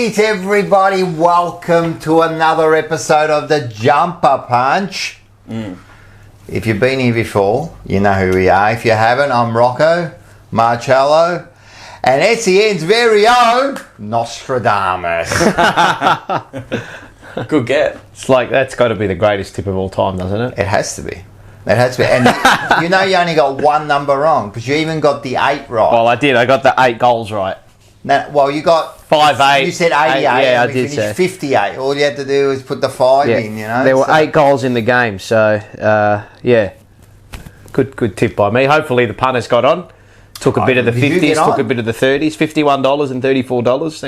Alrighty, everybody, welcome to another episode of the Jumper Punch. If you've been here before, you know who we are. If you haven't, I'm Rocco Marcello, and SEN's very own Nostradamus. Good get. It's like, that's got to be the greatest tip of all time, doesn't it? It has to be. It has to be. And you know you only got one number wrong, because you even got the 8 right. Well, I did. I got the 8 goals right. Now, well, you got 5-8. You said 88. Yeah, and I did finished say 58. All you had to do was put the 5 in, you know. There were 8 goals in the game, so, yeah. Good tip by me. Hopefully the punters got on. Took a bit of the 50s, took a bit of the 30s. $51 and $34.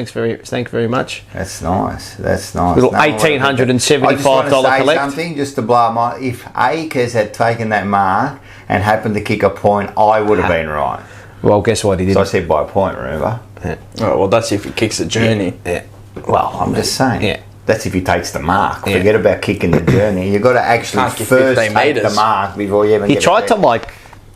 Thanks very much. That's nice. That's nice. Little $1,875 I just want to say collect. something just to blow my. If Akers had taken that mark and happened to kick a point, I would have been right. Well, guess what? He didn't. So I said by a point, remember? Yeah. Oh, well, that's if he kicks the journey. Yeah. Well, I'm just saying. Yeah. That's if he takes the mark. Yeah. Forget about kicking the journey. You've got to actually Can't get first 15 take metres. the mark before you even He get tried it to, like,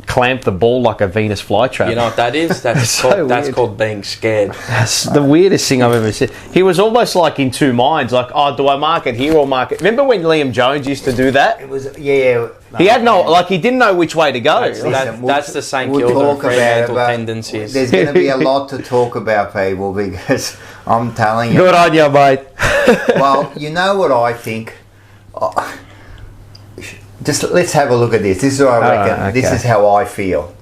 clamp the ball like a Venus flytrap. You know what that is? That's So that's weird. called being scared. That's the weirdest thing I've ever seen. He was almost like in two minds, like, oh, do I mark it here or mark it? Remember when Liam Jones used to do that? It was, yeah. He had he didn't know which way to go. That's the St we'll Kilda talk free about it, mental but tendencies. There's going to be a lot to talk about, people, because I'm telling you. Good on you, mate. Well, you know what I think? Just let's have a look at this. This is what I reckon. Okay. This is how I feel.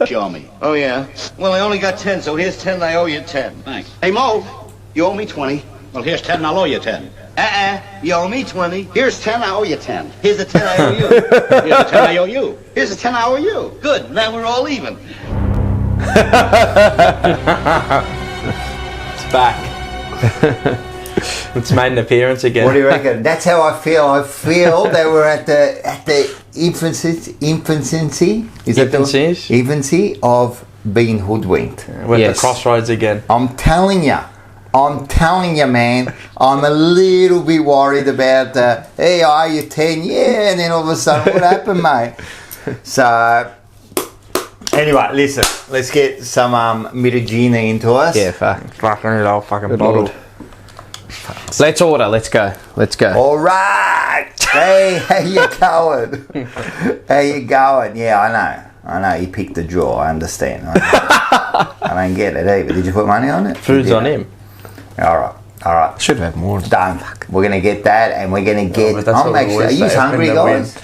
Show me. Oh, yeah? Well, I only got 10, so here's 10, I owe you 10. Thanks. Hey, Mo, you owe me 20. Well, here's 10 and I'll owe you 10. You owe me 20. Here's 10, I owe you 10. Here's the 10 I owe you. Here's the 10 I owe you. Here's the 10 I owe you. Good, now we're all even. It's back. It's made an appearance again. What do you reckon? That's how I feel. I feel that we're at the infancy. Is that the infancy of being hoodwinked? We're at the crossroads again. I'm telling you, man. I'm a little bit worried about hey, are you 10? Yeah, and then all of a sudden, what happened, mate? So, anyway, listen. Let's get some Miragina into us. Yeah, fuck. Fucking it all fucking Good bottled. Lord. Let's order. Let's go. All right. Hey, how you going? How you going? Yeah, I know. He picked the draw. I understand. I don't get it either. Did you put money on it? Food's on him. All right. Should have more. Done. We're gonna get that, and we're gonna get. but that's I'm what we actually. Are always you say, hungry, when they guys?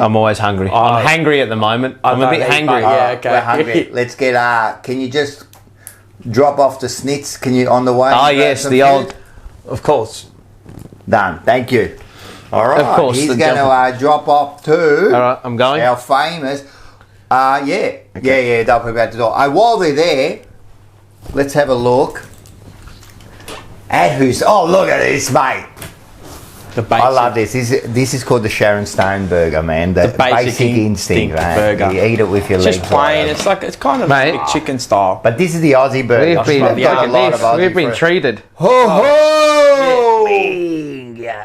I'm always hungry. I'm hangry at the moment. I'm a bit hangry. Yeah, okay. We're hungry. Let's get. Can you just drop off the snits? Can you on the way? Oh, yes, the old... Of course. Done. Thank you. All right. Of course, He's the going to drop off to. All right, I'm going. Our famous. Yeah. Don't put about the door. While they're there, let's have a look at who's. Oh, look at this, mate. The basic. I love this. This is called the Sharon Stone burger, man. The basic instinct, right? burger. You eat it with your It's legs. just plain. right? It's kind of Mate. like chicken style. But this is the Aussie burger. We've been treated. Ho ho!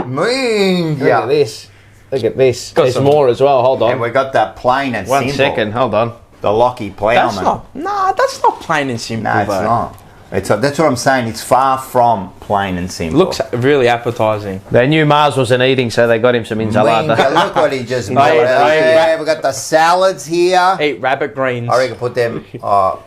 Look Minga. at this. Look at this. Got There's some- more as well. Hold And on. we got that plain and 1 simple. second. Hold on. The Lockie Plowman. That's not plain and simple. No, it's though. not. That's what I'm saying. It's far from plain and simple. Looks really appetizing. They knew Mars wasn't eating, so they got him some ensalada. Minga, look what he just made. Hey. We've got the salads here. Eat rabbit greens. I reckon put them.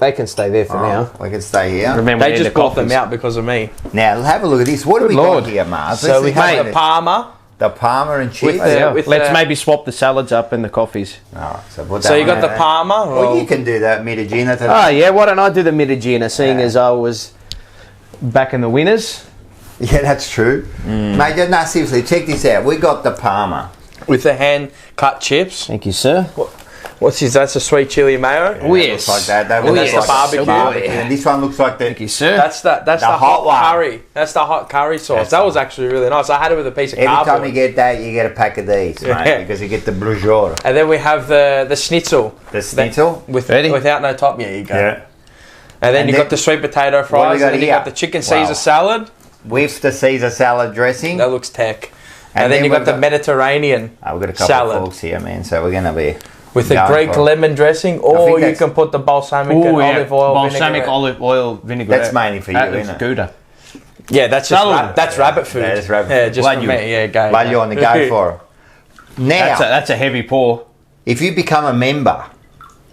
They can stay there for now. We can stay here. Remember, They we need just the brought them coffees. out because of me. Now have a look at this. What do we Lord. got here, Mars? So we have have the Parma. the Parma and cheese. Let's maybe swap the salads up and the coffees. Alright, so put So that you got one the in. Parma. Well, you can do that, Miragina. Oh, yeah. Why don't I do the Miragina, seeing as I was back in the winners? Yeah, that's true. Mate, no, seriously, check this out. We got the Parma. with the hand cut chips. Thank you, sir. What's his? That's a sweet chili mayo. Oh, yes. Looks like that. That Oh, looks yes. like The a barbecue. And this one looks like the. Thank you, sir. That's the hot one. curry. That's the hot curry sauce. That's that was actually really nice. I had it with a piece of Every cardboard. time you get that, you get a pack of these, Yeah. mate, because you get the bruschetta. And then we have the schnitzel. The schnitzel? Without no top. Yeah, you go. Yeah. And then And you then- got the sweet potato What do fries. we got And then you here? got the chicken Wow. Caesar salad. With the Caesar salad dressing. That looks tech. And And then then you got we've the got- Mediterranean We've got a couple salad. of forks here, man, so we're going to be... with the Go Greek for it. lemon dressing, I or think you that's- can put the balsamic and Oh, yeah. olive oil Balsamic vinaigrette. olive oil vinaigrette. That's mainly for you, isn't it? Gouda. Yeah, that's just Salad. that's rabbit food. That is rabbit Yeah, food. just Glad for you- me. Yeah, go. While you're on the go for it. Now, That's a heavy pour. if you become a member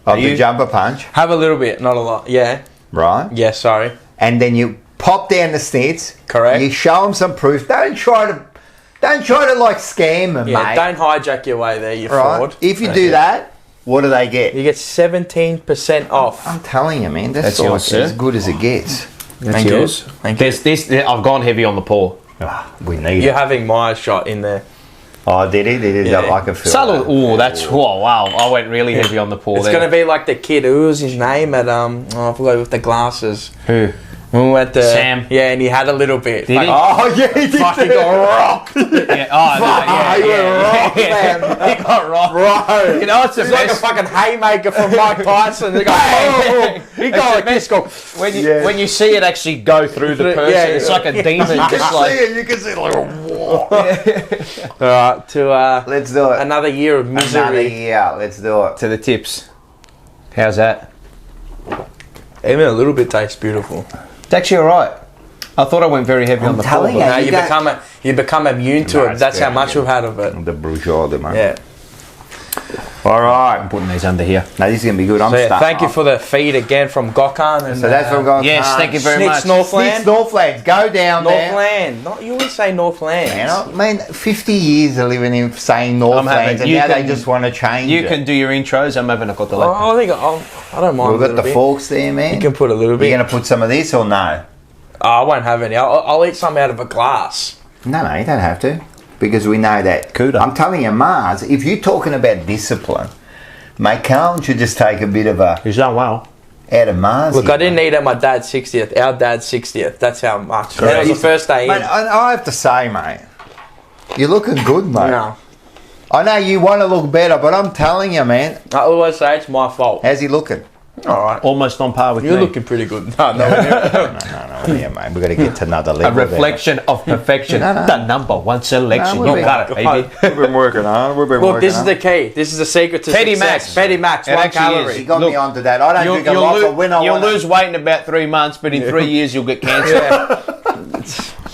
of the you? Jumper Punch, Have a little bit, not a lot. Yeah. right? Yeah. Sorry. And then you pop down the snits. Correct. You show them some proof. Don't try to like scam them, Yeah. mate. Don't hijack your way there, you right? fraud. If you do that, what do they get? You get 17% off. I'm telling you, man, that's That's like yours, sir. as good as it gets. Thank you. Thank you. There's this. I've gone heavy on the pour. We need You're it. having my shot in there. Oh, did he? Did he? Yeah. I can feel Salad. that. Oh, that's wow. I went really heavy on the pour. It's there. gonna be like the kid. Who was his name at I forgot, with the glasses. Who? When we went to Sam. Yeah, and he had a little bit. Did he? Oh, yeah, he did. Fucking got rocked. Yeah. Oh, no, you were rocked, man. He got rocked. Right. You know, it's the It's like a best. fucking haymaker from Mike Tyson. They go, oh, he go like this. Go. When you see it actually go through the person, Yeah, it's yeah. like a demon. You Just can like see it. You can see it like, whoa. All right, to Let's do it. another year of Another misery. year. Let's do it. to the tips. How's that? Even a little bit tastes beautiful. It's actually all right. I thought I went very heavy on the pour. telling but- you. Now you you don't- become immune to No, it. it's That's how very much good. we've had of it. The bourgeois, man. Yeah. All right. I'm putting these under here. Now this is gonna be good. I'm So yeah, starting thank you off. for the feed again from Gokhan. And, So that's from going. Yes, thank you very Snitch much. Northland. Snitch Northlands. Go down there. Northland. Not you always say Northland. Man, I mean, 50 years of living in saying Northlands, and you now they can- just want to change You it. can do your intros. I'm having a got the Oh, I think I don't mind. We've a got little the bit. forks there, man. You can put a little bit. You're going to put some of this or no? Oh, I won't have any. I'll eat some out of a glass. No, you don't have to. Because we know that. Cuda. I'm telling you, Mars, if you're talking about discipline, mate, Carlton should just take a bit of a He's done well. out of Mars. Look, here, I didn't mate. eat at my dad's 60th. Our dad's 60th. That's how much. That was the first day in. Mate, I have to say, mate, you're looking good, mate. No. I know you want to look better, but I'm telling you, man, I always say it's my fault. how's he looking? All right. Almost on par with You're me. looking pretty good. No. No, yeah, mate, we've got to get to another A level. reflection of perfection. No. The number one selection. No, you got it, baby. There. We've been working hard. We've been Look, working this is hard. the key. This is the secret to Petty success. Max. Petty Max. It 1 actually calorie. is. You got Look, me onto that. I don't drink a You'll, lot, lose, but when I you'll wanna- lose weight in about 3 months, but in 3 years you'll get cancer.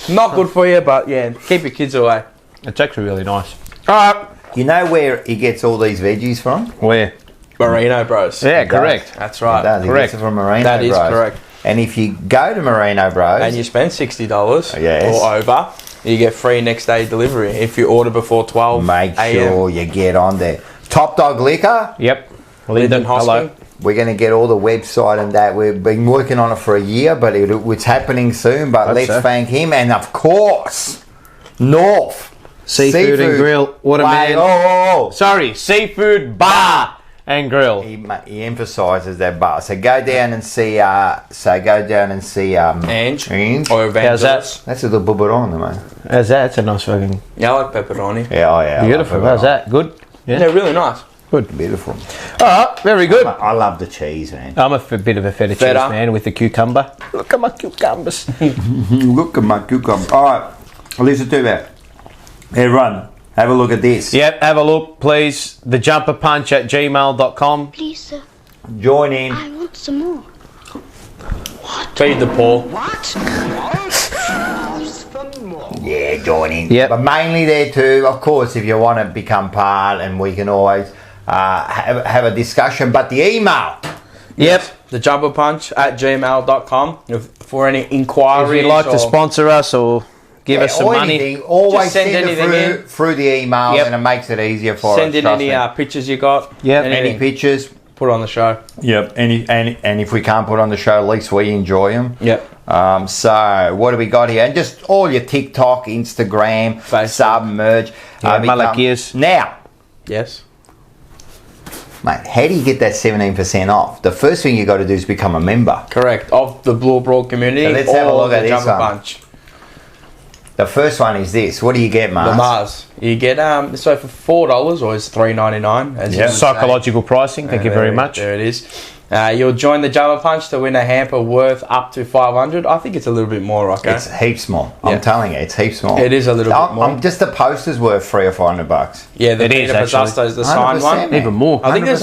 Not good for you, but yeah, keep your kids away. It's actually really nice. All right. You know where he gets all these veggies from? Where? Merino Bros. Yeah, He does. correct. That's He right. does. He correct. gets it from Merino That is Bros. correct. And if you go to Merino Bros, And you spend $60 Yes. or over, you get free next day delivery if you order before 12 make a.m. sure you get on there. Top Dog Liquor, Yep. Linden hello. Hoskin. we're going to get all the website and that. We've been working on it for a year, but it's happening soon. But Hope let's so. thank him. And of course, North. Seafood and Grill. What a Wait, man. oh. Sorry, Seafood Bar and Grill. He emphasises that bar. So go down and see. Ange or How's that? Evangelist. That's a little biberon, mate. How's that? It's a nice fucking... Yeah, I like pepperoni. Yeah, oh yeah. I Beautiful. love How's that? Good? Yeah, Yeah. really nice. Good. Beautiful. All right. Very good. I love the cheese, man. I'm a bit of a feta cheese Feta. man with the cucumber. Look at my cucumbers. Look at my cucumber. All right, listen to that. Everyone, have a look at this. Yep, have a look, please. thejumperpunch@gmail.com. Please, sir, Join in. I want some more. Feed the poor. Yeah, join in. Yep. But mainly there too, of course, if you want to become part, and we can always have a discussion. But the email. Yep. thejumperpunch@gmail.com for any If inquiries. you'd like or- to sponsor us or give us some or money, anything, always Just send send it anything through the email, Yep. and it makes it easier for Send us. in trust any me. pictures you got. Yep. Any Anything. pictures. Put on the show. Yep. And if we can't put on the show, at least we enjoy them. Yep. So what do we got here? And just all your TikTok, Instagram, Facebook. Submerge. Yeah, become- Malakias. Now, Yes. mate, how do you get that 17% off? The first thing you got to do is become a member. Correct. Of the Blue Broad community. So let's have a or look at the this Jumper one. Punch. The first one is this. What do you get, Mars? The Mars. You get so for $4 or it's $3.99. Yeah. Psychological pricing. Thank you very much. There it is. You'll join the Jumper Punch to win a hamper worth up to $500. I think it's a little bit more, Rocco. It's heaps more. I'm telling you, it's heaps more. It is a little bit more. Just the poster's worth $300 or $400. Yeah, the It is, Peter Pizzasto's the signed one. man. Even more. I think there's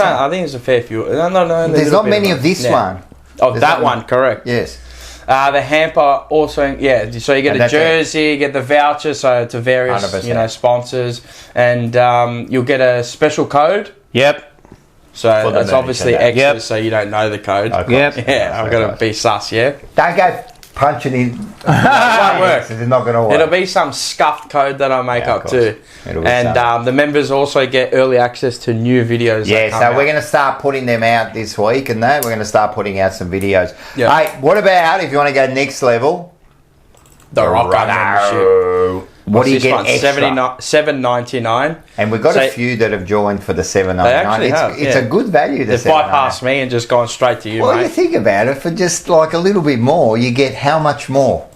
a fair few. No. There's not many of this one. Of that one, correct. Yes. The hamper also, so you get a jersey, you get the voucher, so to various 100%. sponsors, and you'll get a special code. Yep. So that's obviously extra, Yep. so you don't know the code. Okay. Yep. Yeah, I've got to be sus, yeah? Don't go punching in. It won't work. It's not going to work. It'll be some scuffed code that I make Yeah, of up course. too. It'll be And something. the members also get early access to new videos. Yeah, that come so out. we're going to start putting them out this week and that. We're going to start putting out some videos. Yeah. Hey, what about if you want to go next level? the Rocco membership. What do you This get one? extra? $7.99. And we've got So- a few that have joined for the $7.99. They actually have, It's yeah. a good value. They've bypassed me and just gone straight to you, Well, mate. you think about it, for just like a little bit more, you get how much more?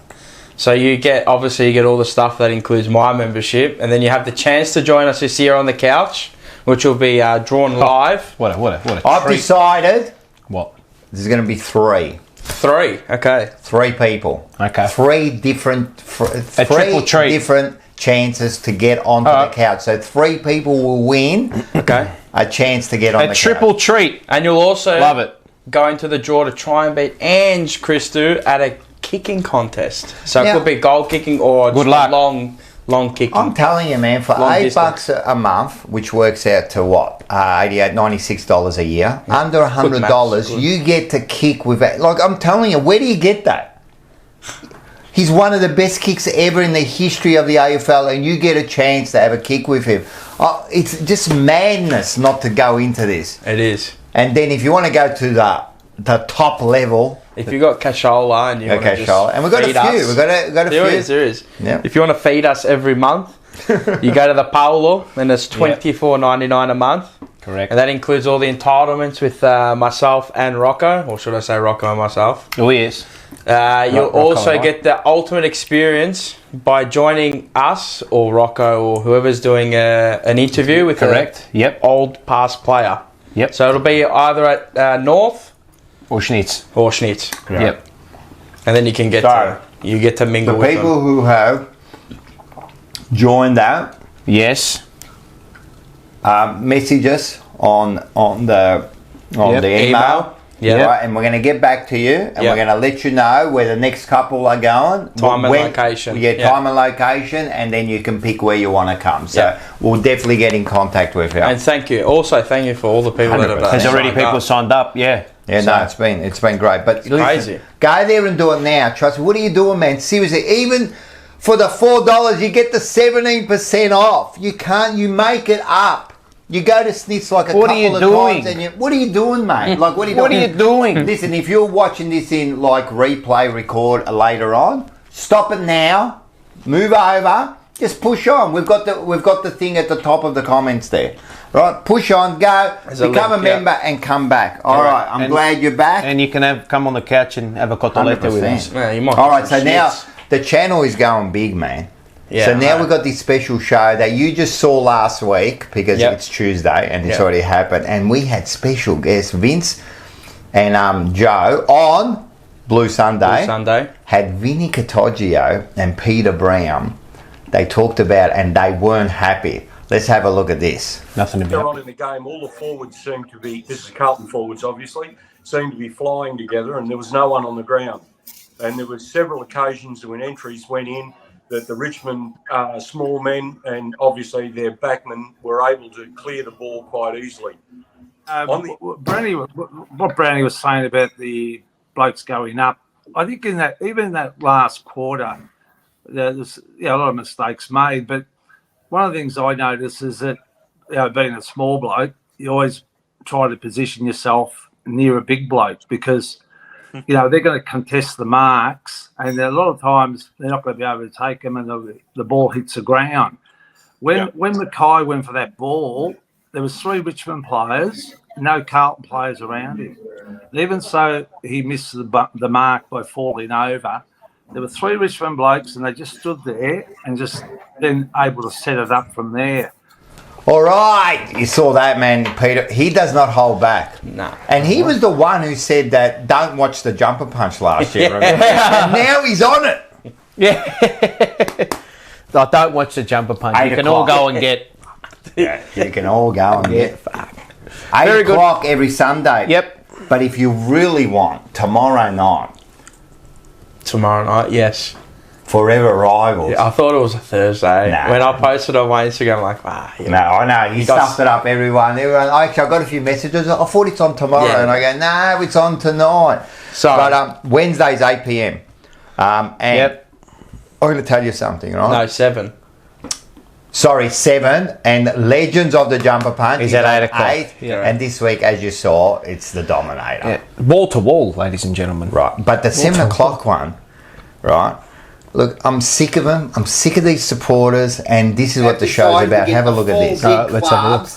So you get all the stuff that includes my membership, and then you have the chance to join us this year on the couch, which will be drawn live. What a I've treat. decided What? there's going to be three. 3, okay. 3 people. Okay. Three different, three triple treat. different chances to get onto the couch. So 3 people will win Okay. a chance to get on A the triple couch. treat. And you'll also Love it. go into the draw to try and beat Ange Christou at a kicking contest. So Now- it could be goal kicking or Good just luck. long kicking. I'm telling you, man, for Long $8 a month, which works out to what? $88, $96 a year. Under $100, Good. you get to kick with it. Like, I'm telling you, where do you get that? He's one of the best kicks ever in the history of the AFL, and you get a chance to have a kick with him. Oh, it's just madness not to go into this. It is. And then if you want to go to the top level, If you got cashola and you want to okay, just Charlotte, and we've got a feed few. us, We've got a there few. is, there is. Yeah. If you want to feed us every month, you go to the Paolo, and it's $24.99 a month. Correct. And that includes all the entitlements with myself and Rocco, or should I say Rocco and myself. Oh, yes. You'll Rocco also and I. get the ultimate experience by joining us or Rocco or whoever's doing an interview with Correct. Yep. an old past player. Yep. So it'll be either at North Or Schnitz. or Schnitz. Yep. And then you can get So, to mingle The with people them. who have joined that, Yes. message us on the Yep. email. Yeah. Right, and we're going to get back to you, and Yep. we're going to let you know where the next couple are going. Time and location. Yeah, Yeah. time and location, and then you can pick where you want to come. So Yeah. we'll definitely get in contact with you. And thank you. Also, thank you for all the people that have 100%. There's already signed people up. signed up. Yeah. Yeah, no, it's been great. But listen, crazy. go there and do it now. Trust me. What are you doing, man? Seriously, even for the $4, you get the 17% off. You make it up. You go to Snitz like a What are couple you of doing? times, and what are you doing, mate? Like, what are you What doing? are you doing? Listen, if you're watching this in like replay, record later on, stop it now. Move over. Just push on. We've got the thing at the top of the comments there. Right, push on, go, There's a become link, a member, and come back. All right, I'm And- glad you're back. And you can come on the couch and have a cotoletta with us. 100%. Yeah, you might All get right, so some now shits. the channel is going big, man. Yeah, so now I we've got this special show that you just saw last week because Yep. it's Tuesday and it's Yep. already happened. And we had special guests, Vince and Joe, on Blue Sunday. Sunday. Had Vinny Catoggio and Peter Brown. They talked about and they weren't happy. Let's have a look at this. Nothing to be Earlier happy. on in the game, all the forwards seemed to be, this is Carlton forwards obviously, seemed to be flying together and there was no one on the ground. And there were several occasions when entries went in that the Richmond small men and obviously their backmen were able to clear the ball quite easily. What Brownie was saying about the blokes going up, I think even in that last quarter, there's a lot of mistakes made. But one of the things I noticed is that being a small bloke, you always try to position yourself near a big bloke because they're going to contest the marks, and a lot of times they're not going to be able to take them, and the ball hits the ground. When Mackay went for that ball, there was 3 Richmond players, no Carlton players around him. And even so, he missed the mark by falling over. There were 3 Richmond blokes, and they just stood there and just then able to set it up from there. All right, you saw that, man, Peter. He does not hold back. No. And he was the one who said that don't watch the jumper punch last year. Remember? And now he's on it. Yeah. I don't watch the jumper punch. 8 You can all o'clock. go and get. Yeah, you can all go and get 8 Very good. o'clock every Sunday. Yep. But if you really want, tomorrow night, Tomorrow night, yes. Forever Rivals. Yeah, I thought it was a Thursday. Nah. When I posted on my Instagram, I'm like, yeah. No, I know. You got stuffed it up, everyone. Actually, I got a few messages. I thought it's on tomorrow. Yeah. And I go, no, it's on tonight. So- But Wednesday's 8 p.m. And Yep. I'm going to tell you something, right? No, 7. Sorry, 7. And Legends of the Jumper Punch Is at on 8 o'clock. 8. Yeah. And this week, as you saw, it's the Dominator. Yeah. Wall to wall, ladies and gentlemen. Right. But the 7 o'clock one, right? Look, I'm sick of them. I'm sick of these supporters. And this is what the show's about. Have a look at this. Let's have a look.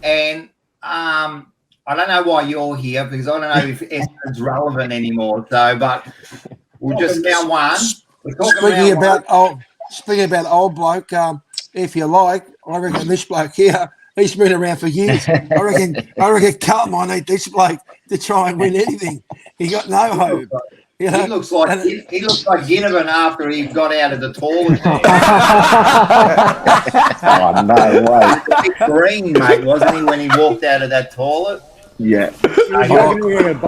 And I don't know why you're here because I don't know if Essendon's relevant anymore. So, but we'll just round one. We're talking Speaking about old bloke, if you like, I reckon this bloke here, he's been around for years. I reckon Carlton might need this bloke to try and win anything. He got no hope. You know? He looks like Ginnivan after he got out of the toilet. Oh, no way. Big green, mate, wasn't he, when he walked out of that toilet? Yeah. You fail grand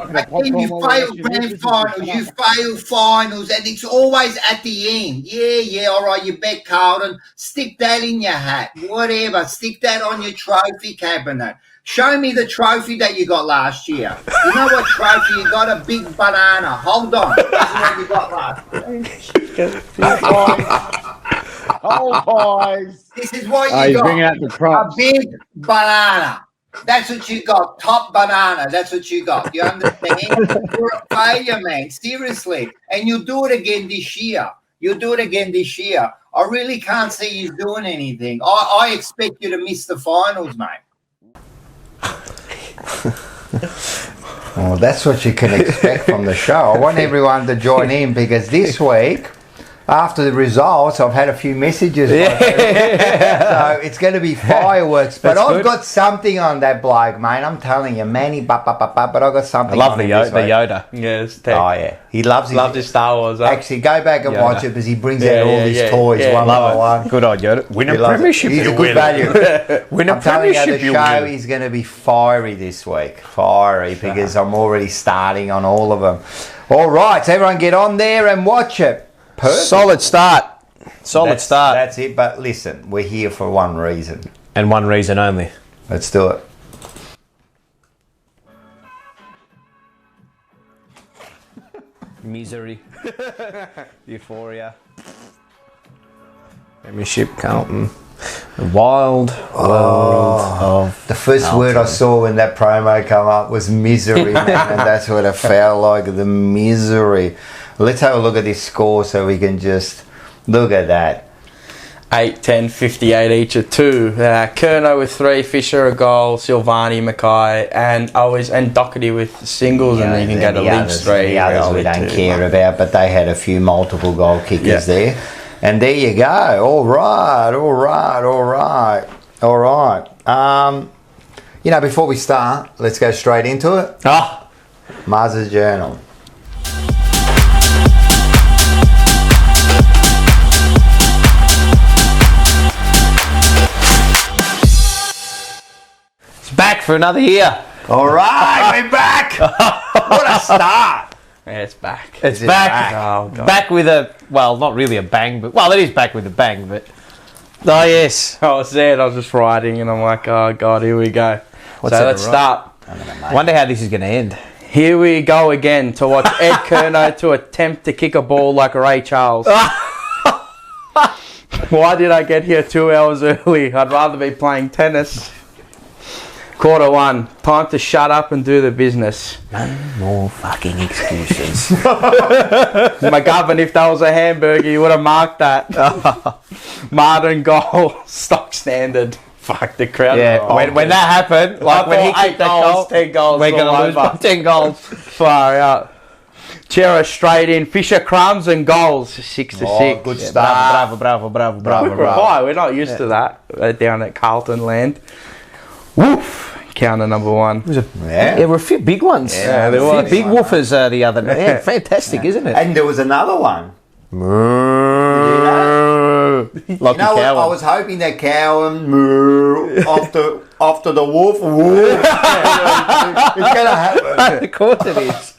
finals, you fail finals, and it's always at the end. Yeah, all right, you bet Carlton. Stick that in your hat, whatever. Stick that on your trophy cabinet. Show me the trophy that you got last year. You know what trophy you got? A big banana. Hold on. This is what you got last year. Oh, boys. This is what Oh, you he's got. bringing out the A props. big banana. That's what you got. Top banana. That's what you got. You understand? You're a failure, man. Seriously. And you'll do it again this year. I really can't see you doing anything. I expect you to miss the finals, mate. Well, that's what you can expect from the show. I want everyone to join in because this week, after the results, I've had a few messages. So it's going to be fireworks. But I've got something on that bloke, mate. I'm telling you, Manny, but I've got something. I love on the him this week. Yoda. Yes. Oh yeah, he loves his Star Wars. Actually, go back and Yoda. watch it because he brings out all these toys one by one. Good on Yoda. Win He a loves it. premiership. He's a you good win. value. Win a I'm telling you, premiership. the You show win. is going to be fiery this week. Fiery because I'm already starting on all of them. All right, so everyone get on there and watch it. Perfect. Solid start. That's it. But listen, we're here for one reason. And one reason only. Let's do it. Misery. Euphoria. Premiership, Carlton. The wild world of The first Carlton. word I saw when that promo come up was misery, man, and that's what it felt like, the misery. Let's have a look at this score so we can just look at that. 8, 10, 58 each of 2. Kerno with 3, Fisher a goal, Silvani, Mackay, and Doherty with singles, and then you can go to Lynch 3. The others we don't care about, but they had a few multiple goal kickers there. And there you go. All right. Before we start, let's go straight into it. Mars's Journal. It's back for another year. All right, we're back. What a start. Yeah, it's back. It's it back. back? Oh, God. Back with not really a bang, but it is back with a bang, but yes. I was there and I was just writing and I'm like, oh God, here we go. What's so that, let's right? start. Wonder how this is going to end. Here we go again to watch Ed Kerno to attempt to kick a ball like Ray Charles. Why did I get here 2 hours early? I'd rather be playing tennis. Quarter 1. Time to shut up and do the business. No more fucking excuses. McGovern, if that was a hamburger, you would have marked that. Martin goal, stock standard. Fuck the crowd. Yeah, when that happened, like when he kicked that goal, 10 goals. we're going to lose by 10 goals. Far out. Chera straight in. Fisher crumbs and goals. 6 to 6. Good stuff. Bravo. Why? We're not used to that down at Carlton land. Woof. Counter number 1. Yeah, there were a few big ones. Yeah, there were was. big woofers the other night. Yeah, fantastic, isn't it? And there was another one. Like I was hoping that Cowan after the wolf. It's going to happen. Of course it is.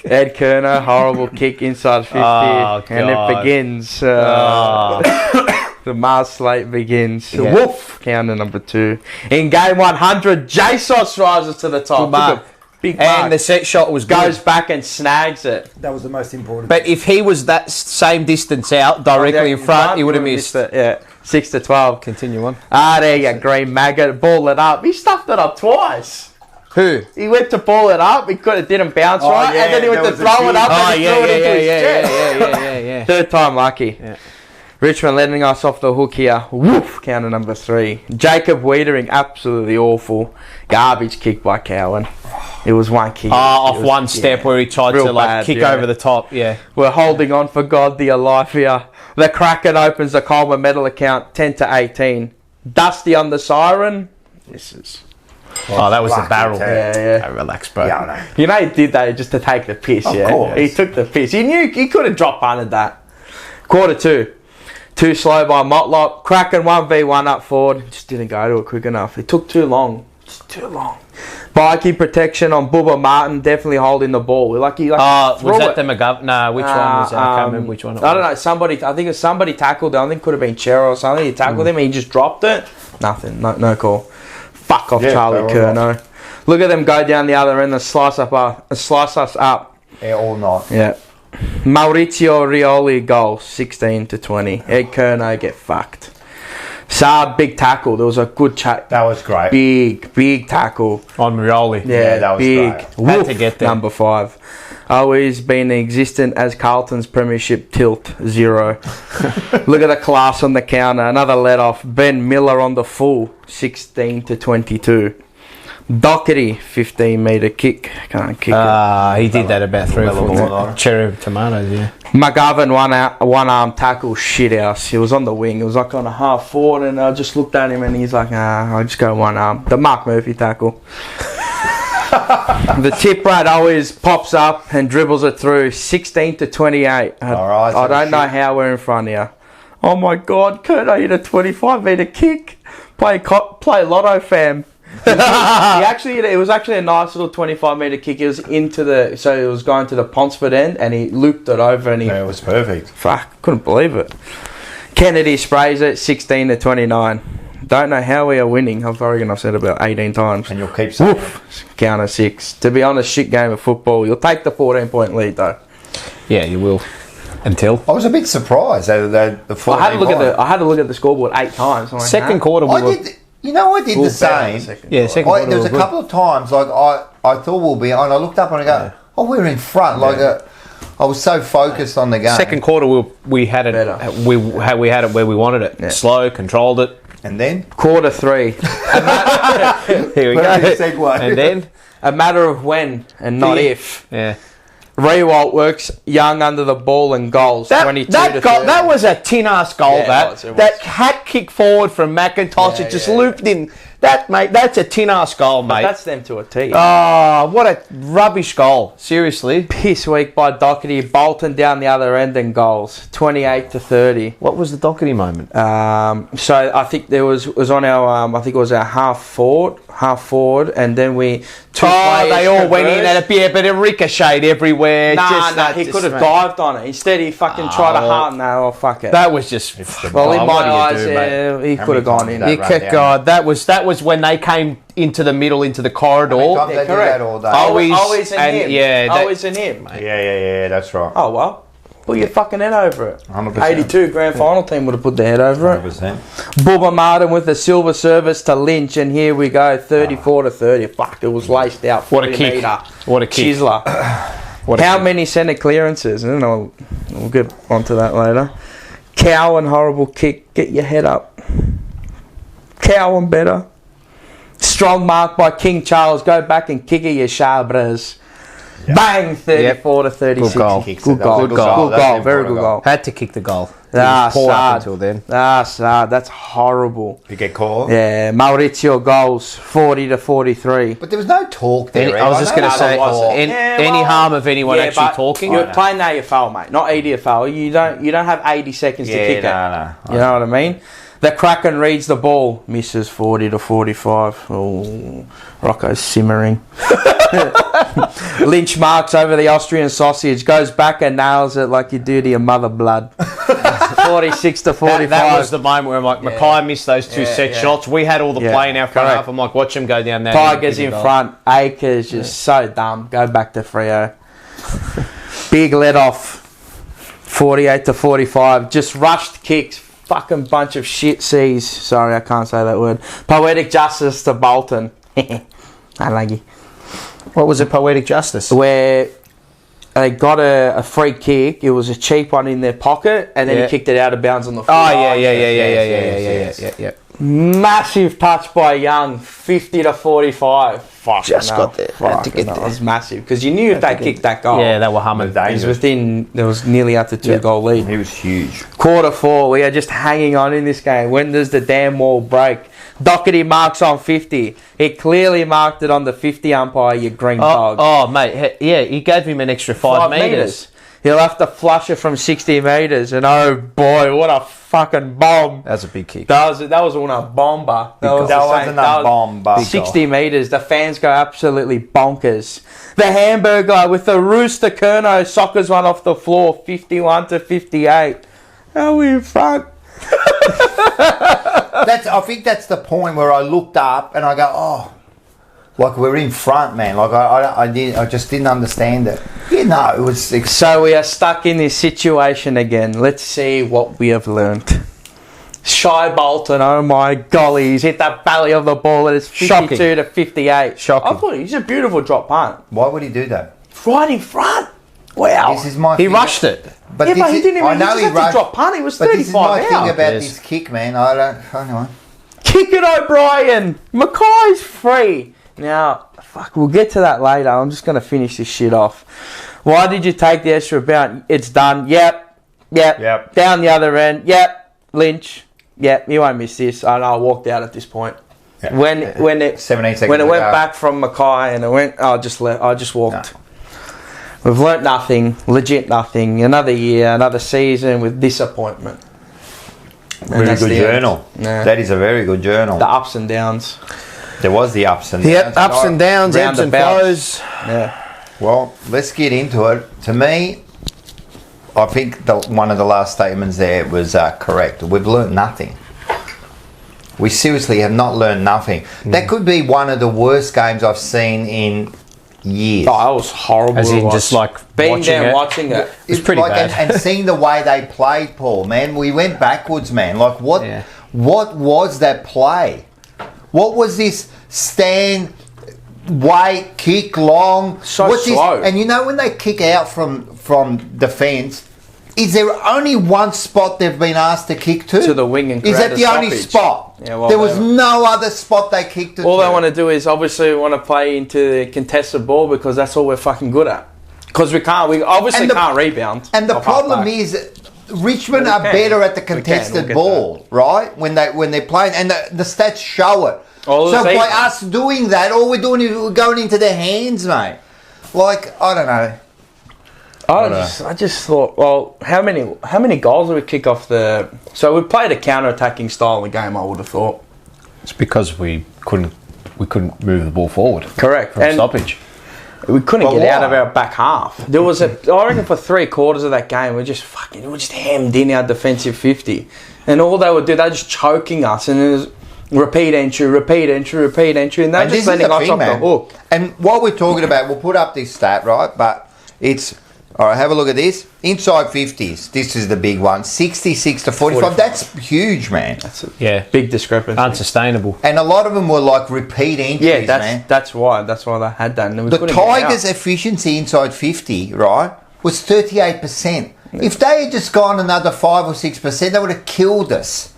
Ed Kerner, horrible kick inside 50. And it begins. The Mars slate begins. Yeah. Woof! Counter number 2. In game 100, Jesus rises to the top. Mark. Big mark. And the set shot was goes good. back and snags it. That was the most important. But if he was that same distance out directly in front, he would have missed it. Yeah, 6 to 12. Continue on. There you go, Green Maggot. Ball it up. He stuffed it up twice. Who? He went to ball it up. It didn't bounce right, and then he went to throw it up and he threw it into his chest. Yeah. Third time lucky. Yeah. Richmond letting us off the hook here. Woof! Counter number 3. Jacob Wiedering, absolutely awful. Garbage kick by Cowan. It was one kick. Off one step where he tried to kick over the top. Yeah. We're holding on for God dear life here. The Kraken opens the Coleman medal account 10 to 18. Dusty on the siren. This is. Oh, that was the barrel. Yeah. Relax, bro. Yeah, I know. You know he did that just to take the piss. Of course. He took the piss. He knew he could have drop punted that. Quarter 2. Too slow by Motlop. Kraken 1v1 up forward. Just didn't go to it quick enough. It took too long. Just too long. Bikey protection on Bubba Martin. Definitely holding the ball. Was that the McGovern? No, which one was that? I can't remember which one it was. I don't know. I think it was somebody tackled him. I think it could have been Chera or something. He tackled him and he just dropped it. Nothing. No call. Fuck off, Charlie Curnow. Look at them go down the other end and slice us up. Yeah, all night. Yeah. Maurizio Rioli goal, 16 to 20. Ed Kerno get fucked. Saab, big tackle. There was a good chat. That was great. Big tackle. On Rioli. Yeah, that was big. great. Had to get there. Number 5. Always been existent as Carlton's premiership tilt, 0. Look at the class on the counter. Another let off. Ben Miller on the full, 16 to 22. Doherty, 15-metre kick. Can't kick it. He did that about 3 or 4 cherry tomatoes, yeah. McGovern, one-arm tackle, shithouse. He was on the wing. It was like on a half forward, and I just looked at him, and he's like, I'll just go one arm. The Mark Murphy tackle. The tip rat always pops up and dribbles it through, 16 to 28. I don't know how we're in front here. Oh, my God. Kurt, I hit a 25-metre kick. Play lotto, fam. It was actually a nice little 25-metre kick. It was it was going to the Ponsford end, and he looped it over, and it was perfect. Fuck, couldn't believe it. Kennedy sprays it, 16 to 29. Don't know how we are winning. I've said about 18 times. And you'll keep saying Counter 6. To be honest, shit game of football. You'll take the 14-point lead though. Yeah, you will. Until I was a bit surprised that the 14 I had to look at the scoreboard 8 times. I'm like, second quarter, I did the same. Second quarter. There was a couple of times like I thought we'll be on. I looked up and I go, we're in front. I was so focused on the game. Second quarter, we had it. We had it where we wanted it. Yeah. Slow, controlled it, and then quarter 3. Here we go. Segue. And then a matter of when and not if. Yeah. Rewalt works Young under the ball and goals. 22 to 30. That was a tin-ass goal. Yeah, it was. That hat kick forward from McIntosh. It just looped in. That's a tin-ass goal, mate. But that's them to a T. Oh, what a rubbish goal. Seriously. Piss week by Doherty. Bolton down the other end and goals. 28 to 30. What was the Doherty moment? So I think it was on our I think it was our half forward, and then we they all went in at it, but it ricocheted everywhere. He could have dived on it. Instead, he fucking tried to harden that. Oh, fuck it. That was just. Well, in my eyes, he could have gone in. God, that was when they came into the middle, into the corridor. They do that all day. Always in him. Yeah, always in him. Yeah, that's right. Oh, well. Put your fucking head over it. 100%. 82 grand final team would have put their head over it. 100%. Bubba Martin with the silver service to Lynch, and here we go, 34 to 30. Fuck, it was laced out. What a kick. What a kick. Chisler. How many centre clearances? I don't know. We'll get onto that later. Cowan, horrible kick. Get your head up. Cowan better. Strong mark by King Charles. Go back and kick it, you Charbres. Bang, 34 to 36. Good goal. Good goal. Very good goal. Had to kick the goal. Ah, Poor up sad. until then. Ah, sad. That's horrible. You get caught. Yeah, Maurizio goals, 40 to 43. But there was no talk there. I was just going to say, any harm of anyone actually talking? You're playing now, you foul, mate. Not 80 a foul. You don't have 80 seconds to kick it. No. You know what I mean? The Kraken reads the ball, misses 40 to 45. Oh, Rocco's simmering. Lynch marks over the Austrian sausage, goes back and nails it like you do to your mother blood. 46 to 45. That was the moment where I'm like, Mackay missed those two set shots. We had all the play in our front half. I'm like, watch him go down there. Tigers in front. Akers just so dumb. Go back to Freo. Big let off. 48 to 45. Just rushed kicks. Fucking bunch of shit C's. Sorry, I can't say that word. Poetic justice to Bolton. I like you. What was it, poetic justice? Where they got a free kick. It was a cheap one in their pocket, and then he kicked it out of bounds on the floor. Oh, yeah. Massive touch by Young, 50 to 45. Fucking Just got there. Had to get there. It was massive because you knew if they kicked that goal, they were humming. There was nearly up to 2-goal lead. He was huge. Q4, we are just hanging on in this game. When does the damn wall break? Doherty marks on 50. He clearly marked it on the 50 umpire, you green dog. Oh, mate. Yeah, he gave him an extra 5 metres. He'll have to flush it from 60 metres, and oh boy, what a fucking bomb. That was a big kick. That was una bomba. That wasn't a bomba. 60 metres. The fans go absolutely bonkers. The Hamburglar with the Rooster Kerno soccers one off the floor, 51 to 58. How are we in front? I think that's the point where I looked up and I go, oh, like we're in front, man. Like I just didn't understand it. It was. So we are stuck in this situation again. Let's see what we have learnt. Shy Bolton, oh my golly, he's hit that belly of the ball and it's 52 to 58. Shocking. I thought he's a beautiful drop punt. Why would he do that? Right in front. Wow. This is my he rushed it. But he didn't even have to drop punt. He was 35 But this is my out. thing about this kick, man. I don't know. Kick it, O'Brien. Mackay's free. Now, we'll get to that later. I'm just going to finish this shit off. Why did you take the extra bounce? It's done. Yep. Down the other end. Yep. Lynch. Yep. You won't miss this. I know I walked out at this point. Yep. When it 17 seconds when it went back from Mackay and it went, I just walked. No. We've learnt nothing. Legit nothing. Another year, another season with disappointment. Really good journal. Yeah. That is a very good journal. The ups and downs. There was the ups and downs. Yep, ups and downs, ebbs and flows. Yeah. Well, let's get into it. To me, I think one of the last statements there was correct. We've learned nothing. We seriously have not learned nothing. That could be one of the worst games I've seen in years. Oh, that was horrible. As in just like being there watching it. It's pretty bad. And seeing the way they played, Paul, man, we went backwards, man. Like what was that play? What was this stand, wait, kick long? So slow. And you know when they kick out from defence, is there only one spot they've been asked to kick to? To the wing and is that the only spot? Yeah, well, there was no other spot they kicked to. All they want to do is obviously want to play into the contested ball because that's all we're fucking good at. Because we obviously can't rebound. And the problem is Richmond are better at the contested ball, right? When they're playing, and the stats show it. So by us doing that, all we're doing is we're going into their hands, mate. Like, I don't know. I just thought, well, how many goals did we kick off the? So we played a counter-attacking style of game. I would have thought it's because we couldn't move the ball forward. Correct. From stoppage. We couldn't get out of our back half. There was I reckon for 3/4 of that game, we just hemmed in our defensive 50, and all they would do, they're just choking us, and it was repeat entry, and they're just letting us off the hook. And while we're talking about, we'll put up this stat, right? But it's all right. Have a look at this. Inside 50s. This is the big one. 66 to 45. That's huge, man. That's big discrepancy. Unsustainable. And a lot of them were like repeat entries, man. That's why they had that. And the Tigers' efficiency inside 50, right, was 38%. If they had just gone another 5 or 6%, they would have killed us.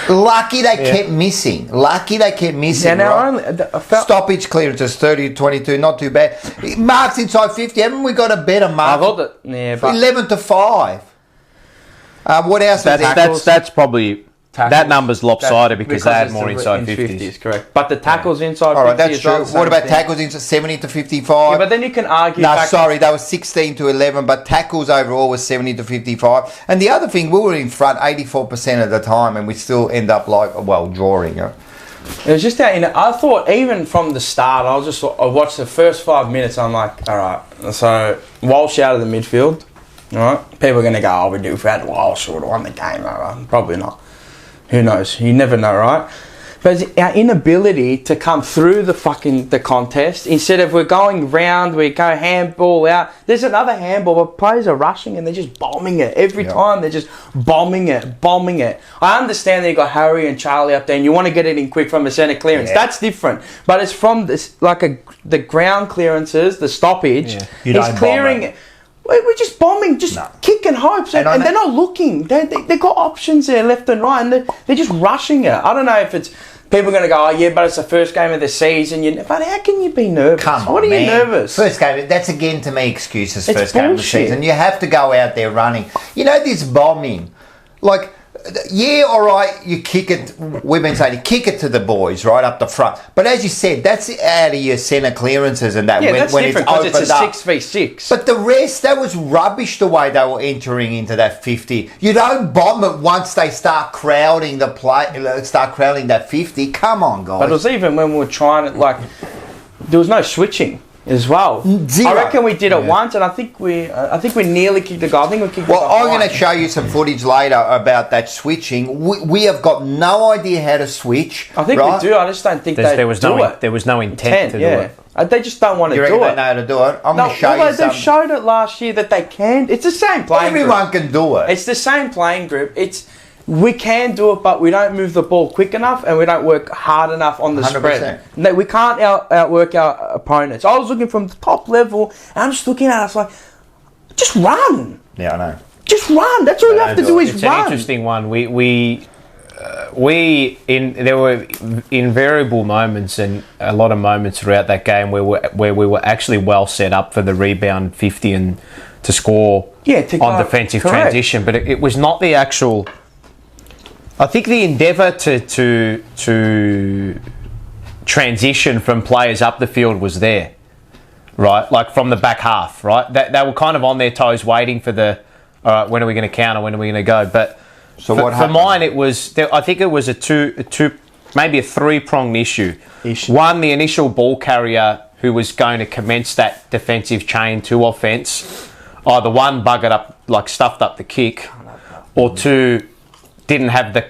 Lucky they kept missing. Yeah, now right? Stoppage clearances 30 to 22, not too bad. Marks inside 50. Haven't we got a better mark? I thought that. Yeah, but 11 to 5. What else? That's probably. That number's lopsided because they had more inside 50s. Correct. But the tackles inside 50s. All right, that's true. What about tackles inside 70 to 55? Yeah, but then you can argue... No, sorry, they were 16 to 11, but tackles overall was 70 to 55. And the other thing, we were in front 84% of the time and we still end up drawing it. It was just that, I thought even from the start, I watched the first 5 minutes, I'm like, all right, so Walsh out of the midfield, all right? People are going to go, we had Walsh, would have won the game, right? Probably not. Who knows? You never know, right? But it's our inability to come through the contest. Instead of we're going round, we go handball out. There's another handball, but players are rushing and they're just bombing it. Every time they're just bombing it. I understand that you got Harry and Charlie up there and you want to get it in quick from the centre clearance. Yeah. That's different. But it's from this the ground clearances, the stoppage. Yeah. He's clearing it. We're just bombing, kicking hopes, and they're not looking. They've got options there left and right, and they're just rushing it. I don't know if it's people are going to go, but it's the first game of the season. But how can you be nervous? Come on, what are you nervous? First game, that's again to me excuses. First game of the season, you have to go out there running. This bombing, all right, you kick it. We've been saying you kick it to the boys right up the front. But as you said, that's out of your centre clearances and that. Yeah, that's different because it's a 6v6. But the rest, that was rubbish the way they were entering into that 50. You don't bomb it once they start crowding that 50. Come on, guys. But it was even when we were trying it, there was no switching as well. Zero. I reckon we did it once, and I think we nearly kicked the goal. I think we kicked. Well, I'm going to show you some footage later about that switching. We have got no idea how to switch. I think we do. I just don't think there was no intent to do it. They just don't want to do it. You reckon they know how to do it? I'm going to show you something. They've showed it last year that they can. It's the same playing group. Everyone can do it. It's the same playing group. We can do it, but we don't move the ball quick enough and we don't work hard enough on the 100%. Spread. No, we can't outwork our opponents. I was looking from the top level and I'm just looking at us like, just run. Yeah, I know. Just run. That's all you have to do is run. It's an interesting one. There were invariable moments and a lot of moments throughout that game where we were actually well set up for the rebound 50 and to score on defensive transition, but it was not the actual. I think the endeavour to transition from players up the field was there, right? Like from the back half, right? They were kind of on their toes waiting for all right, when are we going to counter? When are we going to go? But for mine, it was. I think it was maybe a three-pronged issue. One, the initial ball carrier who was going to commence that defensive chain to offence, either one buggered up, stuffed up the kick, or two, didn't have the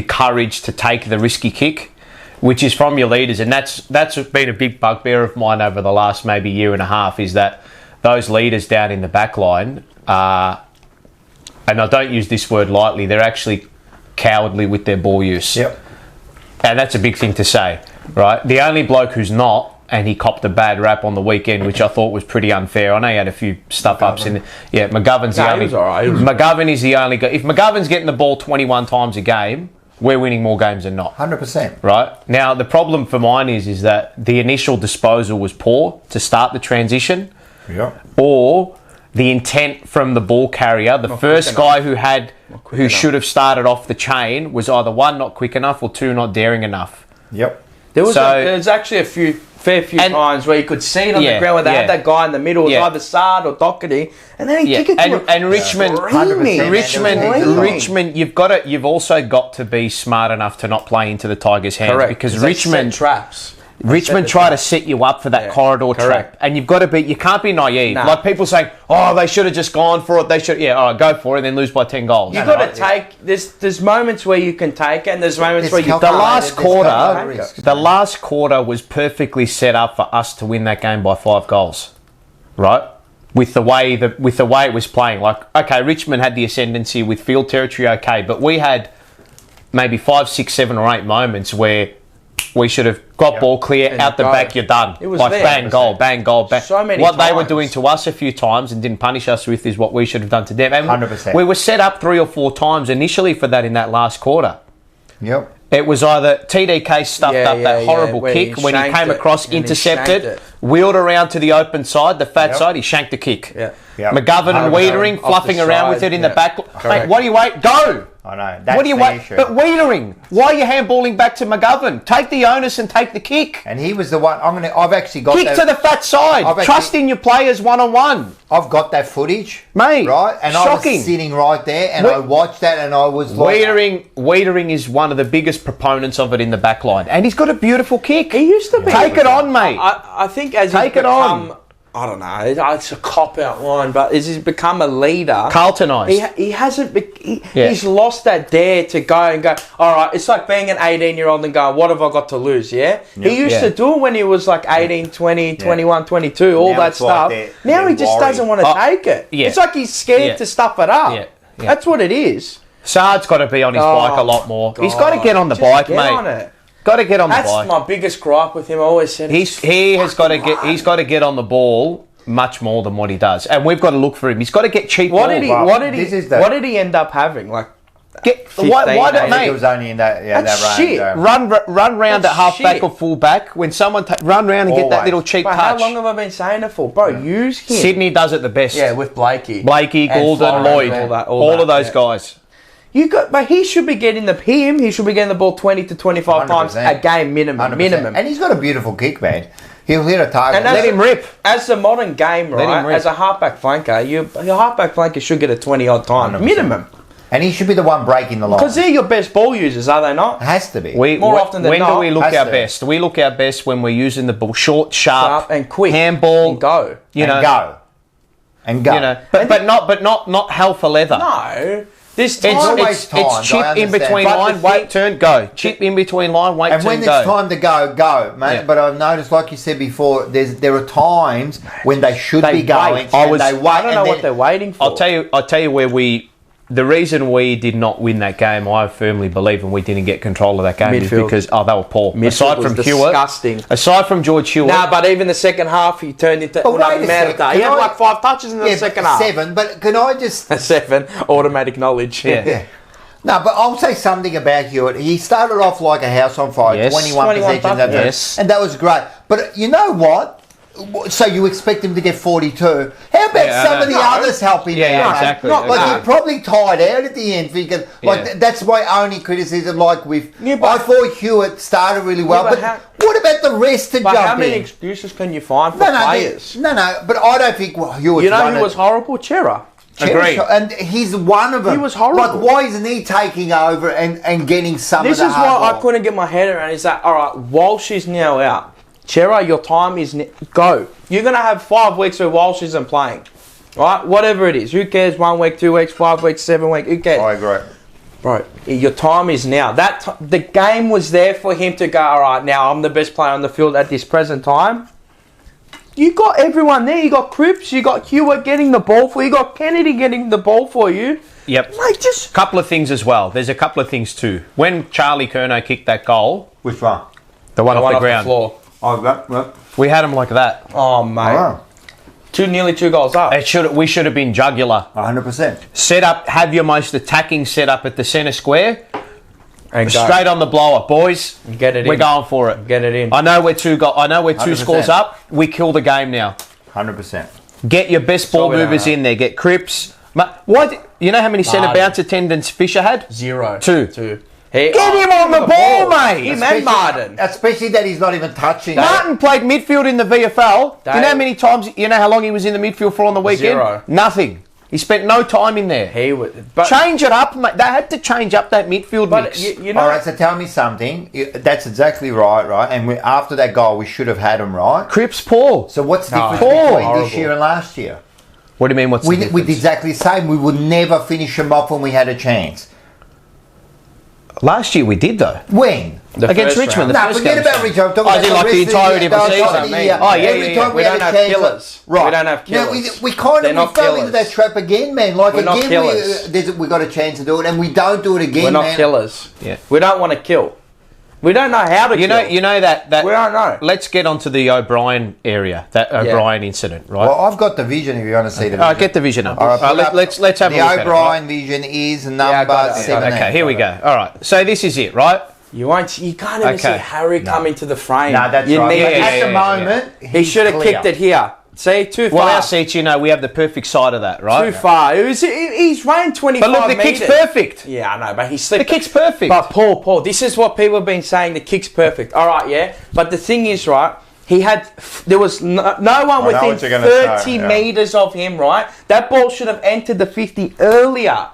courage to take the risky kick, which is from your leaders, and that's been a big bugbear of mine over the last maybe year and a half, is that those leaders down in the back line are, and I don't use this word lightly, they're actually cowardly with their ball use. Yep. And that's a big thing to say, right? The only bloke who's not, and he copped a bad rap on the weekend, which I thought was pretty unfair. I know he had a few stuff-ups in. Yeah, McGovern's the only. McGovern is the only guy. If McGovern's getting the ball 21 times a game, we're winning more games than not. 100%. Right? Now, the problem for mine is that the initial disposal was poor to start the transition. Yeah. Or the intent from the ball carrier, the first guy who should have started off the chain was either one, not quick enough, or two, not daring enough. Yep. There was actually a fair few times where you could see it on the ground where they had that guy in the middle, either Sard or Doherty, and then he kicked it to and Richmond, you've also got to be smart enough to not play into the Tigers' hands. Correct. Because Richmond traps. Richmond try to set you up for that corridor trap, and you can't be naive. Nah. Like people saying, "Oh, they should have just gone for it. They should, all right, go for it, and then lose by 10 goals." You've got to take. There's moments where you can take it, and there's moments where you. The last quarter was perfectly set up for us to win that game by 5 goals, right? With the way it was playing, Richmond had the ascendancy with field territory, but we had maybe 5, 6, 7, or 8 moments where we should have got ball clear and out the back. You're done. It was bang goal, bang. So many what times. They were doing to us a few times and didn't punish us with is what we should have done to them. And 100%. We were set up 3 or 4 times initially for that in that last quarter. Yep. It was either TDK stuffed up that horrible kick when he came across, intercepted, wheeled around to the open side, the fat side, he shanked the kick. Yeah. Yep. McGovern and Wiedering fluffing around with it in the back. Mate, what do you wait? Go! I know. That's what do you the wait? issue. But Wiedering, why are you handballing back to McGovern? Take the onus and take the kick. And he was the one. I've actually got kick that, to the fat side. Trust in your players one-on-one. I've got that footage, mate. Right, and shocking. I was sitting right there, and I watched that, and I was like, Wiedering is one of the biggest proponents of it in the back line, and he's got a beautiful kick. He used to be. Take it on, mate. I think as take he's it become, on. I don't know. It's a cop-out line, but as he's become a leader, Carltonised. He hasn't. He's lost that dare to go and go. All right, it's like being an 18-year-old and going, "What have I got to lose?" Yeah. He used to do it when he was like 18, 20, 21, 22, all that stuff. Now he just doesn't want to take it. Yeah. It's like he's scared to stuff it up. Yeah. That's what it is. Sard's got to be on his bike a lot more. He's got to get on the bike, mate. On it. Got to get on the bike. That's my biggest gripe with him. I always said he's got to get on the ball much more than what he does, and we've got to look for him. He's got to get cheap. What did he end up having? Like, why don't he was only in that that's range. Shit. Run round at halfback or fullback when someone run round and get that little cheap touch. How long have I been saying it for, bro? Use him. Sydney does it the best. Yeah, with Blakey, Goulden, Lloyd, all of those guys. But he should be getting he should be getting the ball 20 to 25 times a game minimum. 100%. And he's got a beautiful kick, man. He'll hit a target. And let him rip. As the modern game, right? As a halfback flanker, your halfback flanker should get a 20-odd time 100%. minimum. And he should be the one breaking the line. Because they're your best ball users, are they not? It has to be. More often than not. When do we look our best? We look our best when we're using the ball short, sharp and quick. Handball. And go. And go. You know, but not hell for leather. No. It's chip in between line, wait, turn, go. Chip in between line, wait, turn, go. And when it's time to go, mate. Yeah. But I've noticed, like you said before, there are times when they should be going. I don't know what they're waiting for. I'll tell you where the reason we did not win that game, I firmly believe, and we didn't get control of that game is because they were poor. Aside from disgusting. Aside from George Hewitt. Nah, but even the second half, he turned into another man. He had like 5 touches in the second half. 7, but can I just... 7, automatic knowledge. Yeah. No, but I'll say something about Hewitt. He started off like a house on fire, 21 possessions, and that was great. But you know what? So you expect him to get 42? How about some of the others helping him? Yeah, exactly. He probably tied out at the end. That's my only criticism. Like I thought Hewitt started really well, but what about the rest to jump in? How many excuses can you find for players? No, but I don't think Hewitt. You know who was horrible? Chera. Agreed. And he's one of them. He was horrible. Like, why isn't he taking over and getting some of the This is why I couldn't get my head around. Is that all right? Walsh is now out. Chera, your time is go. You're going to have 5 weeks where Walsh isn't playing. Right? Whatever it is. Who cares? 1 week, 2 weeks, 5 weeks, 7 weeks. Who cares? I agree. Bro, your time is now. The game was there for him to go, all right, now I'm the best player on the field at this present time. You got everyone there. You got Cripps. You got Hewitt getting the ball for you. You got Kennedy getting the ball for you. Yep. Like, just... Couple of things as well. There's a couple of things too. When Charlie Curnow kicked that goal... Which one? The one off the ground. The floor. Oh, that. We had him like that. Oh, mate. Wow. Nearly 2 goals up. We should have been jugular. 100%. Set up, have your most attacking setup at the centre square. And straight on the blower, boys. Get it in. We're going for it. Get it in. I know we're 2 scores up. We kill the game now. 100%. Get your best ball movers in there. Get Cripps. You know how many centre bounce attendants Fisher had? 0. 2. Get him on the ball, mate. Him and Martin. Especially that he's not even touching. Martin played midfield in the VFL. Do you know how many times? You know how long he was in the midfield for on the weekend? 0. Nothing. He spent no time in there. Change it up, mate. They had to change up that midfield mix. You know, all right, so tell me something. That's exactly right? And after that goal, we should have had him, right? Cripps, poor. So what's the difference between this year and last year? What do you mean, what's the difference? We did exactly the same. We would never finish him off when we had a chance. Last year we did, though. When? Against Richmond. No, forget about Richmond. I'm talking about the entirety of the season. Every time we don't have killers. Right. We don't have killers. We fell into that trap again, man. Like, we're not killers. We got a chance to do it, and we don't do it again, We're not man. killers. Yeah. We don't want to kill. We don't know how to kill. You know that We don't know. Let's get onto the O'Brien area, that O'Brien incident, right? Well, I've got the vision if you want to see the vision. Get the vision up. All right, let's have a look at it. The O'Brien vision is number 17. Okay, here we go. All right, so this is it, right? You can't even see Harry come into the frame. No, that's right. At the moment, he should have kicked it here. See, too far. Well, our seats, we have the perfect side of that, right? Too far. He's ran 25 But look, the kick's perfect. Yeah, I know, but he slipped. The kick's perfect. But Paul, this is what people have been saying. The kick's perfect. All right, yeah. But the thing is, right, there was no one within 30 metres of him, right? That ball should have entered the 50 earlier.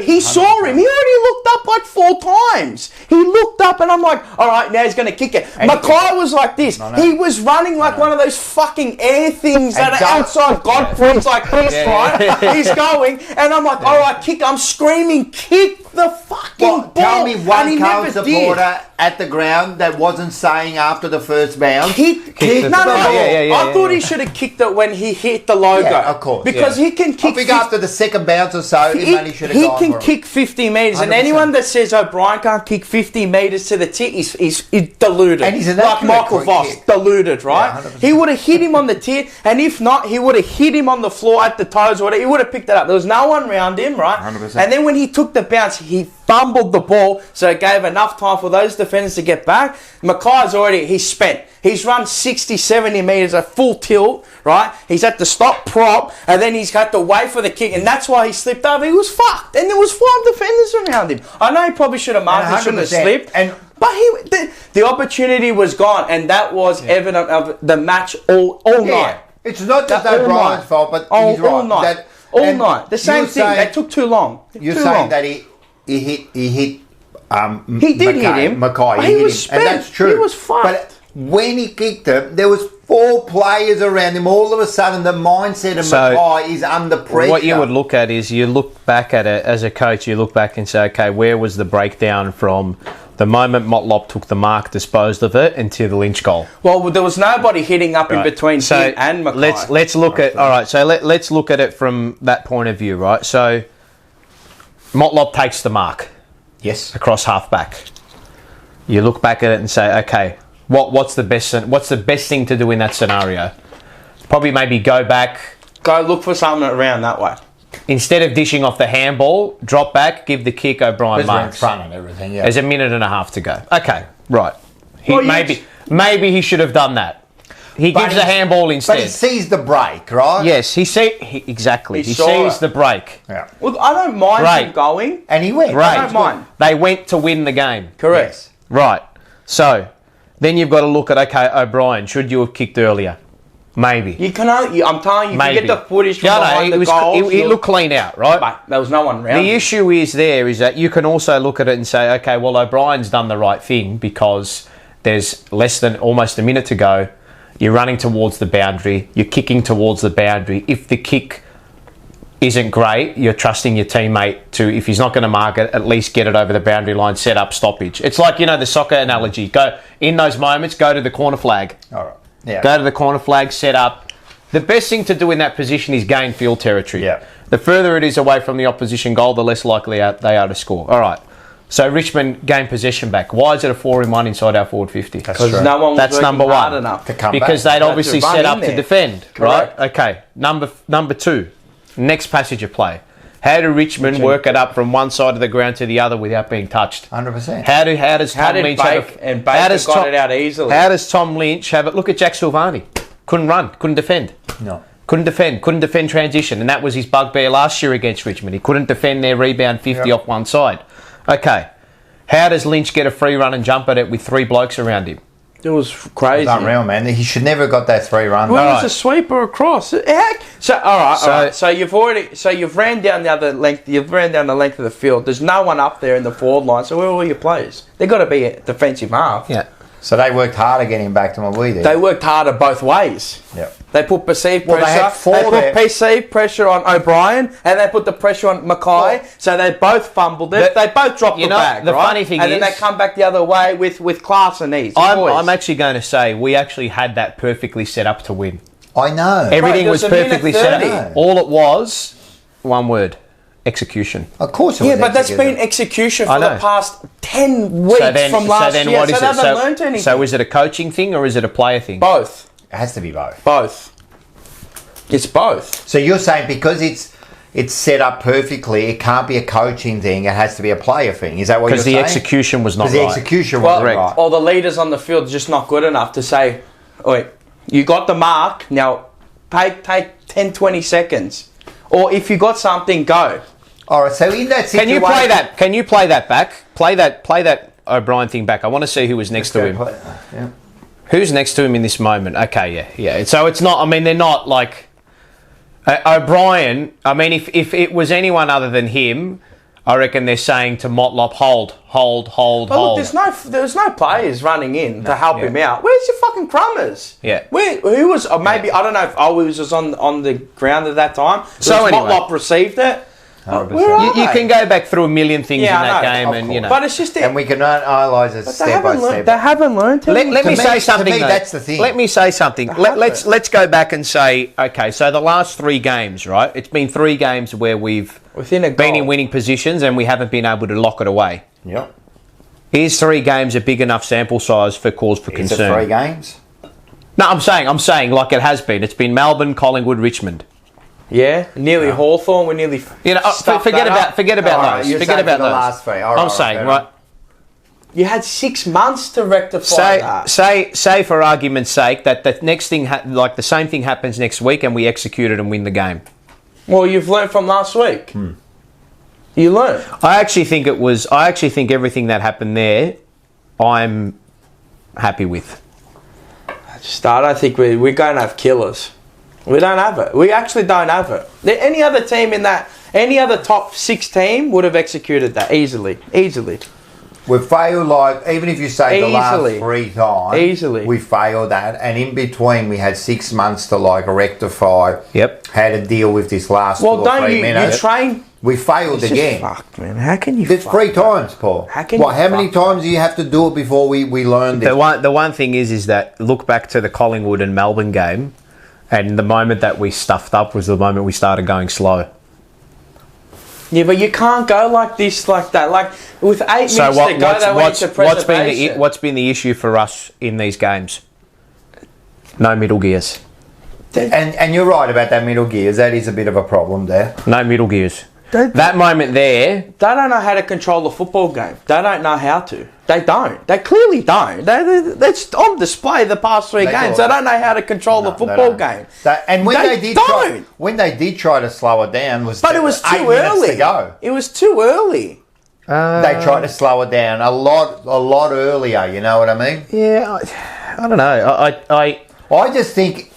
He saw him. He already looked up like 4 times. He looked up and I'm like, all right, now he's going to kick it. Mackay was like this. He was running like one of those fucking air things that are outside Godfrey's like this, right? He's going and I'm like, all right, kick. I'm screaming, kick the fucking ball. Tell me one Carlton supporter at the ground that wasn't saying after the first bounce. I thought he should have kicked it when he hit the logo. Yeah, of course. Because he can kick. I think after the second bounce or so, he should have gone can for it. kick 50 metres, and 100%. anyone that says O'Brien can't kick 50 metres to the tee is deluded. And he's an like Michael quick Voss, kick. deluded, right? Yeah, he would have hit him on the tee, and if not, he would have hit him on the floor at the toes or whatever. He would have picked it up. There was no one around him, right? 100%. And then when he took the bounce, he fumbled the ball, so it gave enough time for those defenders to get back. He's spent. He's run 60, 70 metres at full tilt, right? He's had to stop prop, and then he's had to wait for the kick, and that's why he slipped over. He was fucked, and there was 5 defenders around him. I know he probably should have marked, he shouldn't have slipped, but the opportunity was gone, and that was evident of the match all night. It's not just O'Brien's fault, but he's right. All night. All night. The same thing. That took too long. You're saying that he hit. He did hit him. Mackay. He was spent. And that's true. He was fucked. But when he kicked him, there was 4 players around him. All of a sudden, the mindset of Mackay is under pressure. What you would look at is you look back at it as a coach. You look back and say, okay, where was the breakdown from the moment Motlop took the mark, disposed of it, until the Lynch goal? Well, there was nobody hitting up in between him and Mackay. Let's look at let's look at it from that point of view, right? So Motlop takes the mark. Yes. Across half-back. You look back at it and say, okay, what's the best thing to do in that scenario? Probably maybe go back. Go look for something around that way. Instead of dishing off the handball, drop back, give the kick, O'Brien marks. In front and everything, yeah. There's a minute and a half to go. Okay, right. Maybe he should have done that. He gives the handball instead. But he sees the break, right? Yes, exactly. He sees the break. Yeah. Well, I don't mind him going. And he went. Right. I don't mind. They went to win the game. Correct. Yes. Right. So, then you've got to look at, okay, O'Brien, should you have kicked earlier? Maybe. I'm telling you, if you get the footage from behind the goals... He looked clean out, right? But there was no one around. The issue is that you can also look at it and say, okay, well, O'Brien's done the right thing because there's less than almost a minute to go. You're running towards the boundary. You're kicking towards the boundary. If the kick isn't great, you're trusting your teammate to, if he's not going to mark it, at least get it over the boundary line, set up stoppage. It's like, the soccer analogy. Go in those moments, go to the corner flag. All right. Yeah. Go to the corner flag, set up. The best thing to do in that position is gain field territory. Yeah. The further it is away from the opposition goal, the less likely they are to score. All right. So Richmond gained possession back. Why is it a 4-in-1 inside our forward 50? Because no one was number one. hard enough to come because back. They'd obviously set up to defend, Correct. right? Okay. Number 2. Next passage of play. How do Richmond work it up from one side of the ground to the other without being touched? 100%. How does Tom Lynch have it? Got it out easily. How does Tom Lynch have it? Look at Jack Silvani. Couldn't run. Couldn't defend. No. Couldn't defend transition. And that was his bugbear last year against Richmond. He couldn't defend their rebound 50 off one side. Okay. How does Lynch get a free run and jump at it with 3 blokes around him? It was crazy. It's unreal, man. He should never have got that 3 run. Well, it was a sweeper across. Heck. So all right. So you've ran down the other length. You've ran down the length of the field. There's no one up there in the forward line. So where are all your players? They've got to be a defensive half. Yeah. So they worked harder getting back to what we did. They worked harder both ways. Yeah. They put perceived pressure. They had 4 they put perceived pressure on O'Brien, and they put the pressure on Mackay. So they both fumbled it. They both dropped the bag. The funny thing and then they come back the other way with class and ease. I'm actually going to say we actually had that perfectly set up to win. I know. Everything was perfectly set up. All it was, one word, execution. Of course it was. Yeah, but that's executed. been execution I for know. the past 10 weeks from last year. What is so it? they haven't learned anything. So is it a coaching thing or is it a player thing? Both. It has to be both. Both. It's both. So you're saying because it's set up perfectly, it can't be a coaching thing. It has to be a player thing. Is that what you're saying? Because the execution was not right. Because the execution wasn't right. Or the leaders on the field are just not good enough to say, wait, you got the mark, now take 10, 20 seconds. Or if you got something, go. All right, so in that situation... Can you play that back? Play that O'Brien thing back. I want to see who was next to him. Yeah. Who's next to him in this moment? Okay, yeah. So it's not... I mean, they're not like... O'Brien, I mean, if it was anyone other than him, I reckon they're saying to Motlop, hold. But look, there's no players running in to help him out. Where's your fucking crummers? Yeah. Who was, or maybe, I don't know if Owens was on the ground at that time. So anyway. Motlop received it. You can go back through a million things in that game, and you know. But it's just and we can analyse it step by step. They haven't learned it. Let me say something. To me, though. that's the thing. Let me say something. Let's go back and say, okay, so the last 3 games, right? It's been 3 games where we've been in winning positions and we haven't been able to lock it away. Yep. Is 3 games a big enough sample size for cause for concern? Is it 3 games? No, I'm saying like it has been. It's been Melbourne, Collingwood, Richmond. Yeah, nearly Hawthorn. We nearly forget about those. Forget about those. Last 3. I'm saying right. You had 6 months to rectify that. Say for argument's sake that the next thing, like the same thing happens next week, and we execute it and win the game. Well, you've learned from last week. You learned. I actually think everything that happened there, I'm happy with. I don't think we're going to have killers. We don't have it. We actually don't have it. Any other team any other top 6 team would have executed that easily. We failed, like, even if you say the last 3 times, we failed that. And in between, we had 6 months to, like, rectify how to deal with this last 2 or 3 minutes. You train... We failed again. Fucked, man. How can you It's 3 times, Paul. How many times do you have to do it before we learn this? The one thing is that look back to the Collingwood and Melbourne game, and the moment that we stuffed up was the moment we started going slow. Yeah, but you can't go like this, like that. Like, with 8 minutes to go, they went to preservation. What's been the issue for us in these games? No middle gears. And you're right about that middle gears. That is a bit of a problem there. No middle gears. That moment there... They don't know how to control the football game. They don't know how to. They don't. They clearly don't. That's on display the past 3 games. They don't know how to control the football game. And when they did try to slow it down, but it was too early. To go. It was too early. They tried to slow it down a lot earlier. You know what I mean? Yeah, I don't know. I just think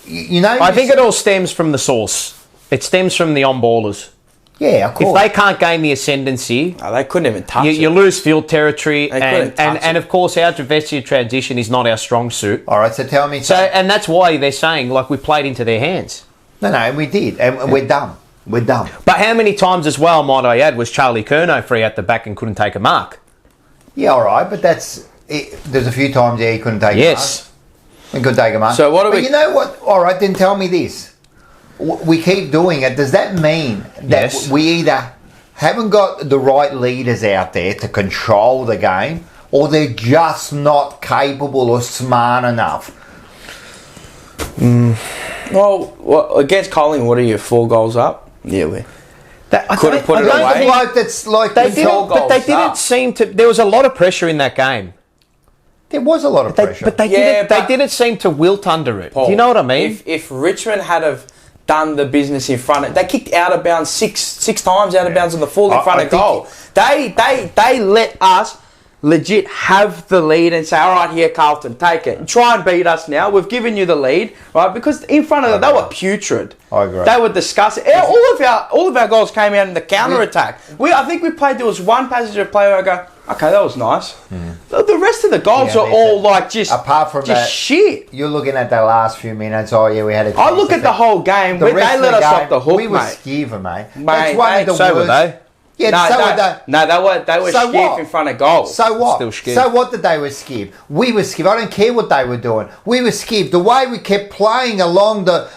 I think it all stems from the source. It stems from the on-ballers. Yeah, of course. If they can't gain the ascendancy, they couldn't even touch it. You lose field territory, and of course our Dravesia transition is not our strong suit. All right, so tell me. And that's why they're saying like we played into their hands. No, we did, and we're dumb. We're dumb. But how many times as well, might I add, was Charlie Curnow free at the back and couldn't take a mark? Yeah, all right, but there's a few times he couldn't take a mark. Yes, he couldn't take a mark. So what do we? You know what? All right, then tell me this. We keep doing it. Does that mean that we either haven't got the right leaders out there to control the game, or they're just not capable or smart enough? Well, against Collingwood, what are you, 4 goals up? Nearly. Could have put it away. That's like they didn't seem to. There was a lot of pressure in that game. There was a lot of pressure, but they didn't seem to wilt under it. Paul, do you know what I mean? If Richmond had have done the business in front of, they kicked out of bounds six times out of bounds on the full in front of goal. They let us legit have the lead and say, all right, here, Carlton, take it. And try and beat us now. We've given you the lead, right? Because in front of them, they were putrid. I agree. They were disgusting. All of our goals came out in the counter-attack. I think we played, there was one passage of play where I go, okay, that was nice. The rest of the goals are all like just apart from just that, shit. You're looking at the last few minutes. Oh yeah, we had a. I look at the whole game. They let us off the hook, we were mate. skeever, mate. That's one of the so worst. were they. Yeah, they were So skip what? in front of goal. So what? Still skip. So what did they were skip? We were skip. I don't care what they were doing. We were skip. The way we kept playing along the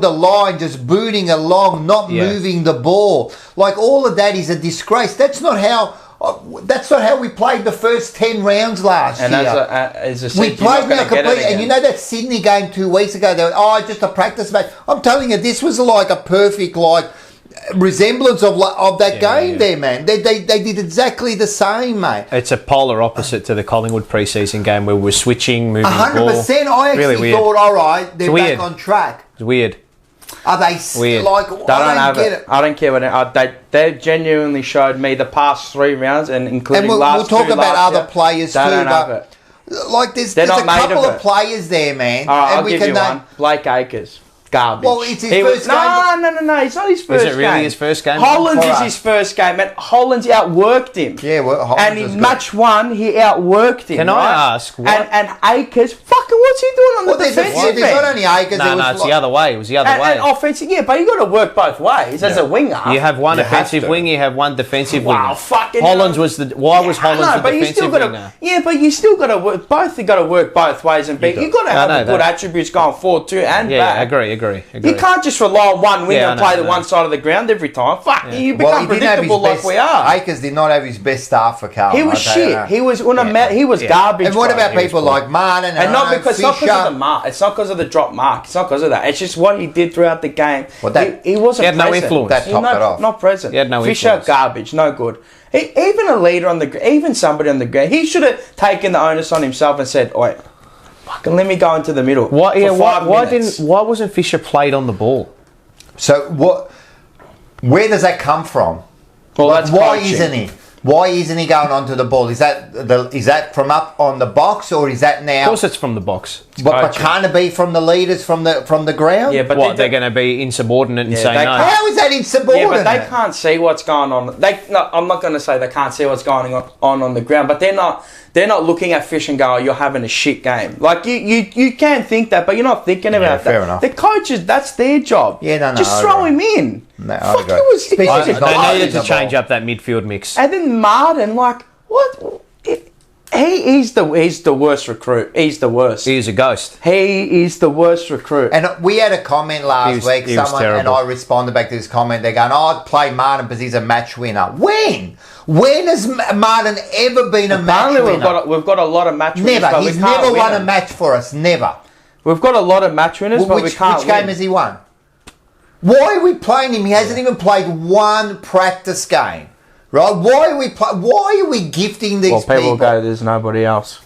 line, just booting along, not moving the ball. Like all of that is a disgrace. That's not how we played the first 10 rounds last year. As I said, We played now completely. And you know that Sydney game 2 weeks ago, they were, just a practice match. I'm telling you, this was like a perfect resemblance of that game there, man. They did exactly the same, mate. It's a polar opposite to the Collingwood preseason game where we're switching, moving the ball. 100%. I actually Really thought, all right, they're weird. back on track. It's weird. Are they Weird. like? I don't get it. I don't care what they genuinely showed me the past 3 rounds, and including And last we'll talk two about last other year, players they too. don't have But it. like, there's They're a not made couple of of it. players there, man. All right, and I'll give you one. Blake Acres. Garbage. Well, it's his first game. No, it's not his first game. Is it really his first game? Hollands For is us. his first game, and Hollands outworked him. Yeah, well, Hollands and was in good. match 1, he outworked him. Can I ask what? And Acres, fucking, what's he doing on the defensive There's not end? only Acres. No, it's the other way. It was the other way. And offensive, yeah, but you got to work both ways as a winger. You have one You have offensive to. wing, you have one defensive Wow, winger. fucking Hollands hell. was the. Why was Hollands the defensive winger? Yeah, but you still got to work. Both you got to work both ways and be. You got to have know good that. attributes going forward too and Yeah, back. agree. You can't just rely on one winger Yeah, I and know, play I the know. one side of the ground every time. Fuck, you become he didn't have his predictable like best. we are. Acres did not have his best start for Carlton. He was I'll tell you shit. that. He was he was garbage. And what bro. about He was people poor. like Martin And not because Fisher? of the mark. It's not because of the drop mark. It's not because of that. It's just what he did throughout the game. Well, that- he wasn't. He had no present. influence. That topped it off. Not present. He had no Fisher influence. garbage. No good. Even a leader on the, even somebody on the ground, he should have taken the onus on himself and said, "Wait, fucking let me go into the middle." Why for 5 minutes. why wasn't Fisher played on the ball? So what? Where does that come from? Well, Like, that's why coaching. isn't he? Why isn't he going onto the ball? Is that from up on the box, or is that now? Of course, it's from the box. But can't it be from the leaders from the ground? Yeah, but What, they're going to be insubordinate and Yeah, say they no? can't- How is that insubordinate? Yeah, but they can't see what's going on. I'm not going to say they can't see what's going on the ground, but they're not looking at Fish and go, "Oh, you're having a shit game." Like you can think that, but you're not thinking about that. fair enough. The coaches, that's their job. Yeah, no, just I throw agree. him in. No, I Fuck, agree. he was Especially garbage. if not They needed to the change ball. up that midfield mix. And then Martin, like, what? He's the worst recruit. He's the worst. He is a ghost. He is the worst recruit. And we had a comment last week, he was someone, and terrible. I responded back to this comment. They're going, "Oh, I'd play Martin because he's a match winner." When? When has Martin ever been a match Apparently, winner? we've got a lot of match winners. Never. but we He's can't never win won a them. match for us. Never. We've got a lot of match winners, but we Which can't game win. has he won? Why are we playing him? He hasn't even played one practice game. Right? Why are we gifting these Well, people people? go, "There's nobody else."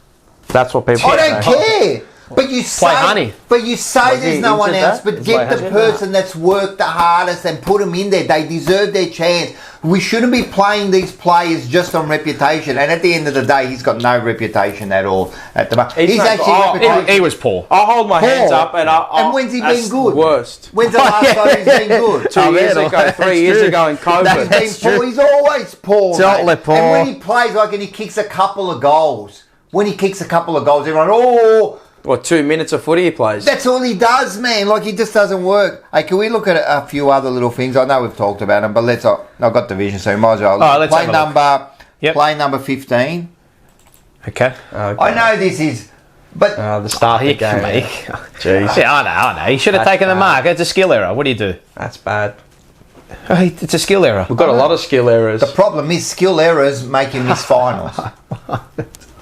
That's what people I don't say. care. But you say, Honey. but you say Was there's he no one injured else. that? But Is get like the injured? person that's worked the hardest and put them in there. They deserve their chance. We shouldn't be playing these players just on reputation. And at the end of the day, he's got no reputation at all at the moment. He's He's not- actually oh, reputation. He was poor. I'll hold my hands up and And when's he been that's good? the worst. When's the last time he's been good? 2 years man, ago, that's 3 years true. ago in COVID. He's been poor. He's always poor. Totally mate. poor. And when he plays, like, and he kicks a couple of goals. When he kicks a couple of goals, everyone, oh, What, 2 minutes of footy he plays? that's all he does, man. Like, he just doesn't work. Hey, can we look at a few other little things? I know we've talked about them, but let's. I've got division, so we might as well. Let's play have a look. Yep. Play number 15. Okay. Okay. I know this is, but The start of the game. Jeez. Yeah, I know. He should have That's taken the bad. mark. It's a skill error. What do you do? That's bad. It's a skill error. We've got a lot of skill errors. the problem is skill errors make him miss finals.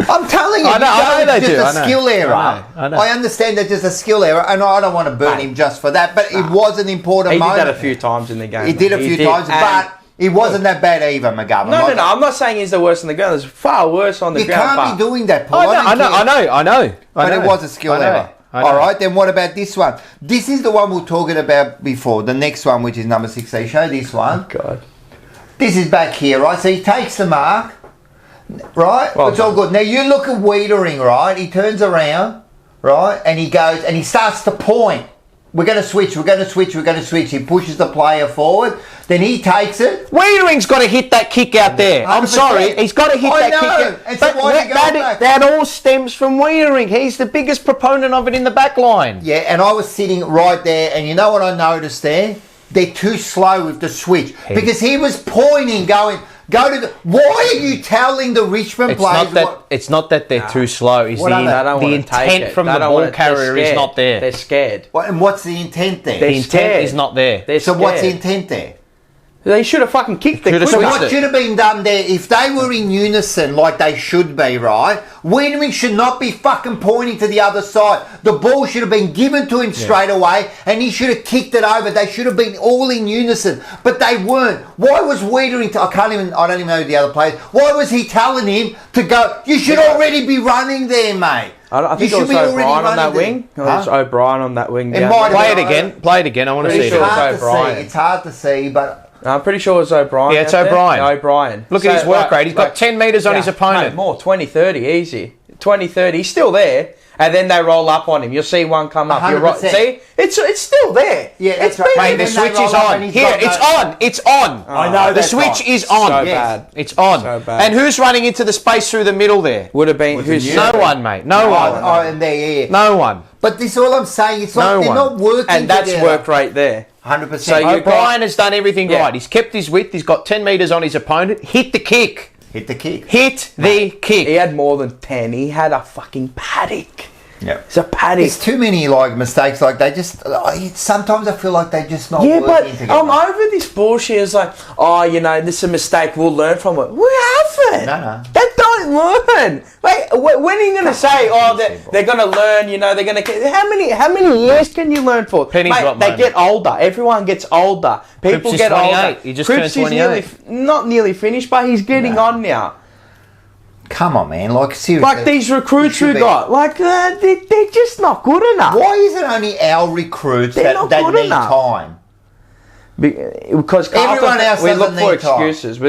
I'm telling you, I know they it's do, just I a know. skill error. I know. I understand that just a skill error, and I don't want to burn him just for that, but it was an important He did moment. that a few times in the game. He did a few times, And- but he wasn't that bad either, McGovern. No. I'm not saying he's the worst on the ground. There's far worse on the You ground. can't be doing that, Paul. I don't care. know. But it was a skill error. I know. All right, then what about this one? This is the one we were talking about before. The next one, which is number 16. Show this one. God. This is back here, right? So he takes the mark, right? Well It's all good. Now you look at Wiedering, right? He turns around, right? And he goes and he starts to point. We're going to switch. He pushes the player forward. Then he takes it. Wiedering's got to hit that kick out there. I'm 100%. sorry, he's got to hit I that know. kick out. And so But why did he go back? that all stems from Wiedering. He's the biggest proponent of it in the back line. Yeah, and I was sitting right there, and you know what I noticed there? They're too slow with the switch because he was pointing, going, Go to the. Why are you telling the Richmond players? It's not that they're too slow. It's the intent from the ball carrier is not there. They're scared. And what's the intent there? The intent is not there. So what's the intent there? They should have fucking kicked the So what should have been done there, if they were in unison like they should be, right? Weening should not be fucking pointing to the other side. The ball should have been given to him straight away and he should have kicked it over. They should have been all in unison. But they weren't. Why was Wiedering, I don't even know who the other players, why was he telling him to go, you should already be running there, mate? I think it was O'Brien on that wing. It was O'Brien on that wing. Play it again. I want to see it. It's hard to see, but... I'm pretty sure it was O'Brien. Yeah, it's O'Brien. O'Brien. Look at his work rate. He's got 10 metres on his opponent. No, more, 20, 30, easy. 20, 30. He's still there. And then they roll up on him. You'll see one come up. 100%. You're right. See? It's still there. Yeah, that's right. Mate, the switch is on. Here, it's on. It's on. I know the switch is on. So bad. It's on. So bad. And who's running into the space through the middle there? Would have been... No one, mate. No one. Oh, and there, yeah. No one. But this is all I'm saying. It's like they're not working and that's together. work rate there. 100%. So O'Brien has done everything right. He's kept his width. He's got 10 metres on his opponent. Hit the kick. Hit the kick. Hit the kick. He had more than 10. He had a fucking paddock. Yeah, it's a paddock. It's too many mistakes. Like they just sometimes I feel like they're just not working together. I'm over this bullshit. It's like, this is a mistake. We'll learn from it. We haven't. No. They don't learn. Like, when are you going to say, they're going to learn? They're going to. How many years can you learn for? Mate, they get older. Everyone gets older. People get older. He just turned 28. Not nearly finished, but he's getting on now. Come on, man! Like seriously, like these recruits we got, they're just not good enough. Why is it only our recruits that need time? Because Carlton, everyone else we look for excuses. Time.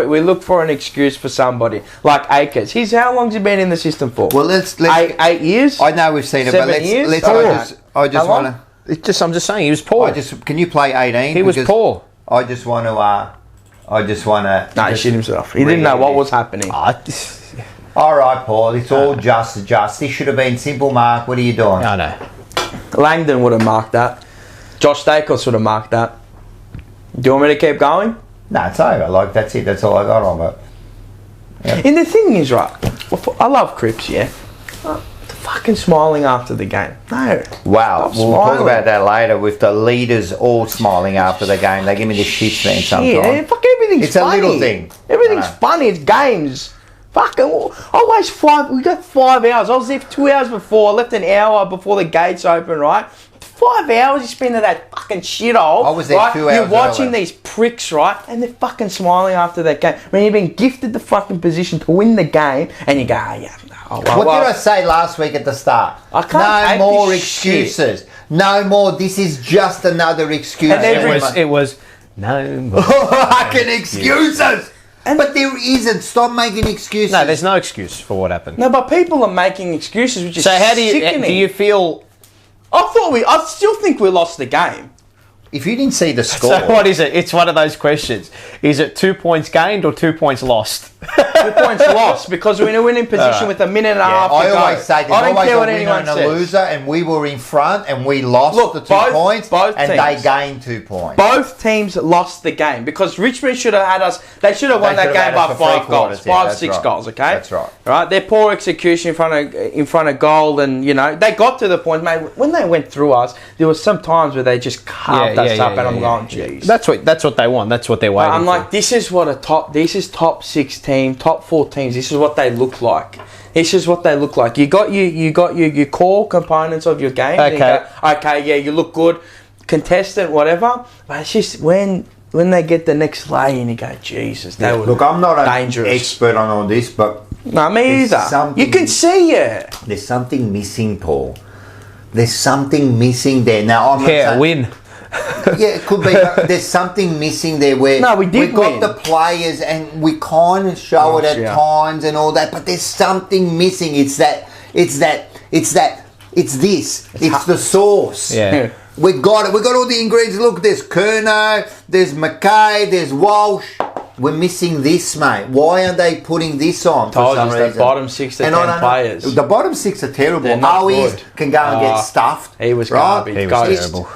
We look for an excuse for somebody like Akers. How long's he been in the system for? Well, let's 8 years. I know we've seen it, 7 years? Let's. I just want to. I'm just saying he was poor. Can you play 18? He was poor. I just want to. No, he shit himself. He didn't know what was happening. All right, Paul. It's all just. This should have been simple, Mark. What are you doing? I know. Langdon would have marked that. Josh Dacos would have marked that. Do you want me to keep going? No, it's over. Like that's it. That's all I got on it. Yep. And the thing is, right? I love Cripps. Yeah. Fucking smiling after the game. No. Wow. We'll talk about that later with the leaders all smiling after the game. They give me the shits then sometimes. Fuck, everything's funny. It's a little thing. Everything's funny. It's games. Fucking, we got 5 hours. I was there for 2 hours before. I left an hour before the gates open, right? 5 hours you spend at that fucking shithole. I was there right? 2 hours. You're watching these pricks, right? And they're fucking smiling after that game. I mean, you've been gifted the fucking position to win the game, and you go, what did I say last week at the start? I can't no more excuses. Shit. No more. This is just another excuse. And it was no more fucking excuses. But there isn't. Stop making excuses. No, there's no excuse for what happened. No, but people are making excuses, which is sickening. Do you feel? I still think we lost the game. If you didn't see the score... So what is it? It's one of those questions. Is it 2 points gained or 2 points lost? 2 points lost because we're in a winning position with a minute and a half to go. I always say there's always a winner and a loser, and we were in front and we lost the 2 points and they gained 2 points. Both teams lost the game because Richmond should have had us... They should have won that game by 5 goals. 5, 6 goals, okay? That's right. Right? Their poor execution in front of goal and, they got to the point, mate, when they went through us, there was some times where they just carved us up and I'm going, jeez. That's what they want. That's what they're waiting for. I'm like, this is top 6 team, top 4 teams. This is what they look like. This is what they look like. You got your core components of your game. Okay. You look good, contestant, whatever. But it's just when they get the next lay and you go, Jesus, they were look, I'm not dangerous. An expert on all this, but no, me either. You can see it. There's something missing, Paul. There's something missing there. Now I'm not win. Yeah, it could be. But there's something missing there where we got the players and we kind of show it at times and all that, but there's something missing. It's this. It's the sauce. Yeah. We got it. We got all the ingredients. Look, there's Curnow, there's McKay, there's Walsh. We're missing this, mate. Why aren't they putting this on for some reason? The bottom 6 to 10 players. The bottom 6 are terrible. Owies can go and get stuffed. He was right? garbage. He was terrible.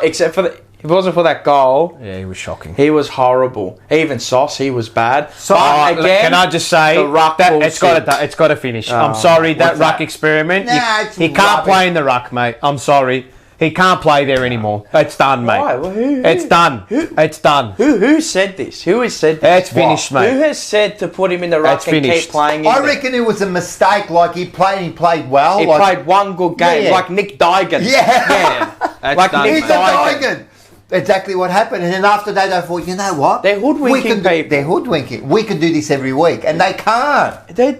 Except for If it wasn't for that goal, Yeah, he was shocking. he was horrible. Even Sauce, he was bad. But again, can I just say the ruck that bullshit. it's got to finish. I'm sorry, that ruck experiment. Nah, it's he can't rubbish. play in the ruck, mate. I'm sorry. He can't play there anymore. It's done, mate. Why? Well, who- It's done. It's done. Who said this? Who has said this? It's finished, mate. Who has said to put him in the ruck It's and finished. keep playing him? I there? reckon it was a mistake. Like he played well. He like, played one good game, Yeah. like Nick Dygan. Yeah. That's Like done, Nick He's mate. a Dygan. Dygan. Exactly what happened. And then after that, I thought, you know what? They're hoodwinking people. They're hoodwinking. We can do this every week. And they can't. They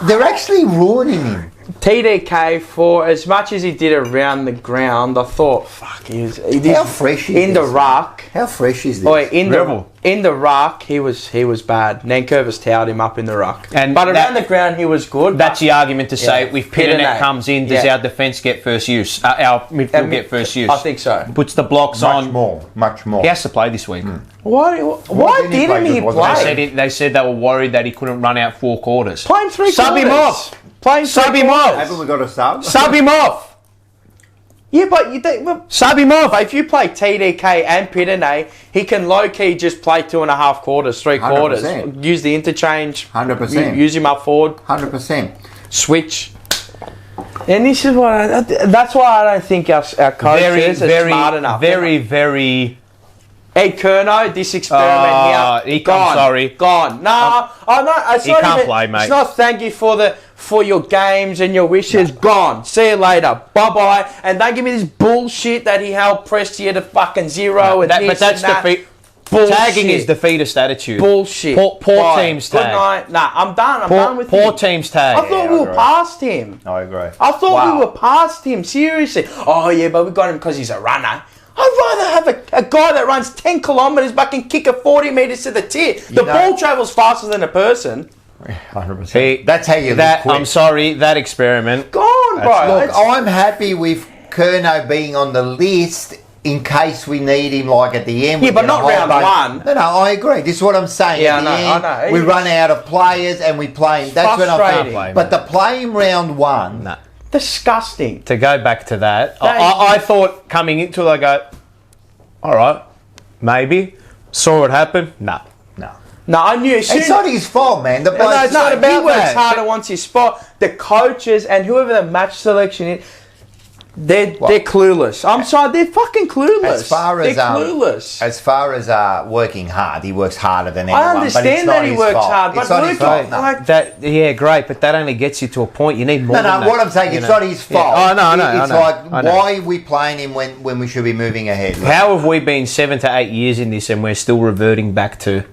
They're actually ruining him. TDK, for as much as he did around the ground, I thought, fuck, he did How fresh is in the this? ruck. How fresh is this? Boy, in Rebel. the ruck, he was bad. Nankervis towed him up in the ruck, And but around that- the ground he was good. That's the argument to say Yeah. if Pitternet Pitternet. comes in, does Yeah. our defence get first use? Our midfield get first use? I think so. Puts the blocks much on. more. Much more. He has to play this week. Why didn't he play didn't he good, wasn't play? They said they were worried that he couldn't run out 4 quarters. Play him 3 Sub quarters. him off. Play him Sub 3 him off. quarters. Haven't we got a sub? Sub him off. Yeah, but you think, well, Sub him off. but if you play TDK and Pitternet, he can low key just play 2.5 quarters, 3 quarters. 100%. Use the interchange. 100%. Use him up forward. 100%. Switch. And this is what that's why I don't think our coaches are smart enough. Very. Ed Curnow, this experiment here, he gone. sorry. Gone. No, it's he not can't even, play, mate. It's not thank you for your games and your wishes. Gone. See you later. Bye bye. And don't give me this bullshit that he held Prestia to fucking 0 and this But that's and that. defeat. Bullshit. Tagging is defeatist attitude. Bullshit. Poor Bye. teams Good tag. night. Nah, I'm done. I'm done with Poor him. teams tag. I thought we were past him. I agree. I thought Wow. we were past him, seriously. Oh, yeah, but we got him because he's a runner. I'd rather have a guy that runs 10 kilometres but can kick it 40 metres to the tee. The ball travels faster than a person. 100%. That's how you live quick. I'm sorry, that experiment. Gone, bro. Look, I'm happy with Curnow being on the list in case we need him, like at the end. Yeah, we but get a not whole round bunch- one. No, I agree. This is what I'm saying. Yeah, At the I end, know. we run out of players and we play him. That's when I Frustrating. can't play. But to play him round one, Nah. Disgusting. To go back to that, I thought coming into it, I go, all right, maybe. Saw it happen. No. No, I knew. It's not his fault, man. The bloke- It's not he about works he works harder once his spot. The coaches and whoever the match selection is, they're clueless. I'm sorry, they're fucking clueless. As far as they're clueless. as far as working hard, he works harder than anyone. I but it's understand not that he his works fault. hard, but it's not his working fault. No. like That great, but that only gets you to a point. You need more. No, than that, what I'm saying, you it's know. not his fault. Yeah. Oh, no, I know. It's I know, like, I know. why are we playing him when we should be moving ahead? How have we been 7 to 8 years in this and we're still reverting back to that?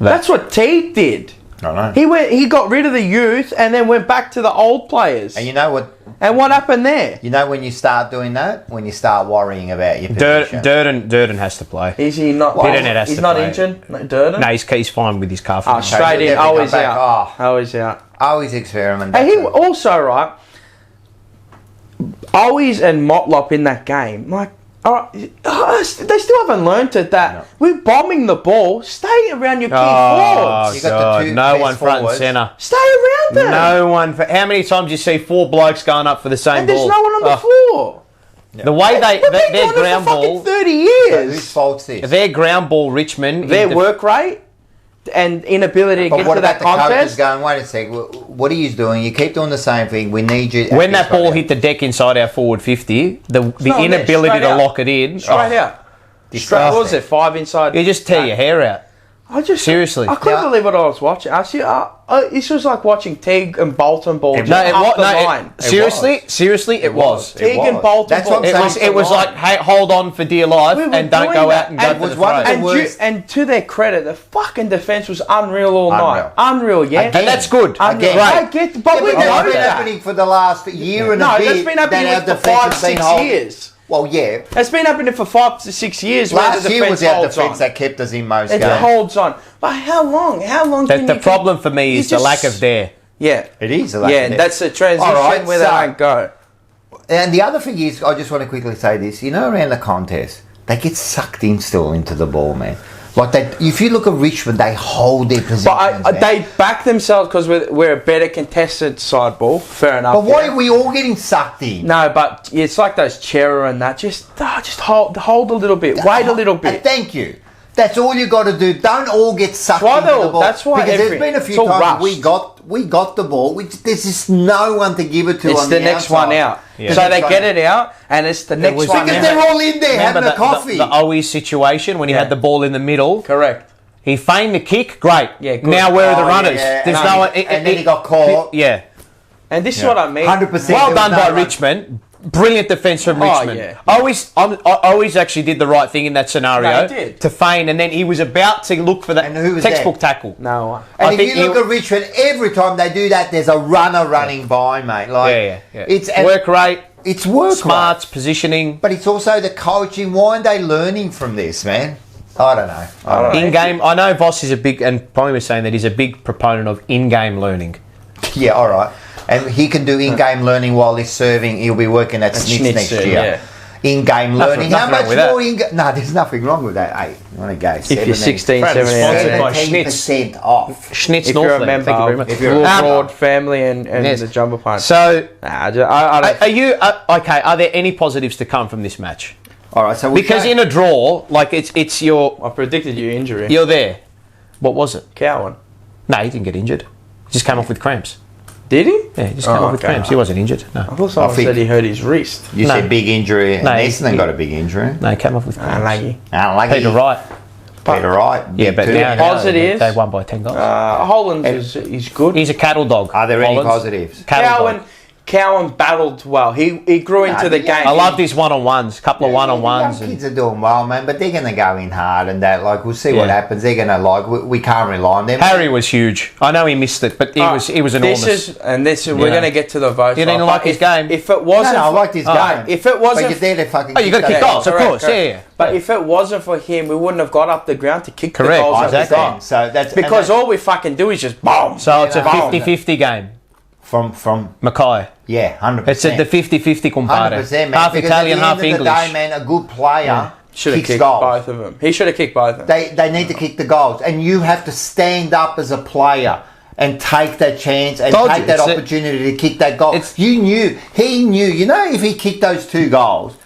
That's what Teague did. I know. He got rid of the youth and then went back to the old players. And you know what? And what happened there? You know when you start doing that? When you start worrying about your position. Durden has to play. Is he not? Pitternet has he's to not play. injured. No, Durden. No, he's fine with his calf. Oh, straight he'll in. never Oh, come he's back. out. Oh, he's out. Always experiment. And he also, right, Owies and Motlop in that game, like, they still haven't learnt it that we're bombing the ball. Stay around your key forwards. You got the two no best one front forwards. and centre. Stay around them. No one. How many times do you see 4 blokes going up for the same And there's ball? no one on the floor. The way They've been their doing it ground for fucking ball, 30 Whose years. fault's this? their ground ball, Richmond, Their work rate and inability to But get what to about that the coaches contest. going, wait a sec, what are you doing? You keep doing the same thing. We need you. when that ball hit the deck inside our forward 50, the not there, inability straight to out. lock it in. Straight out. Straight, what was it? 5 inside. You just tear your hair out. Seriously. I couldn't believe what I was watching. This was like watching Teague and Bolton ball. Just No, up the line. Seriously, it was. Teague and Bolton. That's ball. what I'm saying. It was like, hey, hold on for dear life We were and don't doing go that. out and go And for was the one of throw. the worst. And to their credit, the fucking defence was unreal all night. Unreal, yeah. And that's good. Unreal. Again. I get, but we know that's been that. happening for the last year and a No, bit. that's been happening that our for defence 5, has been 6 holding- years. Well, yeah. It's been happening for 5 to 6 years. where Last the year was defence our holds defence on. that kept us in most It games. holds on. But how long? How long can The you... problem for me you is the just- lack of dare. Yeah. It is a lack Yeah, of depth. that's the transition All right, where so- they don't go. And the other thing is, I just want to quickly say this. You know, around the contest, they get sucked in still into the ball, man. Like if you look at Richmond, they hold their positions. But they back themselves because we're a better contested side ball. Fair enough. But why are we all getting sucked in? No, but it's like those Chera and that. Just hold a little bit. Wait a little bit. Thank you. That's all you got to do. Don't all get sucked into the ball. That's why because there's been a few times we got the ball. There's just no one to give it to. It's on the next outside. one out. Yeah. So they get it out, and it's the next one out. Because they're all in there having a coffee. The Owie situation when he had the ball in the middle. Correct. He feigned the kick. Great. Yeah. Good. Now where are the runners? Yeah. There's and then he got caught. Yeah. And this is what I mean. 100%. Well done by Richmond. Brilliant defence from Richmond. Yeah. I always actually did the right thing in that scenario. No, he did. To feign, and then he was about to look for that textbook tackle. No one. And if you look at Richmond, every time they do that, there's a runner running by, mate. Like, It's work rate. It's work smarts, positioning. But it's also the coaching. Why aren't they learning from this, man? I don't know. In-game, I know Voss is a big, and Polly was saying that he's a big proponent of in-game learning. Yeah, all right. And he can do in-game learning while he's serving. He'll be working at Snitz next year. Yeah. In-game learning. How much more in-game? No, there's nothing wrong with that. Hey, you want to go? If you're 16, 17, 17% off. Schnitz if you're a member, thank you very much. if you're a broad family and the Jumper Punch. So, I don't. are you okay? Are there any positives to come from this match? All right, so because in a draw, like it's your. I predicted your injury. You're there. What was it? Cowan. No, he didn't get injured. He just came off with cramps. Did he? Yeah, he just came off with cramps. He wasn't injured. No. I thought someone said he hurt his wrist. You said big injury. No, Easton got a big injury. No, he came off with cramps. Unlucky. Peter Wright. Peter Wright. Yeah, but now positives. They won by 10 goals. Holland is good. He's a cattle dog. Are there any positives? Cowan battled well. He grew into the game. I loved his one-on-ones. Couple of one-on-ones. The kids are doing well, man, but they're going to go in hard and that. Like, we'll see what happens. They're going to we can't rely on them. Harry was huge. I know he missed it, but he was enormous. We're going to get to the votes. You didn't like his game. If it wasn't, I liked his game. If it wasn't, but you're there to fucking. Oh, you got to kick goals, of course. Yeah. But if it wasn't for him, we wouldn't have got up the ground to kick the Correct. goals Exactly. that we got. So that's because all we fucking do is just boom. So it's a 50-50 game. From Mackay. Yeah, 100%. It's the 50-50 compadre. 100%, man. Half because Italian, half at the end English. of the day, man, a good player should have kicks kicked goals. both of them. He should have kicked both of them. They need to kick the goals, and you have to stand up as a player and take that chance and take that opportunity to kick that goal. He knew. You know, if he kicked those 2 goals,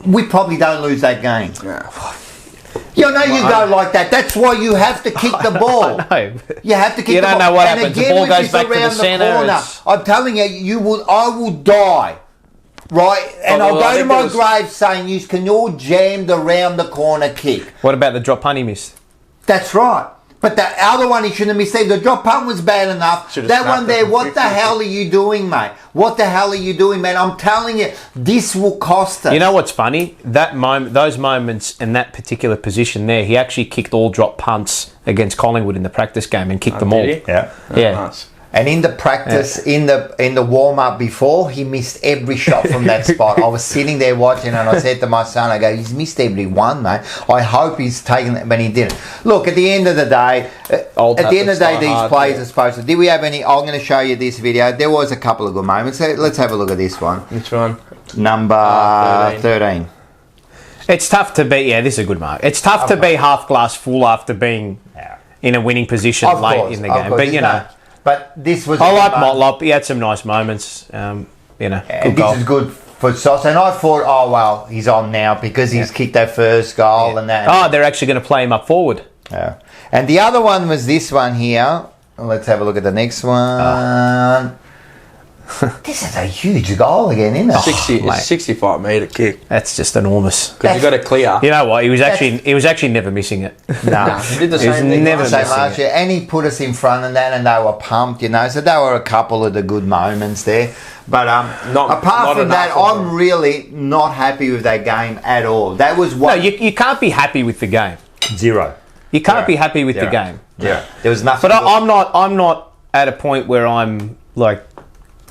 we probably don't lose that game. You know, you go like that. That's why you have to kick the ball. I know. You have to kick You the ball. don't know what and happens. Again, The ball goes back to the centre. I'm telling you, I will die. Right? And I'll go to my grave saying, you can all jammed around the corner kick. What about the drop punt he missed? That's right. But the other one he shouldn't have missed. The drop punt was bad enough. That one there, what the hell are you doing, mate? What the hell are you doing, man? I'm telling you, this will cost us. You know what's funny? That moment, those moments in that particular position there, he actually kicked all drop punts against Collingwood in the practice game and kicked them all. Yeah. Yeah. Nice. And in the practice, in the warm-up before, he missed every shot from that spot. I was sitting there watching and I said to my son, I go, he's missed every one, mate. I hope he's taken it, but he didn't. Look, at the end of the day, these players are supposed to... Did we have any... I'm going to show you this video. There was a couple of good moments. Let's have a look at this one. Which one? Number 13. It's tough to be... Yeah, this is a good mark. It's tough to be half glass full after being in a winning position late in the game. But, you know... But this was... I like Motlop. He had some nice moments. Good goal. This is good for Sauce. And I thought, oh, well, he's on now because he's kicked that first goal and that. Oh, they're actually going to play him up forward. Yeah. And the other one was this one here. Let's have a look at the next one. This is a huge goal again, isn't it? It's 65 metre kick. That's just enormous. Because you got to clear. You know what? He was actually never missing it. No, he did the same thing last year. And he put us in front of that, and they were pumped, you know. So there were a couple of the good moments there. But apart from that, I'm really not happy with that game at all. That was what. No, you can't be happy with the game. Zero. You can't be happy with the game. Yeah, there was nothing. But I'm not at a point where I'm like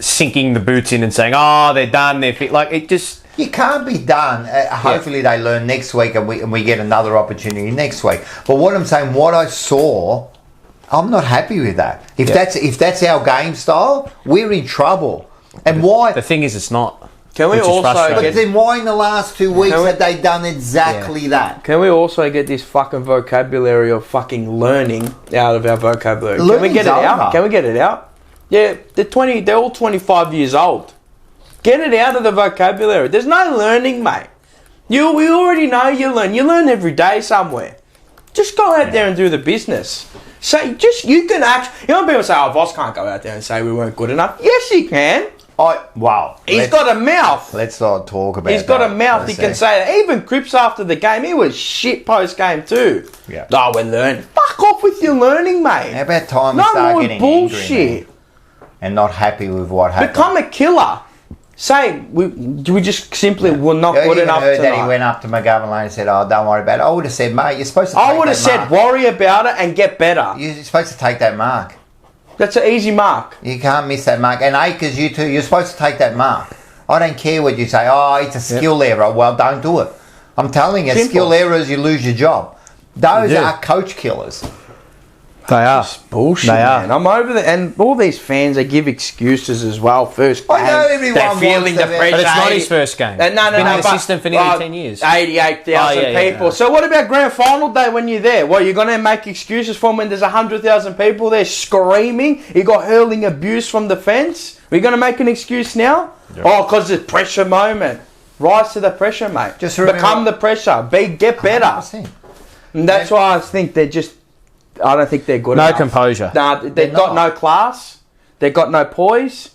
sinking the boots in and saying, "Oh, they're done. They're fit." Like it just. You can't be done. Hopefully they learn next week and we get another opportunity next week. But what I'm saying, what I saw, I'm not happy with that. If that's our game style, we're in trouble. And why? The thing is, it's not. Can we Which is also frustrating. But then why in the last 2 weeks Can we- have they done exactly that? Can we also get this fucking vocabulary of fucking learning out of our vocabulary? Can we Learning's get it out? over. Can we get it out? Yeah, they're all 25 years old. Get it out of the vocabulary. There's no learning, mate. We already know you learn. You learn every day somewhere. Just go out there and do the business. Say, you can actually. You know, people say, "Oh, Voss can't go out there and say we weren't good enough." Yes, he can. He's got a mouth. Let's not talk about. He's got a mouth. He can say that. Even Cripps after the game, he was shit post game too. Yeah. Oh, we're learning. Fuck off with your learning, mate. How about time we No start more getting bullshit. angry, man, and not happy with what happened? Become a killer. Say we just simply were not You good even enough heard tonight. that he went up to McGovern Lane and said, "Oh, don't worry about it." I would have said, "Mate, you're supposed to." Take I would have that said, mark. worry about it and get better. You're supposed to take that mark. That's an easy mark. You can't miss that mark. And Akers, you too. You're supposed to take that mark. I don't care what you say. Oh, it's a skill error. Well, don't do it. I'm telling you, Simple. skill errors, you lose your job. Those are coach killers. They are. Bullshit, They are. man. I'm over there, and all these fans, they give excuses as well. First game, I know everyone they're wants feeling to the be- pressure. But it's not his first game. No, He's been an but- assistant for nearly 10 years. 88,000 Oh, yeah, people. yeah. So what about grand final day when you're there? Well, you're going to make excuses for when there's 100,000 people there screaming? You got hurling abuse from the fence? Are you going to make an excuse now? Yep. Oh, because it's pressure moment. Rise to the pressure, mate. Just remember- become the pressure. Get better. 100%. And that's why I think they're just. I don't think they're good No enough. composure. Nah, they've got no class. They've got no poise.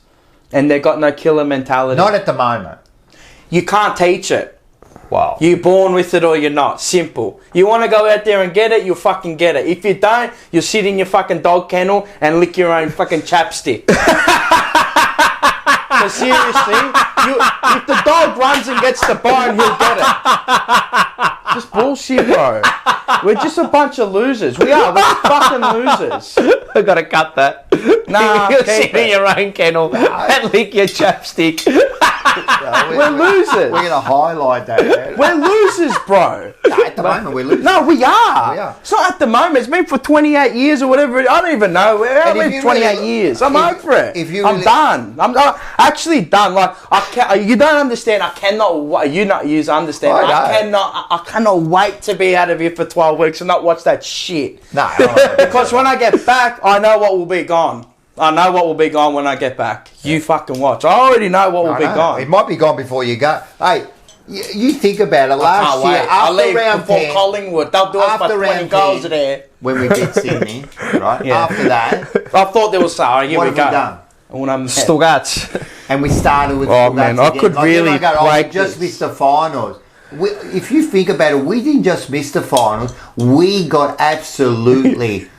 And they've got no killer mentality. Not at the moment. You can't teach it. Wow. You're born with it or you're not. Simple. You want to go out there and get it, you'll fucking get it. If you don't, you'll sit in your fucking dog kennel and lick your own fucking chapstick. So seriously, if the dog runs and gets the bone, he'll get it. Just bullshit, bro. We're just a bunch of losers. We are. We're fucking losers. I've got to cut that. Nah, you keep sit in it. your own kennel and lick your chapstick. We're losers. We're going to highlight that. Man. We're losers, bro. No, at the moment, we're losing. No, we are. We are. It's not at the moment. It's been for 28 years or whatever. I don't even know. And if It's you 28 really- years. I'm over it. if you I'm really- done. I'm actually done. Like you don't understand. I cannot. You not use understand. I cannot wait to be out of here for 12 weeks and not watch that shit. No. Because when I get back, I know what will be gone. I know what will be gone when I get back. You fucking watch. I already know what will be gone. It might be gone before you go. Hey, you think about it. Last year, I'll after leave round before 10, Collingwood. They'll do us for after 20 round goals 10, there. when we beat Sydney, right? Yeah. After that, I thought there was sorry. Here what we have go. we done? Stuttgart. And we started with Oh, man, I again. could really we break just this. missed the finals. If you think about it, we didn't just miss the finals. We got absolutely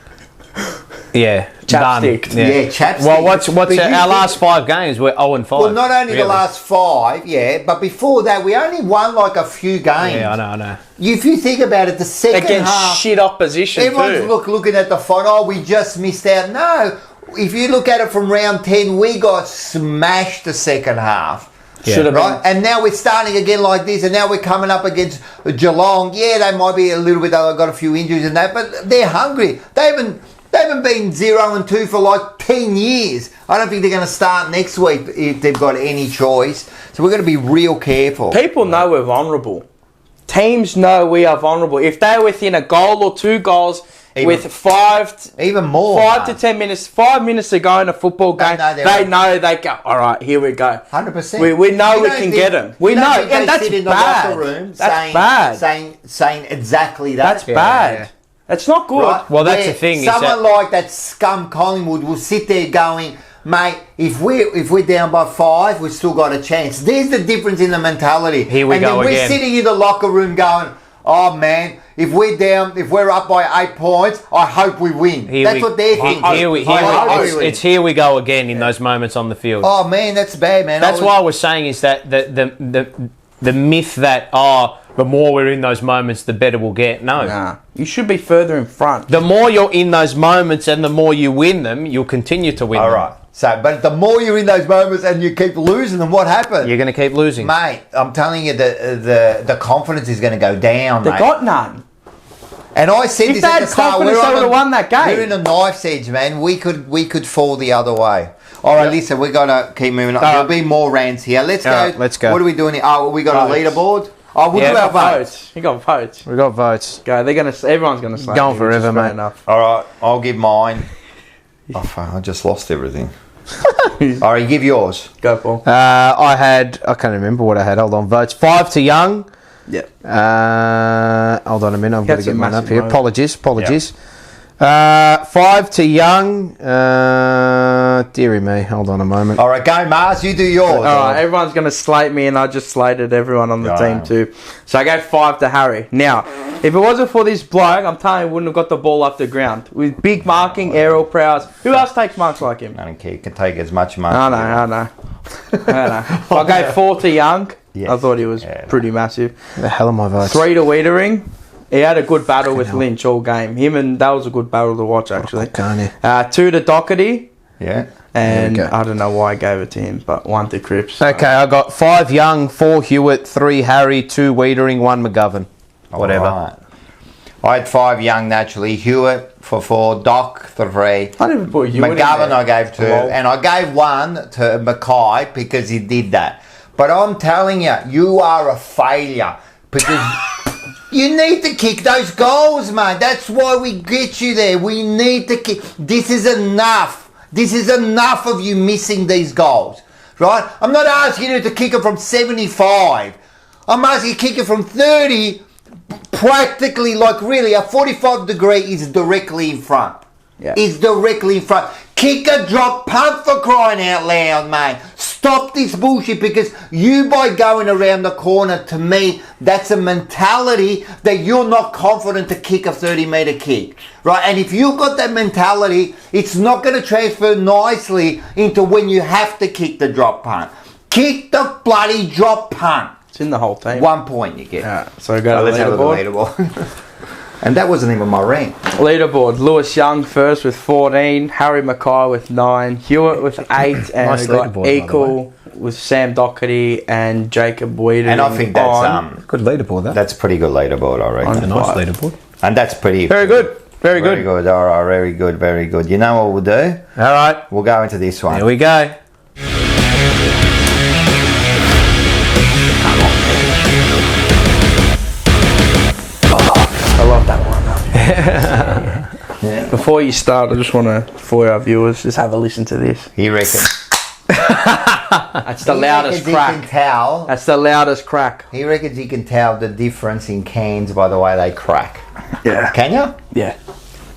Yeah. Chapsticked. Done. yeah chapstick. Well, what's But you our think- last 5 games? We're 0-5. Well, not only really. the last 5, yeah, but before that, we only won like a few games. Yeah, I know. If you think about it, the second Against half, shit opposition everyone's too. looking at the final. Oh, we just missed out. No, if you look at it from round 10, we got smashed the second half. Yeah. Should have Right, and now we're starting again like this, and now we're coming up against Geelong. Yeah, they might be a little bit. They've got a few injuries and that, but they're hungry. They haven't been 0-2 for like 10 years. I don't think they're going to start next week if they've got any choice. So we're going to be real careful. People know we're vulnerable. Teams know we are vulnerable. If they're within a goal or 2 goals with 5 even more 5 to 10 minutes, 5 minutes to go in a football game, they know they go. All right, here we go. 100%. We know we can get them. We know, and that's sit in the bad. locker room That's bad. saying exactly that. That's bad. yeah. That's not good. Right? Well, that's Where the thing, is Someone that- like that scum Collingwood will sit there going, mate, if we're down by 5, we've still got a chance. There's the difference in the mentality. Here we and go then again. we're sitting in the locker room going, oh man, if we're up by 8 points, I hope we win. That's what they're thinking. It's here we go again in those moments on the field. Oh man, that's bad, man. That's why I was saying is that the myth that the more we're in those moments, the better we'll get. No. Nah, you should be further in front. The more you're in those moments and the more you win them, you'll continue to win All them. right. So, but the more you're in those moments and you keep losing them, what happens? You're going to keep losing. Mate, I'm telling you, the confidence is going to go down, They mate. got none. And I said If this they at had the start. confidence, they would have won that game. We're in a knife's edge, man. We could fall the other way. All right, listen, we got to keep moving on. There'll be more rants here. Let's go. Let's go. What are we doing here? Oh, we got a leaderboard. Oh, we'll do our votes. You got votes. We got votes. Go. Everyone's gonna say. Going forever, mate. Enough. All right, I'll give mine. Oh, fuck, I just lost everything. All right, give yours. Go, Paul. I can't remember what I had. Hold on. Votes 5 to Young. Yep. Hold on a minute. I've got to get mine up here. Moment. Apologies. 5 to Young. Deary me. Hold on a moment. All right, go, Mars. You do yours. All right, everyone's going to slate me, and I just slated everyone on the team too. So I gave 5 to Harry. Now, if it wasn't for this bloke, I'm telling you, he wouldn't have got the ball up the ground. With big marking, aerial prowess. Who else takes marks like him? I don't care. You can take as much money. I know. I gave 4 to Young. Yes. I thought he was pretty massive. The hell are my votes? 3 to Wiedering. He had a good battle with Lynch all game. That was a good battle to watch, actually. 2 to Doherty. Yeah. And I don't know why I gave it to him, but 1 to Cripps. Okay, I got 5 Young, 4 Hewitt, 3 Harry, 2 Wiedering, 1 McGovern. Whatever. Right. I had 5 Young naturally. Hewitt for 4, Doc for 3. I didn't even put Hewitt in McGovern there. I gave 2, and I gave 1 to Mackay because he did that. But I'm telling you, you are a failure because you need to kick those goals, mate. That's why we get you there. We need to kick. This is enough. This is enough of you missing these goals, right? I'm not asking you to kick it from 75. I'm asking you to kick it from 30, practically, like really, a 45 degree is directly in front. Yeah. Is directly in front. Kick a drop punt for crying out loud, mate. Stop this bullshit because you, by going around the corner, to me, that's a mentality that you're not confident to kick a 30-metre kick, right? And if you've got that mentality, it's not going to transfer nicely into when you have to kick the drop punt. Kick the bloody drop punt. It's in the whole team. 1 point you get. Yeah, so go to let's have a look at leaderboard. the leaderboard. And that wasn't even my rank. Leaderboard. Lewis Young first with 14. Harry Mackay with 9. Hewitt with 8. And Nice we got leaderboard, equal with Sam Doherty and Jacob Wiedering. And I think that's Good leaderboard, that. that's pretty good leaderboard, I reckon. A nice leaderboard. And that's pretty Very good. Very Very good. All right, very good, very good. You know what we'll do? All right. We'll go into this one. Here we go. I love that one. Yeah. Before you start, I just want to, for our viewers, just have a listen to this. He reckons. That's the loudest crack. He can tell. That's the loudest crack. He reckons you can tell the difference in cans by the way they crack. Yeah. Can you? Yeah.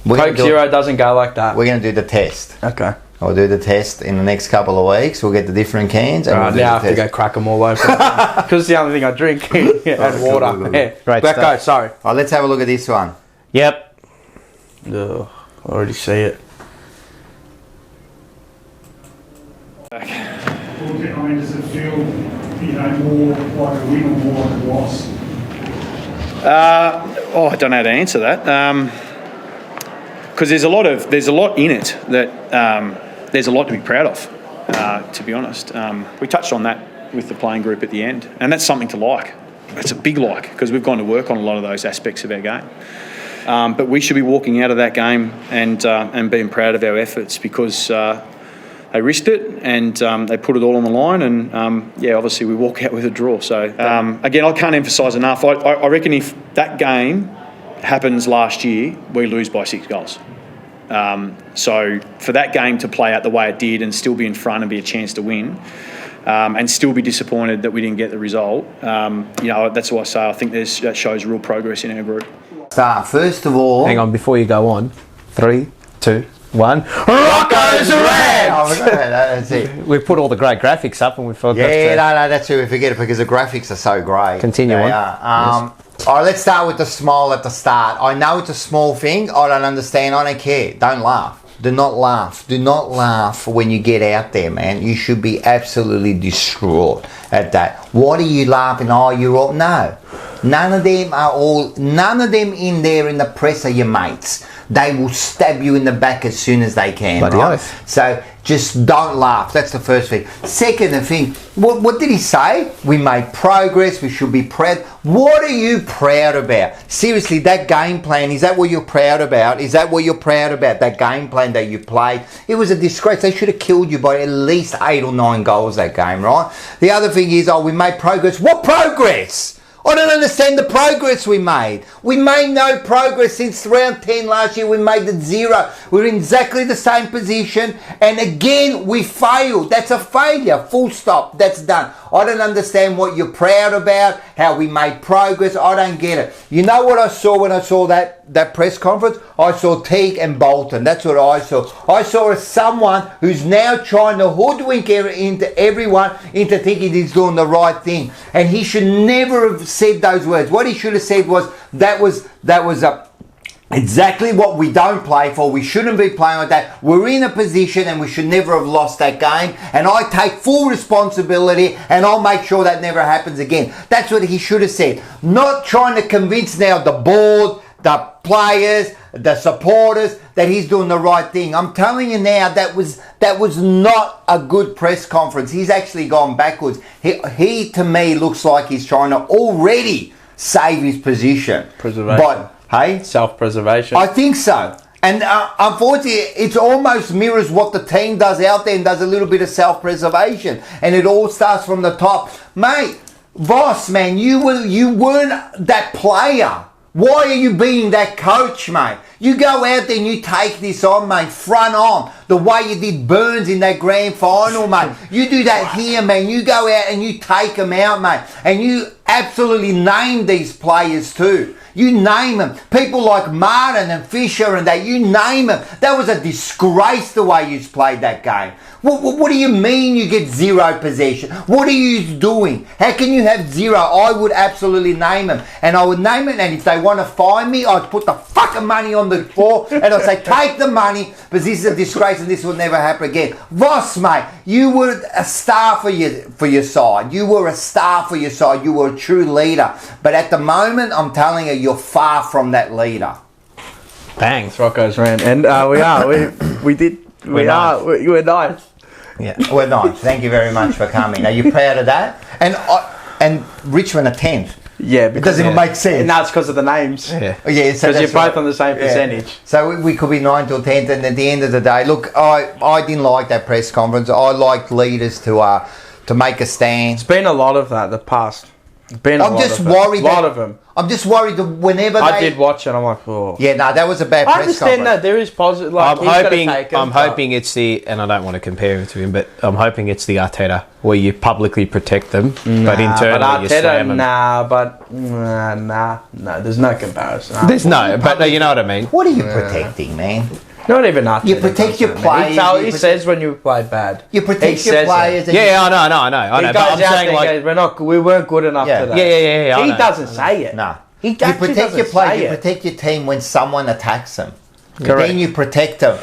Coke Zero doesn't go like that. We're going to do the test. Okay. We'll do the test in the next couple of weeks. We'll get the different cans. And we'll do now I the have to test. go crack them all over. Because it's the only thing I drink. And water. Good. Yeah. Great Back stuff. go, sorry. All right, let's have a look at this one. Yep. Ugh, I already see it. I mean, does it feel, more like a win or more like a loss? I don't know how to answer that. Because there's a lot in it that there's a lot to be proud of. To be honest, we touched on that with the playing group at the end, and that's something to like. It's a big like because we've gone to work on a lot of those aspects of our game. But we should be walking out of that game and being proud of our efforts because they risked it and they put it all on the line. And obviously we walk out with a draw. So again, I can't emphasise enough. I reckon if that game happens last year, we lose by 6 goals. So for that game to play out the way it did and still be in front and be a chance to win, and still be disappointed that we didn't get the result, that's why I say I think that shows real progress in our group. First of all, Hang on, before you go on. 3, 2, 1. Rocco's Reds! That's it. We've put all the great graphics up and we forgot Yeah, no, that's who we forget it because the graphics are so great. Continue They on. are. All right, let's start with the smile at the start. I know it's a small thing. I don't understand. I don't care. Don't laugh. Do not laugh. Do not laugh when you get out there, man. You should be absolutely distraught at that. What are you laughing? Oh, you're all... No. None of them in there in the press are your mates. They will stab you in the back as soon as they can. Bloody right? oath. So Just don't laugh. That's the first thing. Second thing, what did he say? We made progress. We should be proud. What are you proud about? Seriously, that game plan, is that what you're proud about? Is that what you're proud about, that game plan that you played? It was a disgrace. They should have killed you by at least 8 or 9 goals that game, right? The other thing is, we made progress. What progress? I don't understand the progress we made. We made no progress since round 10 last year. We made it 0. We're in exactly the same position. And again, we failed. That's a failure. Full stop. That's done. I don't understand what you're proud about, how we made progress. I don't get it. You know what I saw when I saw that press conference? I saw Teague and Bolton. That's what I saw. I saw someone who's now trying to hoodwink everyone into thinking he's doing the right thing. And he should never have said those words. What he should have said was, that was exactly what we don't play for. We shouldn't be playing like that. We're in a position and we should never have lost that game. And I take full responsibility and I'll make sure that never happens again. That's what he should have said. Not trying to convince now the board, the players, the supporters that he's doing the right thing. I'm telling you now, that was not a good press conference. He's actually gone backwards. He to me looks like he's trying to already save his position. Preservation. But hey, self-preservation. I think so. And unfortunately, it almost mirrors what the team does out there and does a little bit of self-preservation. And it all starts from the top. Mate, Voss, man, you weren't that player. Why are you being that coach, mate? You go out there and you take this on, mate, front on. The way you did Burns in that grand final, mate. You do that here, man. You go out and you take them out, mate. And you absolutely name these players too. You name them. People like Martin and Fisher and that, you name them. That was a disgrace the way you played that game. What do you mean you get 0 possession? What are you doing? How can you have 0? I would absolutely name them. And I would name it, and if they want to fine me, I'd put the fucking money on the floor and I'd say, take the money, because this is a disgrace and this will never happen again. Voss, mate, you were a star for your side. You were a star for your side. You were a true leader. But at the moment, I'm telling you, you're far from that leader. Bang. It's Rocco's rant. And we're nice. Yeah, we're nice. Thank you very much for coming. Are you proud of that? And Richmond are 10th. Yeah, because it doesn't make sense. No, it's because of the names. Yeah, so because you're both on the same percentage. So we could be 9th or 10th, and at the end of the day, look, I didn't like that press conference. I liked leaders to make a stand. It's been a lot of that the past. I'm just worried. A lot of them. I'm just worried that whenever I did watch it, I'm like, oh. Yeah, no, that was a bad press conference. I understand that there is positive. Like, I'm hoping it's the, and I don't want to compare it to him, but I'm hoping it's the Arteta where you publicly protect them, but internally you slam them. Nah. There's no comparison. There's no, but you know what I mean. What are you protecting, man? Not even Arteta. You protect your players. He says when you play bad. You protect your players. Yeah, I know. He goes out there and goes, we weren't good enough today. Yeah. He doesn't say it. No. You protect your players. You protect your team when someone attacks them. Correct. Then you protect them.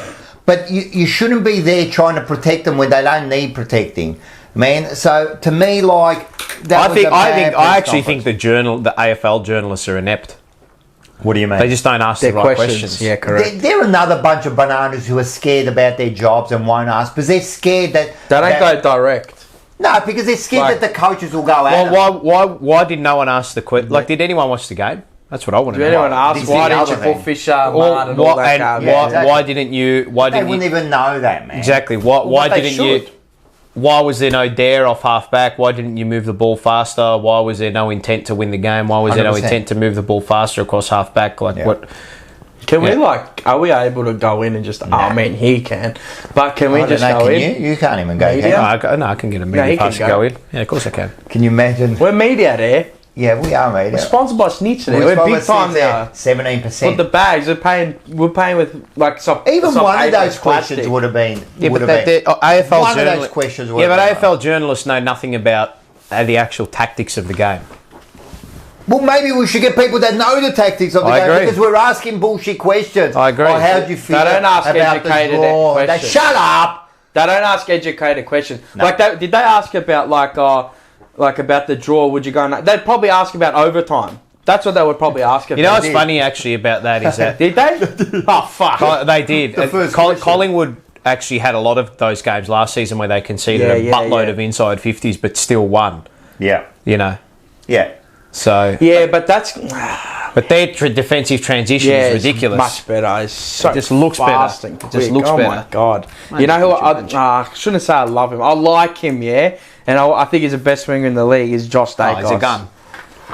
But you shouldn't be there trying to protect them when they don't need protecting, man. So to me, like I actually think the AFL journalists are inept. What do you mean? They just don't ask the right questions. Yeah, correct. They're another bunch of bananas who are scared about their jobs and won't ask because they're scared that they don't go direct. No, because they're scared that the coaches will go at them. Why did no one ask the question? Like, did anyone watch the game? That's what I want to know. Did anyone ask why didn't you put Fisher, Martin, and all that? Why didn't you? They wouldn't even know that, man. Exactly. Why didn't you? Why was there no dare off half back? Why didn't you move the ball faster? Why was there no intent to win the game? Why was there no 100%. intent to move the ball faster across half back? Like what? Can we are we able to go in and just? I mean, he can, but can we just go in? You can't even go. I can get a media pass to go in. Yeah, of course I can. Can you imagine? We're media there. Yeah, we are media. We're sponsored by Snitch there. We're big time now. 17%. But the bags we're paying with like even one of those questions would have been. One of those questions. Yeah, but AFL journalists know nothing about the actual tactics of the game. Well, maybe we should get people that know the tactics of the game because we're asking bullshit questions. I agree. How do you feel they don't ask about educated the draw? questions. Shut up! They don't ask educated questions. No. Like, did they ask about like about the draw? Would you go? They'd probably ask about overtime. That's what they would probably ask about. You know what's funny actually about that is that did they? Oh fuck! They did. Collingwood actually had a lot of those games last season where they conceded a buttload of inside 50s, but still won. Yeah. You know. Yeah. So. Yeah, but that's. But their defensive transition is ridiculous. Much better. It's so it just looks better. It just looks better. Oh my god! Mate, you know who I shouldn't say I love him. I like him, yeah, and I think he's the best winger in the league. Is Josh Dacos. He's a gun.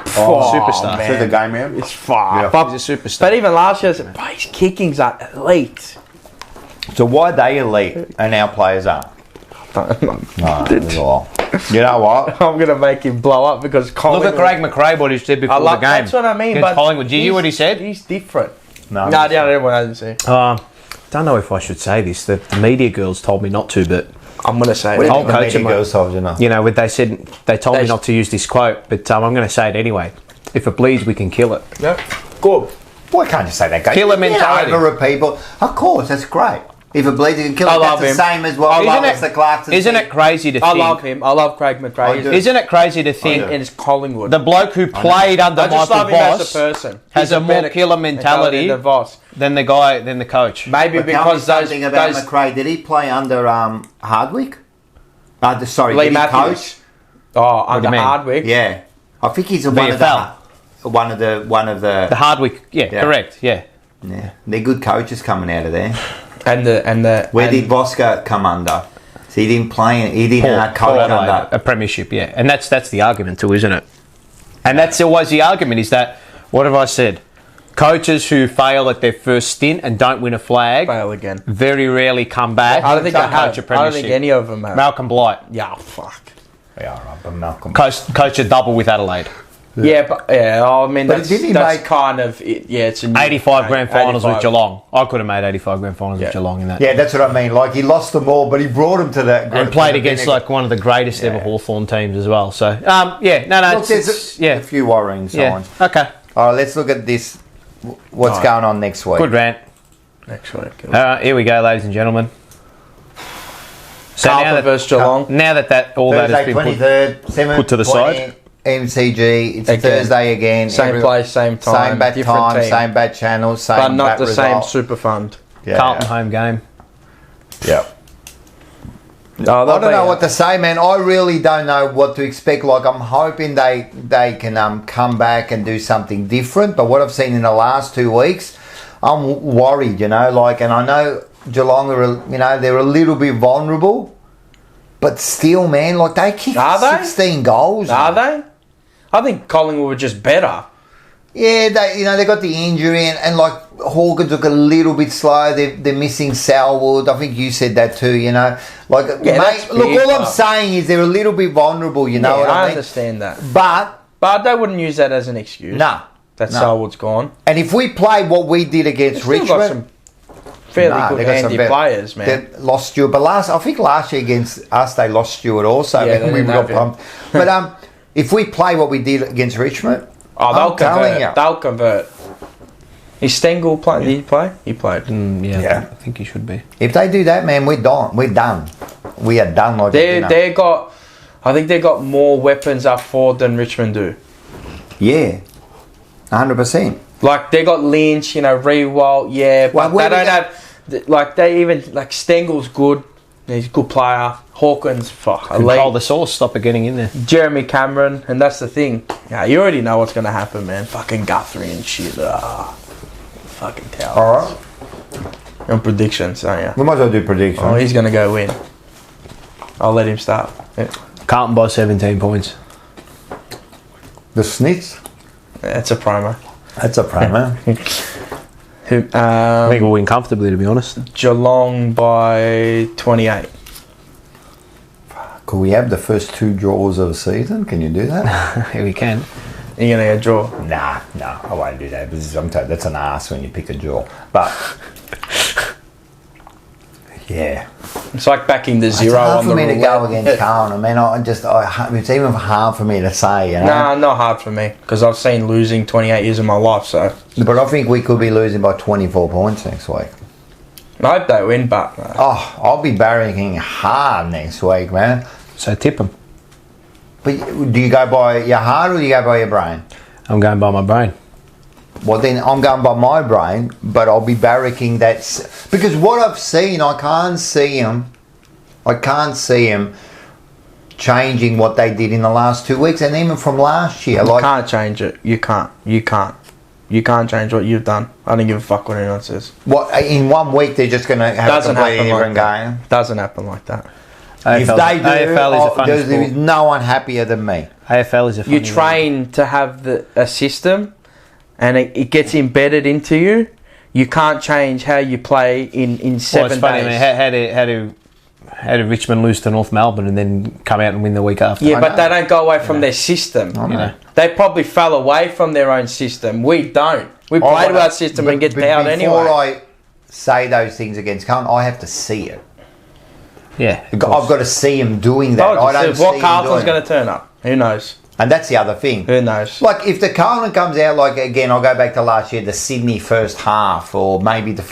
Superstar. Man. Through the game, man. It's far. Yeah. He's a superstar. But even last year, his kicking's are elite. So why are they elite and our players aren't? No, you know what? I'm going to make him blow up because Collingwood... Look at Craig McRae, what he said before the game. That's what I mean. But Collingwood. Did you hear what he said? He's different. No, everyone hasn't seen. Don't know if I should say this. The media girls told me not to, but I'm going to say it. I'll coach them. Girls told you not. You know, they told me not to use this quote, but I'm going to say it anyway. If it bleeds, we can kill it. Yep. Good. Why can't you say that? Killer mentality. Over people. Of course, that's great. If it bleeds, you can kill it. That's the same as well. Isn't it crazy to think? I love him. I love Craig McRae. Isn't it crazy to think? And it's Collingwood. The bloke who played under Michael Voss as a person. has a more killer mentality than the coach. Maybe because something about McRae. Did he play under Hardwick? Sorry, Lee Matthews. Under Hardwick. Yeah, I think he's one of the Hardwick. Yeah, correct. Yeah, they're good coaches coming out of there. Where did Bosco come under? So he didn't play. He didn't coach under a premiership. Yeah, and that's the argument too, isn't it? And that's always the argument. Is that what have I said? Coaches who fail at their first stint and don't win a flag fail again. Very rarely come back. I don't think coach a premiership. I don't think any of them have. Malcolm Blight. Yeah, fuck. Yeah, right, but Malcolm. Coach a double with Adelaide. Yeah, but I mean that's kind of it's 85 grand finals with Geelong. I could have made 85 grand finals with Geelong in that. Yeah, that's what I mean. Like he lost them all, but he brought them to that. And played against like one of the greatest ever Hawthorn teams as well. So Look, there's a few worrying signs. Okay. All right, let's look at this. What's going on next week? Good rant. Next week. All right, here we go, ladies and gentlemen. So Carlton versus Geelong. Now that all Thursday, that has been put to the side. MCG, it's a Thursday again. Same place, same time. Same bad time, team. Same bad channel, same but not the result. same super fund. Yeah. Carlton home game. Yeah. I don't know what to say, man. I really don't know what to expect. Like, I'm hoping they can come back and do something different. But what I've seen in the last 2 weeks, I'm worried, you know. Like, and I know Geelong are, they're a little bit vulnerable. But still, man, like they kicked 16 goals. Are they? I think Collingwood were just better. Yeah, they got the injury and like Hawkins look a little bit slow. They're missing Selwood. I think you said that too. Like all I'm saying is they're a little bit vulnerable. You know what I mean? I understand that, but they wouldn't use that as an excuse. No, Selwood's gone. And if we play what we did against Richmond. Fairly good handy players, man. They lost Stewart, but I think last year against us they lost Stewart also. Yeah, we got pumped. But if we play what we did against Richmond, they'll convert. They'll convert. Is Stengel playing? Did he play? He played. I think he should be. If they do that, man, we're done. We're done. We are done. Like I think they got more weapons up forward than Richmond do. Yeah, 100%. Like they got Lynch, Rewalt, but they don't have. Stengel's good. He's a good player. Hawkins, control the sauce. Stop it getting in there. Jeremy Cameron, and that's the thing. Yeah, you already know what's going to happen, man. Fucking Guthrie and shit. Fucking towel. All right. And predictions, aren't you? We might as well do predictions. Oh, he's going to go win. I'll let him start. Yeah. Carlton by 17 points. The Snits? Yeah, it's a promo. That's a promo. I think we'll win comfortably, to be honest. Geelong by 28. Could we have the first 2 draws of the season? Can you do that? Yeah, we can. Are you going to get a draw? Nah, I won't do that. That's an arse when you pick a draw. But, yeah. It's like backing the zero on the roulette. It's hard for me to go against Carlton. I mean, it's even hard for me to say, Nah, not hard for me. Because I've seen losing 28 years of my life, so... But I think we could be losing by 24 points next week. I hope they win, but... I'll be barracking hard next week, man. So tip them. But do you go by your heart or do you go by your brain? I'm going by my brain. Well, then I'm going by my brain, but I'll be barracking that because what I've seen, I can't see them changing what they did in the last 2 weeks, and even from last year. You can't change it. You can't change what you've done. I don't give a fuck what anyone says. What in 1 week they're just going to have a completely different game? Doesn't happen like that. If they do, AFL is a funny there is no one happier than me. AFL is a funny You train to have a system, and it gets embedded into you. You can't change how you play in 7 days. Funny, I mean, how did Richmond lose to North Melbourne and then come out and win the week after? Yeah, but they don't go away from their system. They probably fell away from their own system. We don't. We play to our system and get down anyway. Before I say those things against Carlton, I have to see it. Yeah, I've got to see him doing that. I don't see what Carlton's going to turn up. Who knows? And that's the other thing. Who knows? Like, if the Carlton comes out, like, again, I'll go back to last year, the Sydney first half, or maybe the...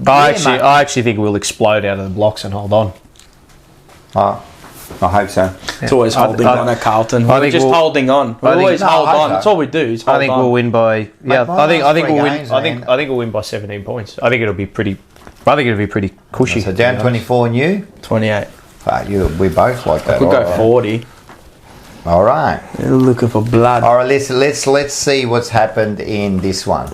I actually think we'll explode out of the blocks and hold on. Oh, I hope so. It's always holding on at Carlton. We're just holding on. We always hold on. That's all we do. Is hold on. I think we'll win by... Yeah, I think we'll win. Games, I think we'll win by 17 points. I think it'll be pretty cushy. So down 24 and you? 28. We both like that. Could go 40. All right. They're looking for blood. All right, let's see what's happened in this one.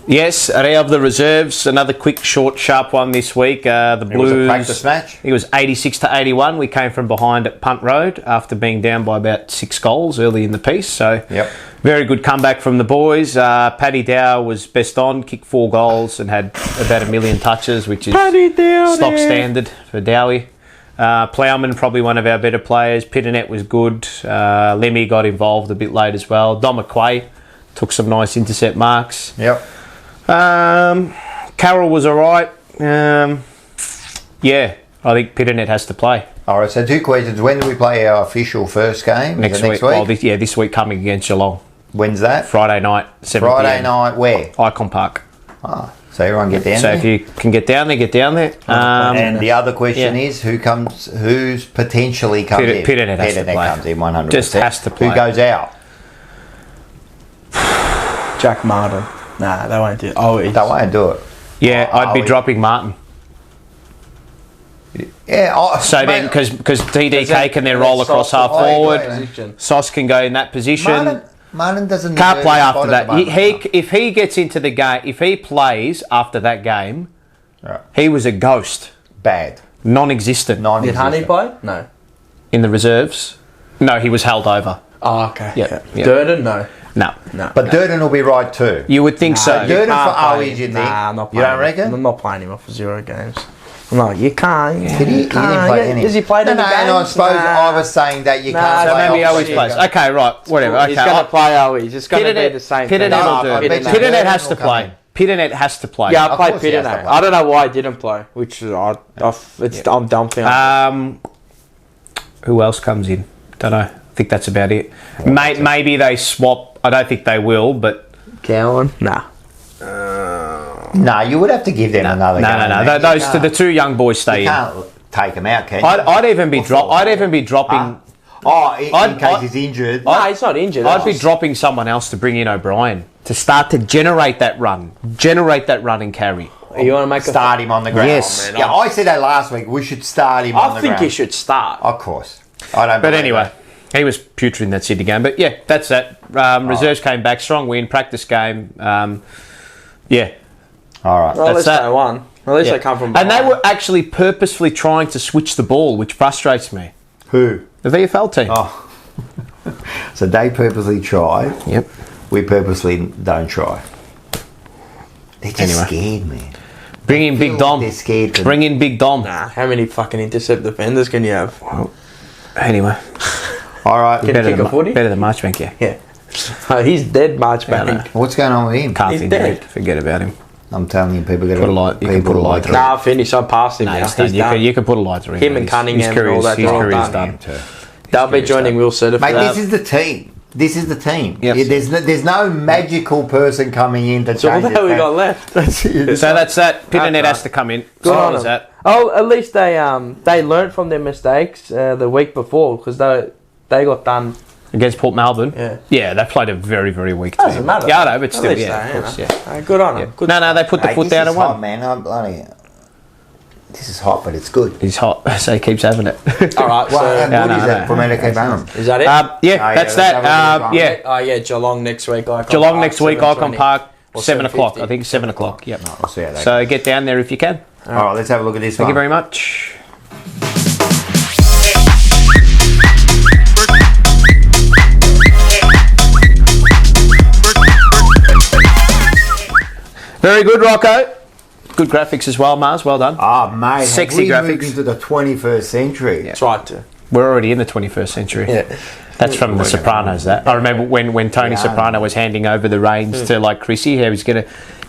Yes, array of the reserves. Another quick, short, sharp one this week. The Blues. It was a practice match. It was 86-81. We came from behind at Punt Road after being down by about 6 goals early in the piece. So, very good comeback from the boys. Paddy Dow was best on, kicked 4 goals and had about 1 million touches, which is stock standard for Dowie. Plowman, probably one of our better players. Pitternet was good. Lemmy got involved a bit late as well. Dom McQuay took some nice intercept marks. Yep. Carroll was alright. I think Pitternet has to play. Alright, so 2 questions. When do we play our official first game? Next week? Well, this week coming against Geelong. When's that? Friday night, 7 Friday night, where? Icon Park. So everyone get down there? So if you can get down there, get down there. And the other question is, who's potentially comes in? Pitternet has to play. Comes in 100%. Just has to play. Who goes out? Jack Martin. Nah, they won't do it. Oh, they won't do it. Yeah, I'd be dropping Martin. Yeah. So then, because TDK can then roll across half forward, Sauce can go in that position. Martin doesn't. Can't play after that. If he gets into the game, if he plays after that game, he was a ghost. Bad. Non-existent. Did Honey play? No. In the reserves? No, he was held over. Oh, okay. Yeah. Durden? No. No. But Durden will be right too. You would think so. Durden for Owies, you think? I'm not you don't reckon? I'm not playing him off for 0 games. No, you can't. Did he play any? Has he played any games? And I suppose I was saying that you can't play. So maybe Owies plays. Okay, right. Whatever. Okay. He's going to play Owies. It's going to be the same thing. Pitternet has to play. Pitternet has to play. Yeah, I played Pitternet. I don't know why I didn't play, which is I'm dumb thing. Who else comes in? Don't know. I think that's about it. Maybe they swap. I don't think they will, but Cowan? Nah. No, you would have to give them another game. No. Those the 2 young boys stay in. You can't take them out, can you? I'd even be dropping. In case he's injured. No, he's not injured. I'd be dropping someone else to bring in O'Brien to start to generate that run and carry. You want to start him on the ground? Yes. Oh, man, I said that last week. We should start him on the ground. I think he should start. Of course. I don't. But anyway. He was putrid in that Sydney game. But yeah, that's that. Reserves came back. Strong win. Practice game. Yeah. All right. Well, at least they won. At least they come from behind. And they were actually purposefully trying to switch the ball, which frustrates me. Who? The VFL team. Oh. So they purposely try. Yep. We purposely don't try. They're just scared, man. Bring in Big Dom. They're scared. Bring in Big Dom. Nah, how many fucking intercept defenders can you have? Well, anyway. All right. Can he kick a footy? Better than Marchbank, yeah. He's dead, Marchbank. What's going on with him? He's dead. Forget about him. I'm telling you, people get put a light. You can put a light through. Nah, finish. I passed him now. He's done. You can put a light through. Him and Cunningham and all that. His career's done. They'll be joining Will Sutter for Mate, that. this is the team. This is the team. Yep. There's no magical person coming in to So change what the hell we got left? That's it. So that's that. Pinternet has to come in. Good So on is them. that. Oh, at least they learned from their mistakes the week before because they got done Against Port Melbourne? Yeah. They played a very, very weak team. Doesn't matter. Yeah, I know, but At still, least yeah, they, of course, you yeah. know. Good on them. Good No, they put the foot down and hot, won. man. I'm bloody. This is hot, but it's good. He's hot, so he keeps having it. All right, so Well, how good is that for me to keep having? is that it? Yeah, that's that. Yeah. Oh yeah, Geelong next week. Geelong next week, Icon Park, Or 7 o'clock. 7:50. I think 7 o'clock. Yep. We'll see how they go. So get down there if you can. All right, let's have a look at this Thank one. you very much. Very good, Rocco. Good graphics as well, Mars. Well done. Oh, mate. Sexy have we moved graphics. into the 21st century. Tried to. We're already in the 21st century. Yeah. That's from The Sopranos. That I remember when Tony Soprano was handing over the reins to like Chrissy, how he's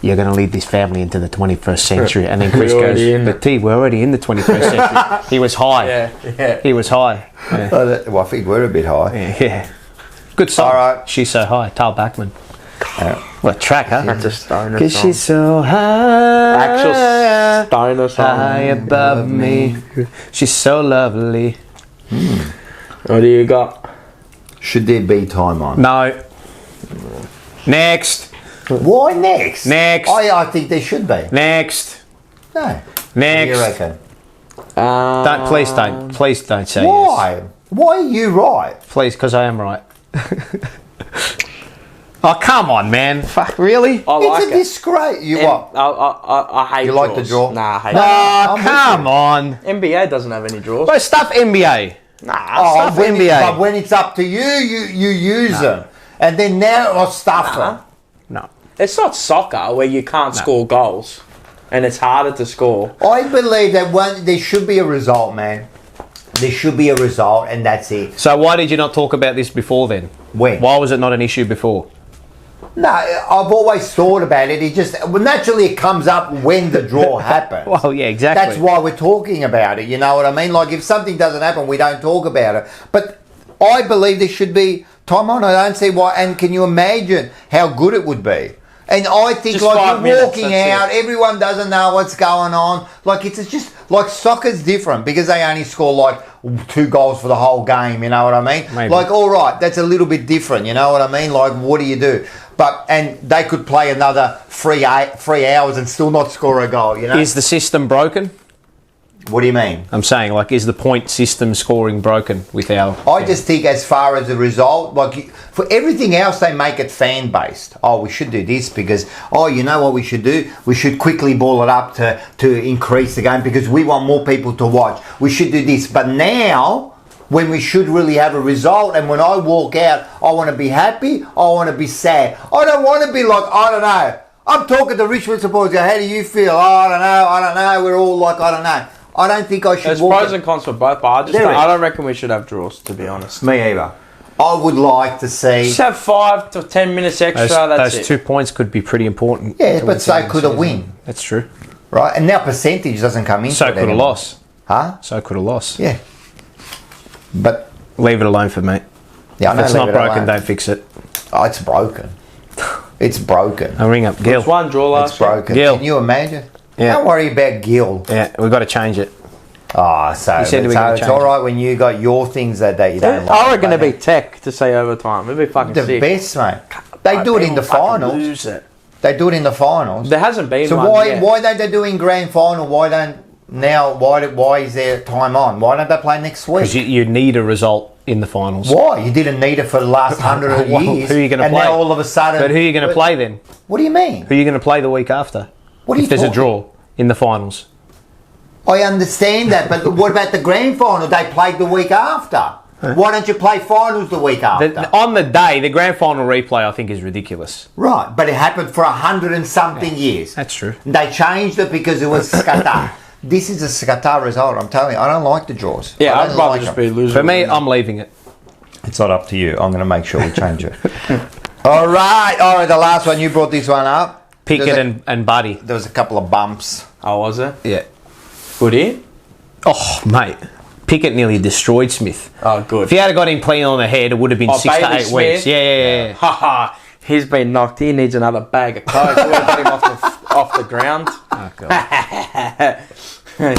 you're gonna lead this family into the 21st century, and then Chris We're goes, already in "But T, we're already in the 21st century." He was high. Yeah. He was high. Yeah. Well, I think we're a bit high. Yeah. Good song. All right. She's so high. Tal Bachman. What track, huh? That's a stoner Because song. she's so high. Actual stoner song. High above me. She's so lovely. What do you got? Should there be time on? No. Next. Why next? Next. I think there should be. Next. No. Next. What do you reckon? Please don't say Why? yes. Why are you right? Please, because I am right. Oh, come on, man. Fuck, really? I like It's a disgrace. You what? I hate You draws. like the draw? Nah, I hate Oh, I'm come on. NBA doesn't have any draws. But stuff NBA. Nah, Stuff when NBA. But when it's up to you, you use them. And then now I'll stuff them. No. it's not soccer where you can't score goals and it's harder to score. I believe that there should be a result, man. There should be a result, and that's it. So why did you not talk about this before then? When? Why was it not an issue before? No, I've always thought about it. Naturally it comes up when the draw happens. Well, yeah, exactly. That's why we're talking about it. You know what I mean? Like if something doesn't happen, we don't talk about it. But I believe there should be time on. I don't see why. And can you imagine how good it would be? And I think Just like 5 you're minutes, walking that's out, everyone doesn't know what's going on. Like it's just like soccer's different because they only score like 2 goals for the whole game. You know what I mean? Maybe. Like all right, that's a little bit different. You know what I mean? Like what do you do? And they could play another 3 hours and still not score a goal. You know? Is the system broken? What do you mean? I'm saying, like, is the point system scoring broken with our... I just think as far as the result, like for everything else, they make it fan-based. Oh, we should do this because, you know what we should do? We should quickly ball it up to increase the game because we want more people to watch. We should do this. But now, when we should really have a result, and when I walk out, I want to be happy, I want to be sad. I don't want to be like, I don't know. I'm talking to Richmond supporters, go, how do you feel? Oh, I don't know. We're all like, I don't know. I don't think I should There's walk pros and cons for both, but I don't reckon we should have draws, to be honest. Me either. I would like to see... Just have 5 to 10 minutes extra, that's those it. 2 points could be pretty important. Yeah, but so could a win. That's true. Right? And now percentage doesn't come into So it could a anymore. loss. Huh? So could a loss. Yeah. But... Leave it alone for me. Yeah, I if know, it's leave not it broken, alone. don't fix it. Oh, it's broken. It's broken. I'll ring up Gil. It's one draw last It's broken. Gil. Can you imagine? Yeah. Don't worry about Gil. Yeah, we've got to change it. Oh, so You said we were gonna it's change all it. right when you got your things that you don't like. I reckon it'd be tech to say overtime. It'd be fucking the sick. best, mate. They do it in the finals. Lose it. They do it in the finals. There hasn't been So one yet. why don't they do in grand final? Why is there time on? Why don't they play next week? Because you need a result in the finals. Why? You didn't need it for the last 100 Well, years. who are you going to and play? now all of a sudden... But who are you going to play then? What do you mean? Who are you going to play the week after? What are you if there's a talking- draw in the finals? I understand that, but what about the grand final? They played the week after. Why don't you play finals the week after? On the day, the grand final replay, I think, is ridiculous. Right, but it happened for 100 and something years. That's true. They changed it because it was Qatar. This is a Qatar result, I'm telling you. I don't like the draws. Yeah, I I'd don't rather like just them. be losing. For me, I'm leaving it. It's not up to you. I'm going to make sure we change it. All right, the last one. You brought this one up. Pickett and Buddy. There was a couple of bumps. Oh, was it? Yeah. Good in? Oh, mate. Pickett nearly destroyed Smith. Oh, good. If he had got him clean on the head, it would have been 6 to 8 Smith? weeks. Yeah. Ha. He's been knocked. He needs another bag of coke. We'll get him off the ground. Oh, God.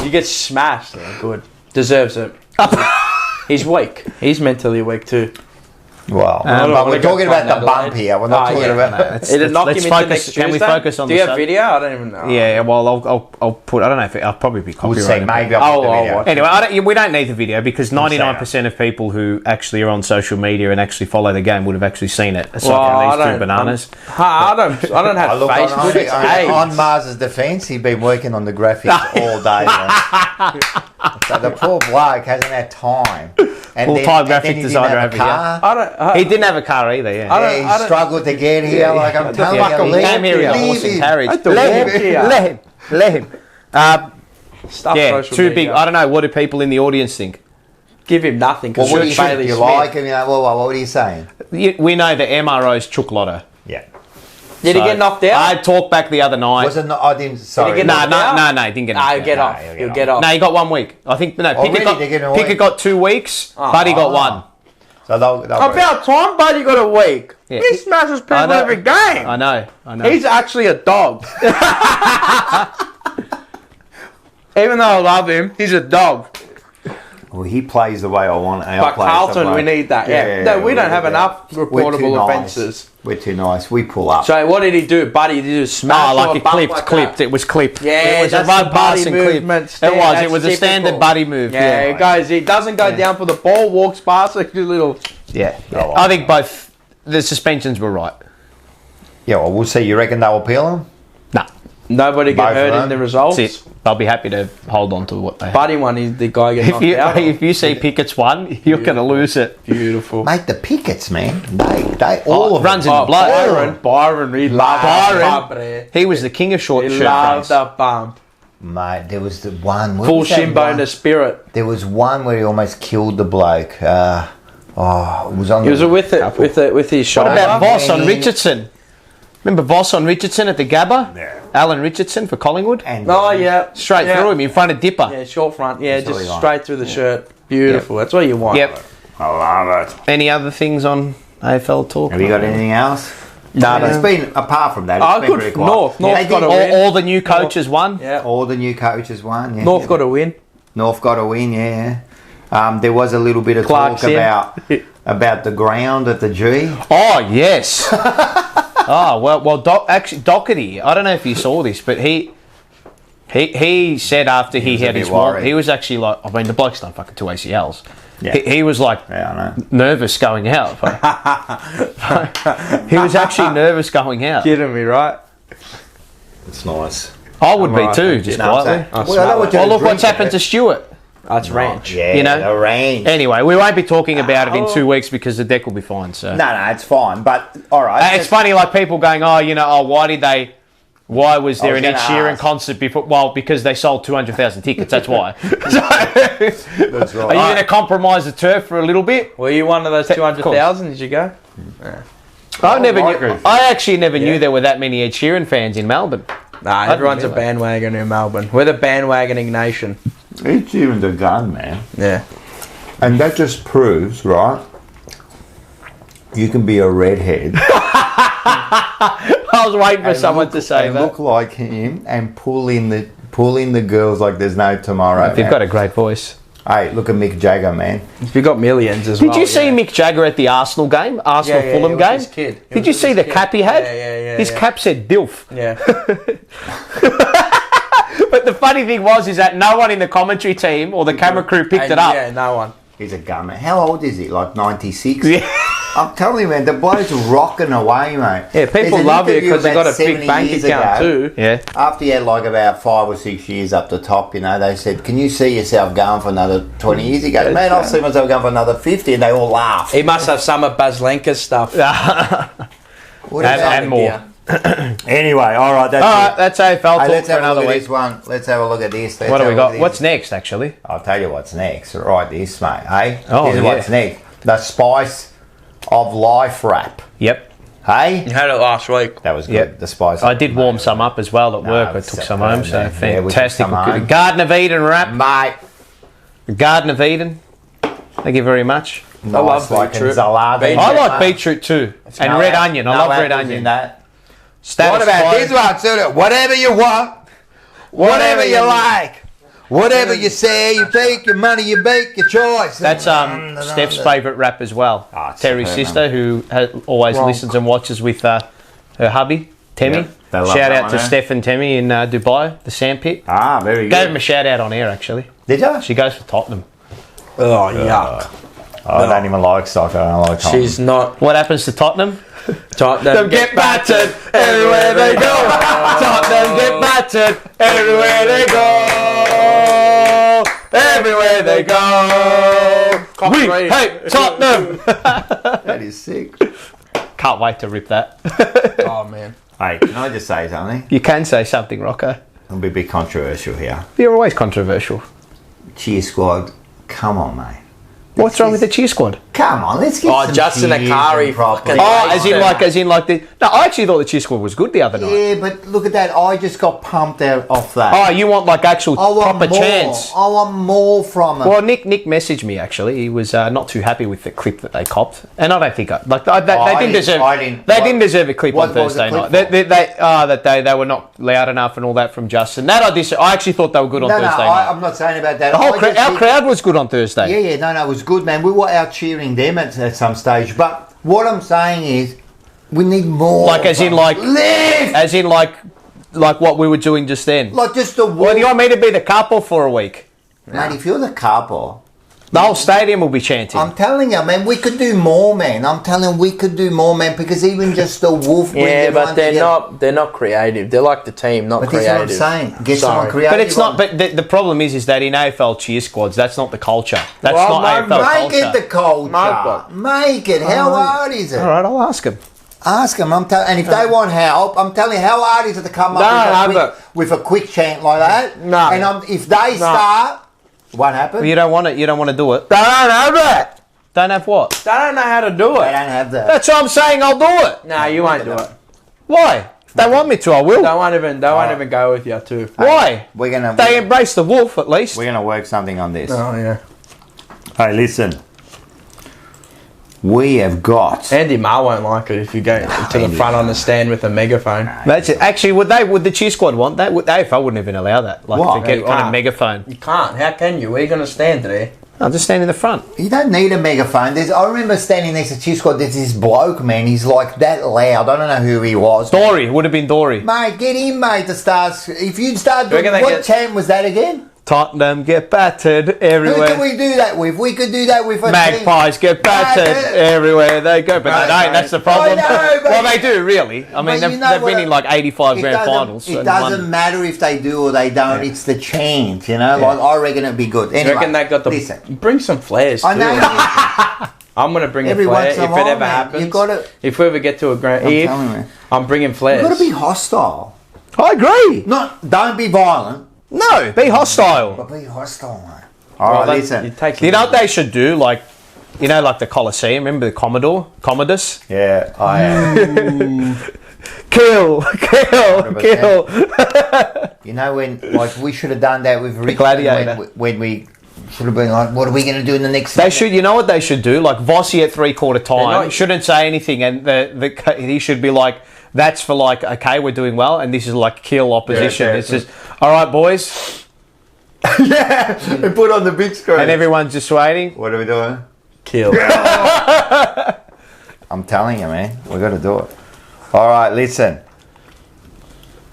You get smashed. Yeah, good. Deserves it. He's weak. He's mentally weak too. Well, but we're talking about the bump here. We're not talking about. It'll knock him into next Tuesday. Can we focus on? Do you have video? I don't even know. Yeah, well, I'll put. I don't know if I'll probably be copyrighted. Maybe I'll put the video. Anyway, we don't need the video because 99% of people who actually are on social media and actually follow the game would have actually seen it. Aside from these two bananas. I don't have Facebook. On Mars's defence, he'd been working on the graphics all day. So the poor bloke hasn't had time. Full-time graphic designer over here. He didn't have a car either, he struggled to get here. Like I'm telling you, he came here in a horse and carriage. Let him. Too big. I don't know. What do people in the audience think? Give him nothing. Well, what do you like him? What are you saying? We know the MRO's chook lotto. Yeah. Did he get knocked out? I talked back the other night. Was it not? I didn't. Sorry. Did he get no, he didn't get knocked out. Get off. He'll get off. No, he got 1 week. I think Pickett got 2 weeks. Buddy got 1. So they'll about time Buddy got a week. Yeah. He smashes people every game. I know. He's actually a dog. Even though I love him, he's a dog. Well, he plays the way I want. But Carlton, we need that. No, we don't have enough reportable offences. We're too nice. We pull up. So what did he do, Buddy? Did he just smash? It clipped. It was clipped. Yeah, it was a run pass and clip. It was a standard Buddy move. Yeah, it goes. He doesn't go down for the ball. Walks past like a little. Yeah. I think both the suspensions were right. Yeah, well, we'll see. You reckon they'll appeal them? No. Nobody get hurt in the results. That's it. They'll be happy to hold on to what they have. Buddy one is the guy getting knocked out. If you see Pickett's one, you're going to lose it. Beautiful. Mate, the Pickets, man. They all runs in the blood. Byron, he loved Byron. He was the king of short shirt. He loved the bump. Mate, there was the one. Full shinbone to spirit. There was one where he almost killed the bloke. It was on. He was with his shoulder. What about Voss on Richardson? Remember Voss on Richardson at the Gabba? Yeah. Alan Richardson for Collingwood? Yeah. Straight through him in front of Dipper. Yeah, short front. Yeah, just really straight through the shirt. Beautiful. That's what you want. Yep. I love it. Any other things on AFL talk? Have you got anything else? No. It's been, apart from that, it's been very quiet. North got a win. All the new coaches won? Yeah. All the new coaches won. Yeah. North got a win. North got a win, yeah. There was a little bit of talk about the ground at the G. Oh, yes. Doherty, I don't know if you saw this, but he said after he had his walk, he was actually like, I mean, the bloke's done fucking 2 ACLs. Yeah. He was like nervous going out. He was actually nervous going out. Kidding me, right? It's nice. I would be too, just quietly. Look what's happened to Stewart. That's ranch. Yeah, the range. Anyway, we won't be talking about it in 2 weeks because the deck will be fine. So no, it's fine. But all right, it's funny, like people going, why was there an Ed Sheeran concert before? Well, because they sold 200,000 tickets. That's why. That's right. Are you going to compromise the turf for a little bit? Were you one of those 200,000? Did you go? Yeah. I actually never knew there were that many Ed Sheeran fans in Melbourne. Nah, everyone's a bandwagon in Melbourne. We're the bandwagoning nation. Ed Sheeran's a gun, man. Yeah. And that just proves, right, you can be a redhead. I was waiting for someone to say that. Look like him and pull in the girls like there's no tomorrow. You've got a great voice. Hey, look at Mick Jagger, man. You've got millions as well. Did you see Mick Jagger at the Arsenal game? Fulham game? His kid. Did you see the cap he had? Yeah. His cap said DILF. Yeah. But the funny thing is that no one in the commentary team or the camera crew picked it up. Yeah, no one. He's a gunman. How old is he? Like 96? Yeah. I'm telling you, man, the bloke's rocking away, mate. Yeah, people love you because they got a big bank account too. Yeah. After he had like about 5 or 6 years up the top, they said, can you see yourself going for another 20 years? He goes, man, I'll see myself going for another 50, and they all laugh. He must have some of Baz Lenker's stuff. and more. Anyway, all right, that's AFL talk let's for have another a look week. At this one. Let's have a look at this. What do we got? What's next, actually? I'll tell you what's next. Right, this, mate. Hey, this is what's next. The Spice of Life wrap. Yep. Hey? You had it last week. That was good. Yep. The Spice. I did warm some up as well at work. I took some home, so fantastic. Garden of Eden wrap. Mate. Garden of Eden. Thank you very much. Nice, I love like beetroot. ensalada. I like beetroot too. And red onion. I love red onion. In that. Status What about quo. this one, Suda? Whatever you want, whatever you like, whatever you say, you take your money, you make your choice. That's Steph's favourite rap as well. Terry's sister, who always listens and watches with her hubby, Temmie. Yep, they love Shout that out one, to eh? Steph and Temmie in Dubai, the sandpit. Very good. Gave him a shout out on air, actually. Did you? She goes for Tottenham. Oh, yuck. I don't even like soccer. I don't like Tottenham. She's not. What happens to Tottenham? Tottenham Get battered everywhere they go. Tottenham get battered everywhere they go. Everywhere they go. We hate Tottenham. That is sick. Can't wait to rip that. Oh, man. Hey, can I just say something? You can say something, Rocco. It'll be a bit controversial here. You're always controversial. Cheer squad, come on, mate. What's wrong with the cheer squad? Come on, let's get some Justin cheers Akari and properly. Oh, as in like the. No, I actually thought the cheer squad was good the other night. Yeah, but look at that. I just got pumped out off that. Oh, you want like actual I want proper more. chance? I want more from it. Well, Nick messaged me actually. He was not too happy with the clip that they copped, and I don't think they didn't deserve. They didn't deserve a clip on Thursday night. They were not loud enough and all that from Justin. That I actually thought they were good on Thursday night. I'm not saying about that. The whole our crowd was good on Thursday. Yeah, no, it was good, man. We were out cheering them at some stage. But what I'm saying is, we need more. Like as in like live. As in like what we were doing just then. Like just the. Well, do you want me to be the couple for a week? Man, if you're the couple, the whole stadium will be chanting. I'm telling you, man, we could do more, man. I'm telling you, we could do more, man, because even just the wolf. Yeah, but they're not creative. They're like the team, not creative. That's what I'm saying. Get someone creative. But it's not. But the problem is that in AFL cheer squads, that's not the culture. That's not AFL culture. Make it the culture. Make it. How hard is it? All right, I'll ask him. Ask them. And if they want help, I'm telling you, how hard is it to come up with a quick chant like that? No. And if they start, what happens? Well, you don't want it. You don't want to do it. They don't have that. Don't have what? They don't know how to do They it. don't have that. That's what I'm saying. I'll do it. No, you won't do it. Why? If they want me to, I will. They won't even go with you too. Why? They embrace the wolf at least. We're gonna work something on this. Oh yeah. Hey, listen. We have got. Andy Marr won't like it if you go to the front on the stand with a megaphone. That's it. Actually, would the cheer squad want that? The AFL wouldn't even allow that. Like What? to get on a megaphone. You can't. How can you? Where are you going to stand there? I'll just stand in the front. You don't need a megaphone. I remember standing next to Cheer Squad. There's this bloke, man. He's like that loud. I don't know who he was. Dory. Would have been Dory. Mate, get him, mate, to start. If you'd start doing. What chant was that again? Tottenham get battered everywhere. Who can we do that with? We could do that with a Magpies get battered everywhere they go, but they don't. That's the problem. Well, they do really. I mean, they've been in like 85 grand finals. It doesn't matter if they do or they don't. It's the chant, you know. Like I reckon it'd be good. Anyway, reckon they got the bring some flares. I know. I'm gonna bring a flare if it ever happens. You got to. If we ever get to a grand, I'm bringing flares. You got to be hostile. I agree. Don't be violent. No, be hostile. But be hostile, mate. All right, listen. You know what they should do? Like the Colosseum. Remember the Commodus? Yeah, I am. Kill. You know when, like, we should have done that with Richmond Gladiator. when we should have been like, what are we going to do in the next? They should. You know what they should do? Like Vossi at 3/4 time shouldn't say anything, and he should be like. That's for like, okay, we're doing well, and this is like kill opposition. It's just, all right, boys. Yeah, and put on the big screen. And everyone's just waiting. What are we doing? Kill. I'm telling you, man, we got to do it. All right, listen.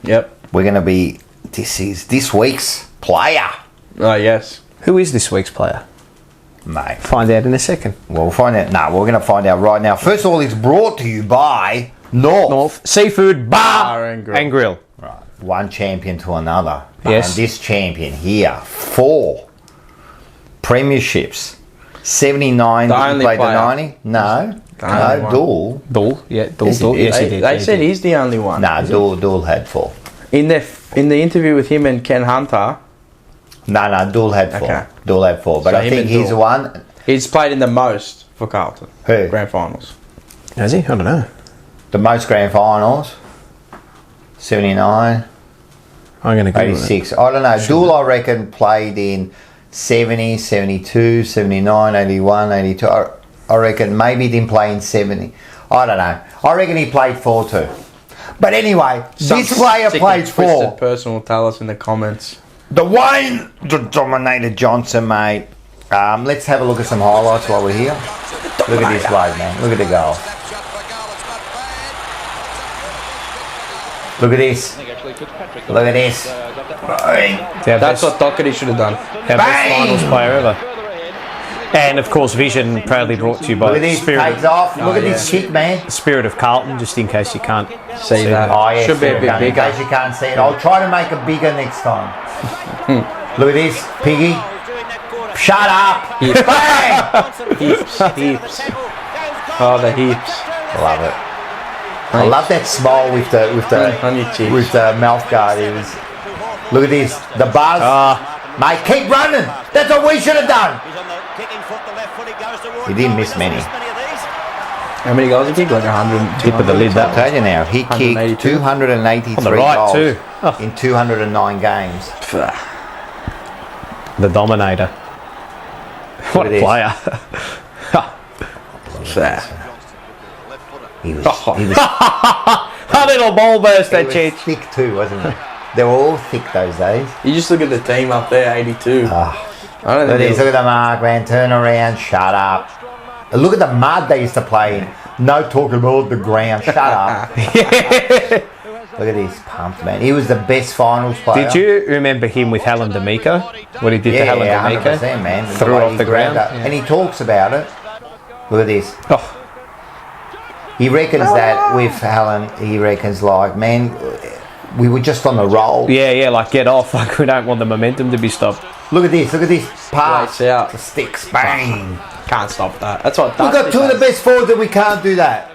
Yep. We're going to be, this is this week's player. Oh, yes. Who is this week's player? Mate. Find out in a second. We'll find out. No, we're going to find out right now. First of all, it's brought to you by North Seafood Bar and Grill. Right. One champion to another. Yes. And this champion here, 4 premierships. 79 The only played player. the 90. No. only Dool. Dool. Yeah, Dool. Yes, he Dool. did. Yes, he did. They said he's the only one. No, Dool had 4. In the interview with him and Ken Hunter. No, Dool had 4. Okay. Dool had 4. But So I him think and he's the Dool. one. He's played in the most for Carlton. Who? Grand finals. Has he? I don't know. The most grand finals. 79. I'm going to go 86. I don't know. Dool, I reckon, played in 70, 72, 79, 81, 82. I reckon maybe he didn't play in 70. I don't know. I reckon he played 4 too. But anyway, this player played 4. Twisted person will tell us in the comments. Dwayne the Dominator Johnson, mate. Let's have a look at some highlights while we're here. Look at this bloke, man. Look at the goal. Look at this. Look at this. That's what Doherty should have done. Our best finals player ever. And of course, Vision proudly brought to you by Look at this. Takes off. Look at this kick, man. Spirit of Carlton, just in case you can't see that. Oh, yeah, should be a bit bigger. In case you can't see it. I'll try to make it bigger next time. Look at this, Piggy. Shut up. Bang! Heaps. Oh, the heaps. Love it. I love that smile with the mouth guard. Look at this, the buzz. Mate, keep running. That's what we should have done. He didn't miss many. How many goals did he kick? Like 100. Tip of the lid, that I'll tell you now. He kicked 283 on the right goals too. in 209 games. The Dominator. What a player. He was a little ball burst that chance. Thick too, wasn't he? They were all thick those days. You just look at the team up there, 82. I don't think look at the mark, man. Turn around. Shut up. Look at the mud they used to play in. No talking about the ground. Shut up. Look at this pump, man. He was the best finals player. Did you remember him with Helen D'Amico? What he did to Helen D'Amico? 100%, man. Threw off the ground. And he talks about it. Look at this. He reckons that with Helen, he reckons like, man, we were just on the roll. Yeah, like get off. Like we don't want the momentum to be stopped. Look at this pass. Out. The sticks, bang. Can't stop that. That's what We've got two of the best forwards that we can't do that.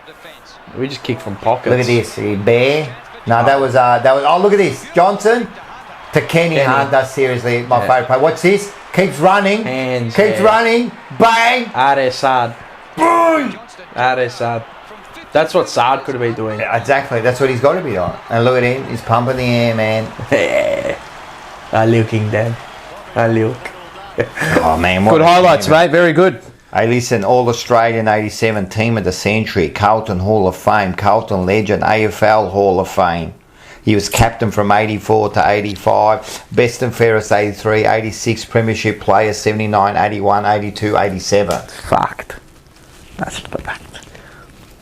We just kick from pockets. Look at this, Bear. No, that was. Oh, look at this, Johnson to Kenny Hunter. Seriously, my favourite player. Watch this. Keeps running. Keeps running. Bang. Sad. Boom. Sad. That's what Saad could have been doing. Yeah, exactly. That's what he's got to be doing. And look at him. He's pumping the air, man. Looking then. Look. Oh, man. Good highlights, mate. Very good. Hey, listen. All-Australian 87, Team of the Century, Carlton Hall of Fame, Carlton Legend, AFL Hall of Fame. He was captain from 84 to 85, best and fairest 83, 86, premiership player 79, 81, 82, 87. Fucked. That's fact.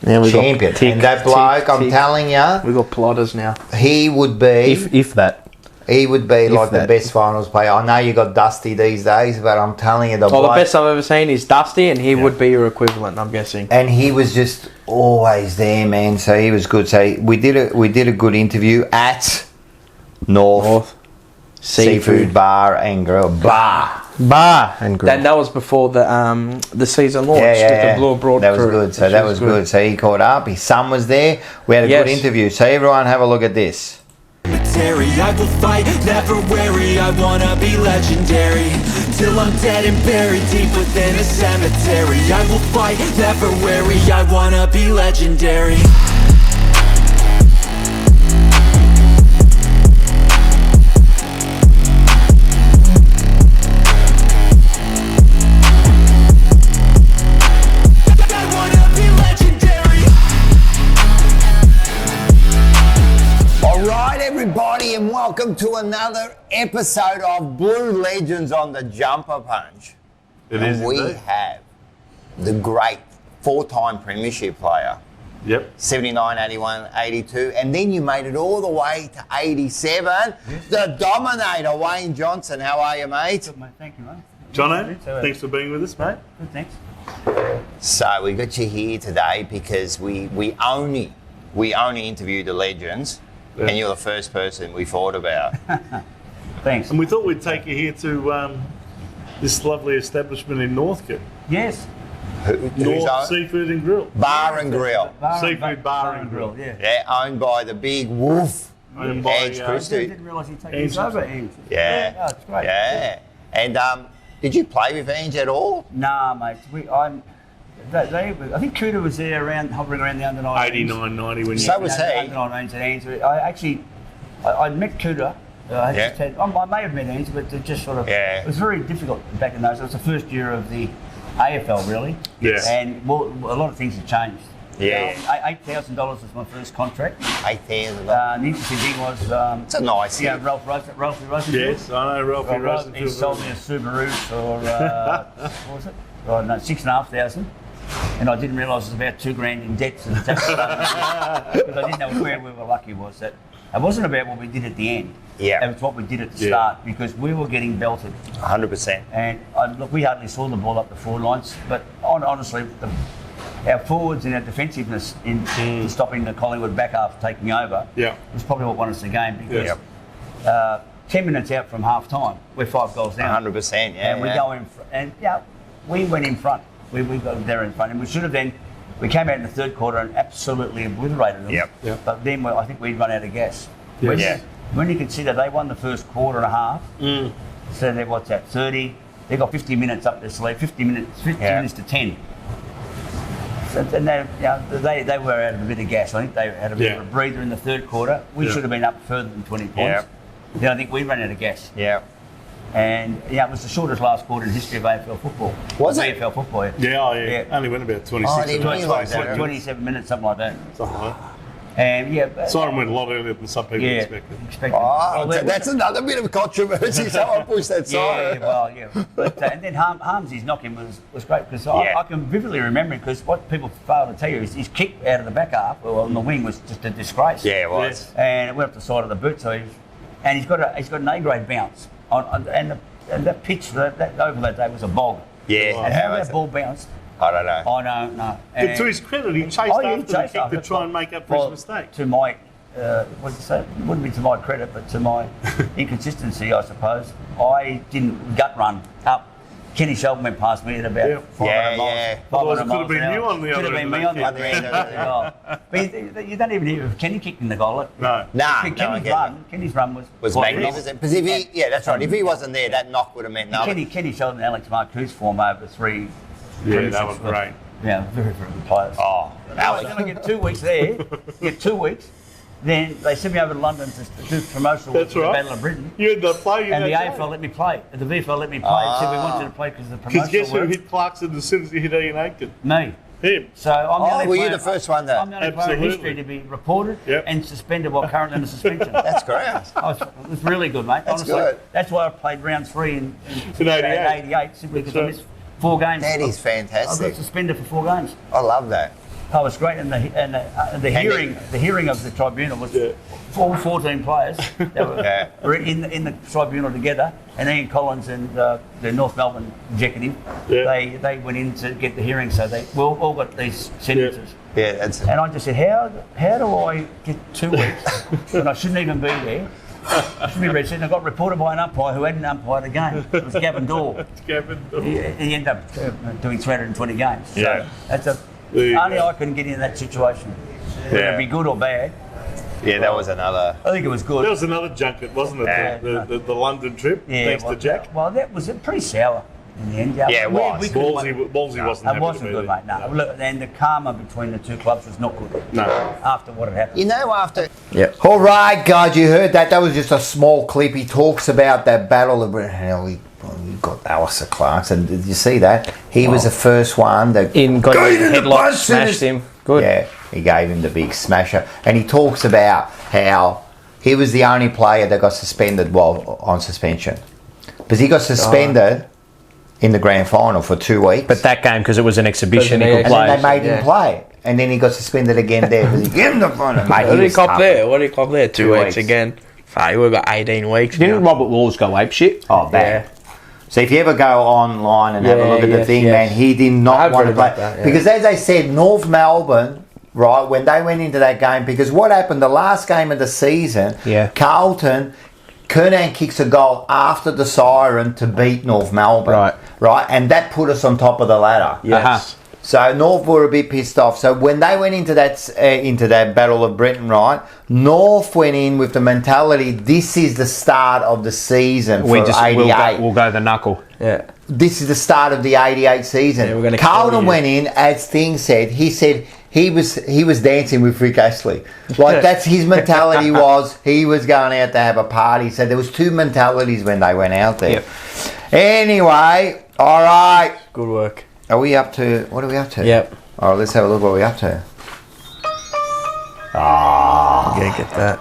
Yeah, we champion. And that bloke, I'm telling you, we got plotters now. He would be, if that. He would be like the best finals player. I know you got Dusty these days, but I'm telling you, the best I've ever seen is Dusty, and he would be your equivalent, I'm guessing. And he was just always there, man. So he was good. So we did a good interview at North Seafood Bar and Grill. Bar and Grill. And that was before the season launched with the Blue Broad That was crew, good. So that was good. So he caught up. His son was there. We had a good interview. So everyone have a look at this. I will fight, never wary, I wanna be legendary. Till I'm dead and buried deep within a cemetery. I will fight, never wary, I wanna be legendary. Everybody, and welcome to another episode of Blue Legends on the Jumper Punch. We have the great four-time premiership player. Yep. 79, 81, 82, and then you made it all the way to 87. Yes. The Dominator, Wayne Johnson. How are you, mate? Good, mate. Thank you, mate. Jono, thanks for being with us, mate. Good, thanks. So we got you here today because we only interview the legends. Yeah. And you're the first person we thought about. Thanks. And we thought we'd take you here to this lovely establishment in Northcote. Yes. North Seafood and Grill. Bar and Grill. Seafood Bar and Grill. Yeah, owned by the big wolf. Owned by I didn't realise he'd taken this over, Ange. Yeah. Oh, it's great. Yeah. And did you play with Ange at all? Nah, mate. I think Cooter was there hovering around the under 19s. 89, 90 when So was he. Under 19s and Ange. I met Cooter I may have met Andy, but it just sort of it was very difficult back in those. It was the first year of the AFL, really. Yes. And a lot of things have changed. Yeah. $8,000 was my first contract. $8,000. The interesting thing was... it's a nice Yeah, Ralphie Rosenfield. Yes, I know Ralphie Rosenfield. He sold me a Subaru for, what was it? Oh, no, $6,500. And I didn't realise it was about $2,000 in debt to the tax because I didn't know where we were lucky was that it wasn't about what we did at the end. Yeah. It was what we did at the start because we were getting belted. 100%. And look, we hardly saw the ball up the forward lines, but honestly, our forwards and our defensiveness in stopping the Collingwood back after taking over was probably what won us the game because 10 minutes out from half time, we're 5 goals down. 100%, yeah. And we go in, and we went in front. We got there in front, and we should have then. We came out in the third quarter and absolutely obliterated them. Yep. But then I think we'd run out of gas. Yes. When you consider they won the first quarter and a half, so they're 30. They got 50 minutes up their sleeve. 50 minutes to 10. So, and they were out of a bit of gas. I think they had a bit of a breather in the third quarter. We should have been up further than 20 points. Then I think we ran out of gas. Yeah. And it was the shortest last quarter in the history of AFL football. Was it? AFL football, Yeah. Only went about 26 minutes. 27 minutes, something like that. Something like that. And Simon went a lot earlier than some people expected. That's another bit of controversy. Someone pushed that side. But, and then Harmsy's knock-in was great because I can vividly remember because what people fail to tell you is his kick out of the back half on the wing was just a disgrace. Yeah, it was. And it went up the side of the boot, and he's got an A-grade bounce. And that pitch over that day was a bog. Yeah. And how that ball bounced, I don't know. I don't know. But to his credit, he chased after the kick to try and make up for his mistake. To my, wouldn't be to my credit, but to my inconsistency, I suppose. I didn't gut run up. Kenny Sheldon went past me at about 500 miles. Otherwise, it could have been you on the other end. Could have been me on the other end of the goal. But you don't even hear of Kenny kicking the goal. No. Kenny's run was magnificent. Because that's right. If he wasn't there, that knock would have meant nothing. Kenny Sheldon and Alex Marcoux form over 3. Yeah, that was great. Yeah, very, very good players. Oh, Alex. Then I get 2 weeks there. Get 2 weeks. Then they sent me over to London to do promotional work for the Battle of Britain. You had to play. And the AFL let me play. The VFL let me play. Said we want you to play because of the promotional work. Because guess who hit Clarkson as soon as he hit Ian Aiken? Me. Him. So I'm the only were player, you the first one there? I'm the only player in history to be reported and suspended while currently under suspension. That's great. It was really good, mate. That's honestly. good. That's why I played round 3 in 88. Simply because I missed 4 games. That is fantastic. I got suspended for 4 games. I love that. Oh, it was great, and the hearing of the tribunal was all 14 players that were in the tribunal together, and Ian Collins and the North Melbourne executive, they went in to get the hearing, so they all got these sentences. And I just said, how do I get 2 weeks when I shouldn't even be there? I should be red. And I got reported by an umpire who hadn't umpired a game. It was Gavin Dorr. He ended up doing 320 games. So that's only I couldn't get into that situation. Whether it be good or bad. Yeah, that was another. I think it was good. That was another junket, wasn't it? The London trip, thanks to Jack. Well, that was pretty sour in the end. Yeah, it was. Ballsy wasn't happy. It wasn't good, mate. No. Look, and the karma between the 2 clubs was not good. No. After what had happened. You know, after. Yeah. All right, guys, you heard that. That was just a small clip. He talks about that battle of. He got Alistair Clarkson. Did you see that? He was the first one that got in the headlock, smashed him. Good. Yeah, he gave him the big smasher. And he talks about how he was the only player that got suspended while on suspension. Because he got suspended in the grand final for 2 weeks. But that game, because it was an exhibition, he could play. And then they made him play. And then he got suspended again there. Because he gave him the final. What did he cop there? 2 weeks again? He would have got 18 weeks. Didn't Robert Walls go apeshit? Oh, bad. Yeah. So if you ever go online and have a look at the thing, man, he did not want to play. Because as I said, North Melbourne, right, when they went into that game, because what happened, the last game of the season, Carlton, Kernan kicks a goal after the siren to beat North Melbourne. Right, and that put us on top of the ladder. Yes. So North were a bit pissed off. So when they went into that Battle of Britain, right, North went in with the mentality, this is the start of the season for 88. We'll go the knuckle. Yeah. This is the start of the 88 season. Carlton went in, as Thing said, he he was dancing with Rick Astley. Like, that's his mentality. He was going out to have a party. So there was two mentalities when they went out there. Yep. Anyway, all right. Good work. What are we up to? Yep. All right, let's have a look what we're up to. Yeah, get that.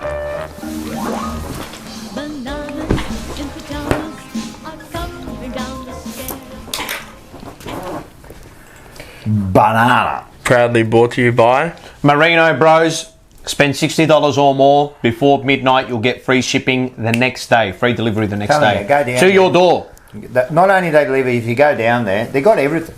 Banana. Proudly brought to you by Merino Bros. Spend $60 or more before midnight. You'll get free shipping the next day. Free delivery the next day. Go down to your door. Not only they deliver, if you go down there, they got everything.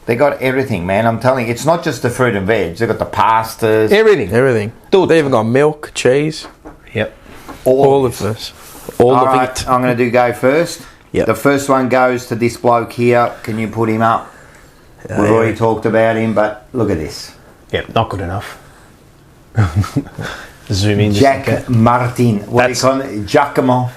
They got everything, man. I'm telling you, it's not just the fruit and veg. They got the pastas, everything. Dude, they even got milk, cheese. Yep. All of this. All of right, it. I'm going to go first. Yep. The first one goes to this bloke here. Can you put him up? We've already talked about him, but look at this. Yep, not good enough. Zoom in. Jack Martin. What do you call it? Giacomo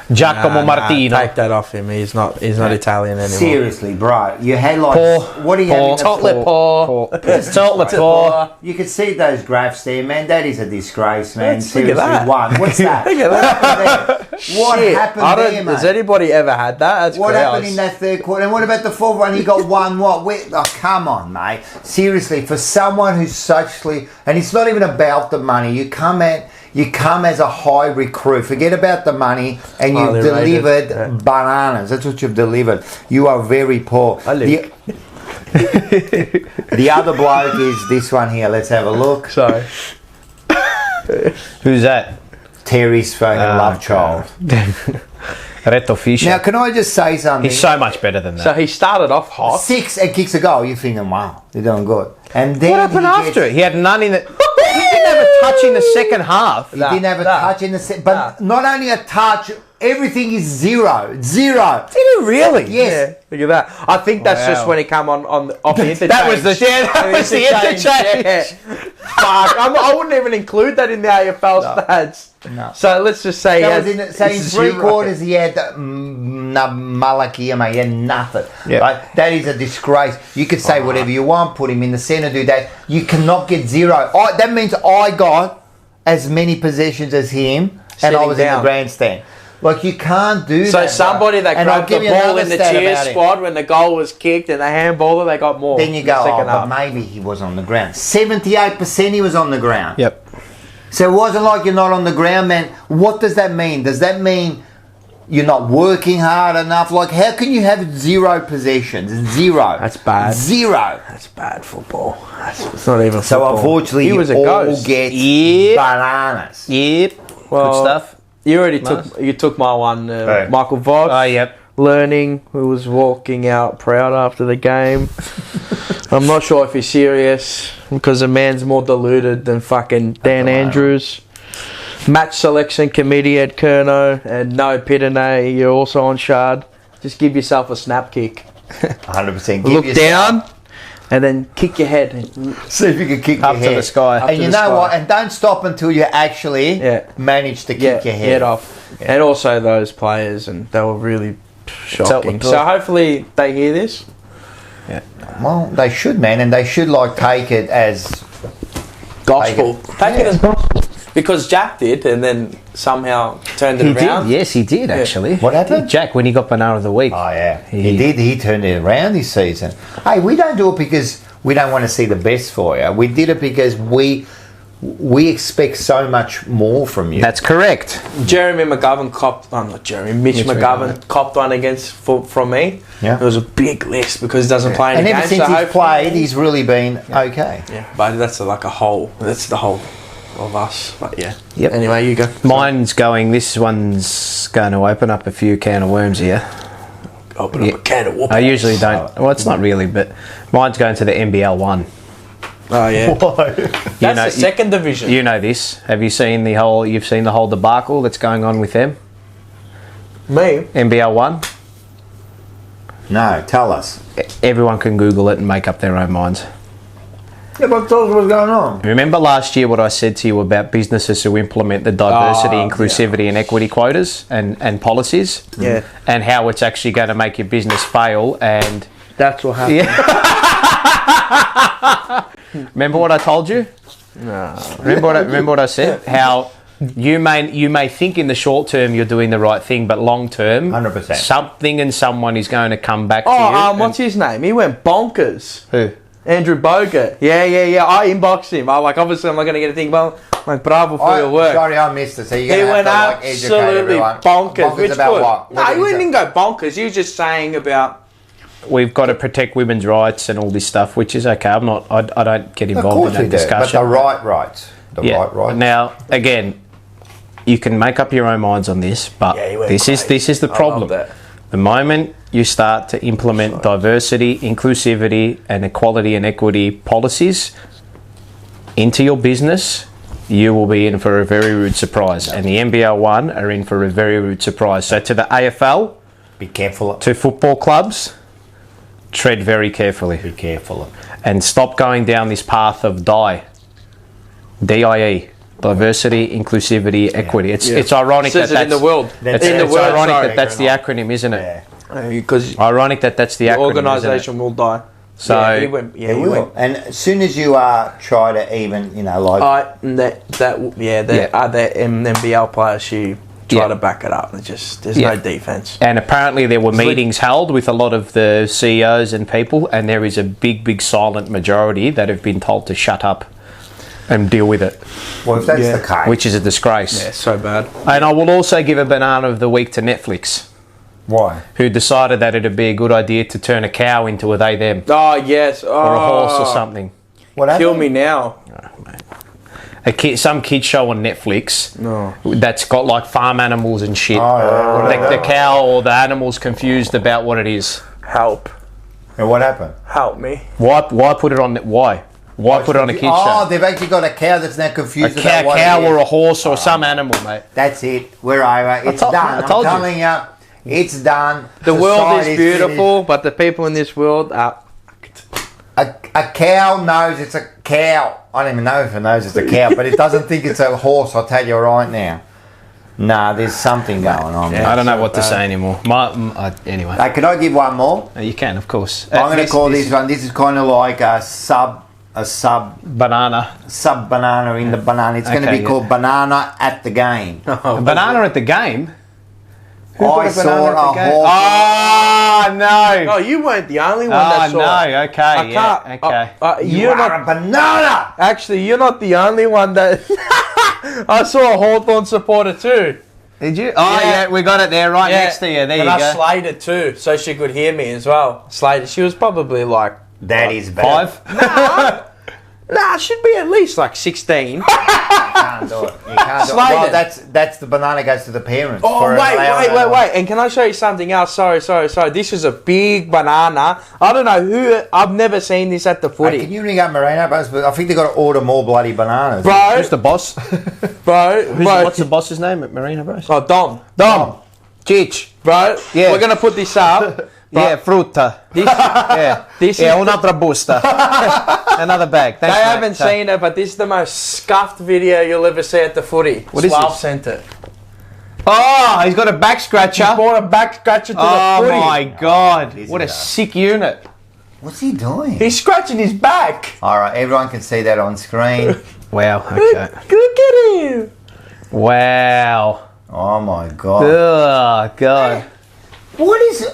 Martino. Take that off him. He's not Italian anymore. Seriously, bro. You had like... What do you have? Totally poor. Totally poor. You can see those graphs there, man. That is a disgrace, man. Seriously, look at that. one. What's that? Look at that. What happened there, mate? Has anybody ever had that? That's what gross. happened in that third quarter? And what about the fourth one? He got one what? Oh, come on, mate. Seriously, for someone who's suchly... And it's not even about the money. You come as a high recruit. Forget about the money, and you've delivered bananas. That's what you've delivered. You are very poor. The other bloke is this one here. Let's have a look. Sorry. Who's that? Terry's fucking love child. Reto Fischer. Now, can I just say something? He's so much better than that. So he started off hot. 6 and kicks a goal. You're thinking, wow, you're doing good. And then what happened after it? He had none in the... He didn't have a touch in the second half. He didn't have a touch in the second... But not only a touch, everything is zero. Zero. Did he really? Yes. Yeah, look at that. I think that's just when he came off the interchange. That was the interchange. Yeah. Fuck. I wouldn't even include that in the AFL stats. No. So let's just say in 3 quarters he had Malakia, mate. He had nothing. Yep. Right? That is a disgrace. You could say whatever you want, put him in the centre, do that. You cannot get zero. That means I got as many possessions as him, and I was in the grandstand. Like, you can't do that. So somebody that grabbed the ball in the cheer squad when the goal was kicked and the handballer, they got more. Then you go, but maybe he was on the ground. 78% he was on the ground. Yep. So it wasn't like you're not on the ground, man. What does that mean? Does that mean you're not working hard enough? Like, how can you have 0 possessions? 0. That's bad. 0. That's bad football. It's not even so football. Unfortunately, he was you a all ghost. get bananas. Yep. Well, good stuff. You already took my one, Michael Voss. Oh, yep. Learning, who was walking out proud after the game. I'm not sure if he's serious because the man's more deluded than fucking Dan Andrews. Match selection committee at Kerno and no Pitane. You're also on Shard. Just give yourself a snap kick. 100%. Look down and then kick your head. See if you can kick up your head. to the sky. And you know what? And don't stop until you actually manage to kick your head off. Yeah. And also those players, and they were really shocking. So hopefully they hear this. Yeah. Well, they should, man, and they should take it as gospel. Take it as gospel. Because Jack did, and then somehow turned it around. Yes, he did actually. What happened? Jack, when he got Banana of the Week. Oh yeah, he did. He turned it around this season. Hey, we don't do it because we don't want to see the best for you. We did it because we expect so much more from you. That's correct. Jeremy McGovern Mitch McGovern copped one from me. Yeah. It was a big list because he doesn't play any games. And ever since he's played, he's really been okay. Yeah, but that's the whole of us. But yeah. Yep. Anyway, you go. Mine's going. This one's going to open up a few can of worms here. Open up a can of whoopers. I usually don't. Well, it's not really, but mine's going to the NBL 1. Oh yeah. That's the second division. You know this. Have you seen the whole? You've seen the whole debacle that's going on with them. Me. NBL 1. No, tell us. Everyone can Google it and make up their own minds. Yeah, but tell us what's going on. Remember last year what I said to you about businesses who implement the diversity, inclusivity and equity quotas and policies? Yeah. And how it's actually going to make your business fail, and that's what happened. Yeah. Remember what I told you? No. Remember what I said? How you may think in the short term you're doing the right thing, but long term, 100%. something and someone is going to come back to you. What's his name? He went bonkers. Who? Andrew Bogut. Yeah. I inboxed him. Obviously I'm not going to get a thing, but like, bravo for your work. Sorry, I missed it. So He went absolutely bonkers. Which about what? No, he didn't go bonkers. He was just saying about we've got to protect women's rights and all this stuff, which is okay. I don't get involved in that discussion. But the right rights. Right rights. Now, again, you can make up your own minds on this, but this is the problem. The moment you start to implement diversity, inclusivity, and equality and equity policies into your business, you will be in for a very rude surprise. And the NBL 1 are in for a very rude surprise. So to the AFL, be careful. To football clubs, tread very carefully. Be careful. And stop going down this path of DIE. DIE. Diversity, inclusivity, equity. It's ironic that's in the world. It's ironic that's the acronym, isn't it? Because ironic that's the acronym. Organisation will die. So he went. And as soon as you try to even, the NBL players who try to back it up. There's no defense. And apparently there were meetings held with a lot of the CEOs and people, and there is a big silent majority that have been told to shut up and deal with it. Well, if that's the case, which is a disgrace. Yeah, so bad. And I will also give a banana of the week to Netflix. Why? Who decided that it'd be a good idea to turn a cow into a they them. Oh yes, or a horse or something. What happened? Kill me now. Some kid show on Netflix No. that's got like farm animals and shit. The cow or the animal's confused about what it is. Help. And what happened? Help me. Why put it on? Why put it on a kid show? Oh, they've actually got a cow that's now confused. A cow or a horse or some animal, mate. That's it. We're over. It's done. I'm telling you, it's done. The world is beautiful, but the people in this world are. A cow knows it's a cow. I don't even know if it knows it's a cow, but it doesn't think it's a horse. I'll tell you right now. Nah, there's something going on. I don't know what to say anymore. Anyway. Can I give one more? You can, of course. I'm going to call this one. This is kind of like a sub banana. Sub banana in the banana. It's going to be called Banana at the Game. Banana at the game? I saw a horse. Oh, no. Oh, you weren't the only one that saw it. No, okay. You are a banana. Actually, you're not the only one that... I saw a Hawthorn supporter too. Did you? Oh, yeah, we got it there right next to you. There you go. And I slayed it too, so she could hear me as well. Slayed it. She was probably like... That is bad. 5? Nah, should be at least like 16. You can't do it. You can't do it. Well, that's the banana goes to the parents. Oh, wait. And can I show you something else? Sorry. This is a big banana. I don't know who... I've never seen this at the footy. Hey, can you ring up Marino? I think they've got to order more bloody bananas. Bro. Who's the boss? Bro. What's the boss's name at Marino, bro? Oh, Dom. Chich. Bro, we're going to put this up. Yeah, frutta. This is un'altra busta. Another bag. Thanks, they haven't seen it, but this is the most scuffed video you'll ever see at the footy. What is this? Sent it. Oh, he's got a back scratcher. He brought a back scratcher to the footy. Oh my God. What a sick unit. What's he doing? He's scratching his back. All right, everyone can see that on screen. Wow, okay. Look at him. Wow. Oh my God. Oh, God.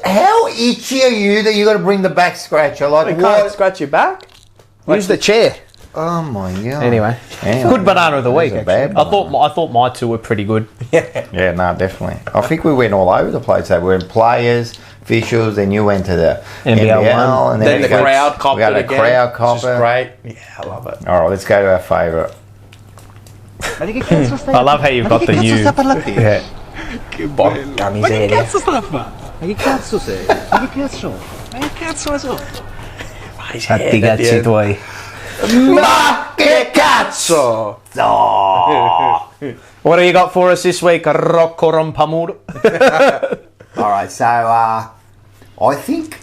How itchy are you that you got to bring the back scratcher? Like, you can't scratch your back? Use the chair. Oh my God. Anyway, good banana of the week. I thought my two were pretty good. Yeah, no, definitely. I think we went all over the place. We went players, officials, then you went to the NBL, and then the crowd copper. We got a crowd copper. Great. Yeah, I love it. All right, let's go to our favourite. I love how you've got the new. Yeah. Che miseria. Fatti cazzi tuoi. Ma che cazzo! What do you got for us this week, Rocco Rompamur? All right, so I think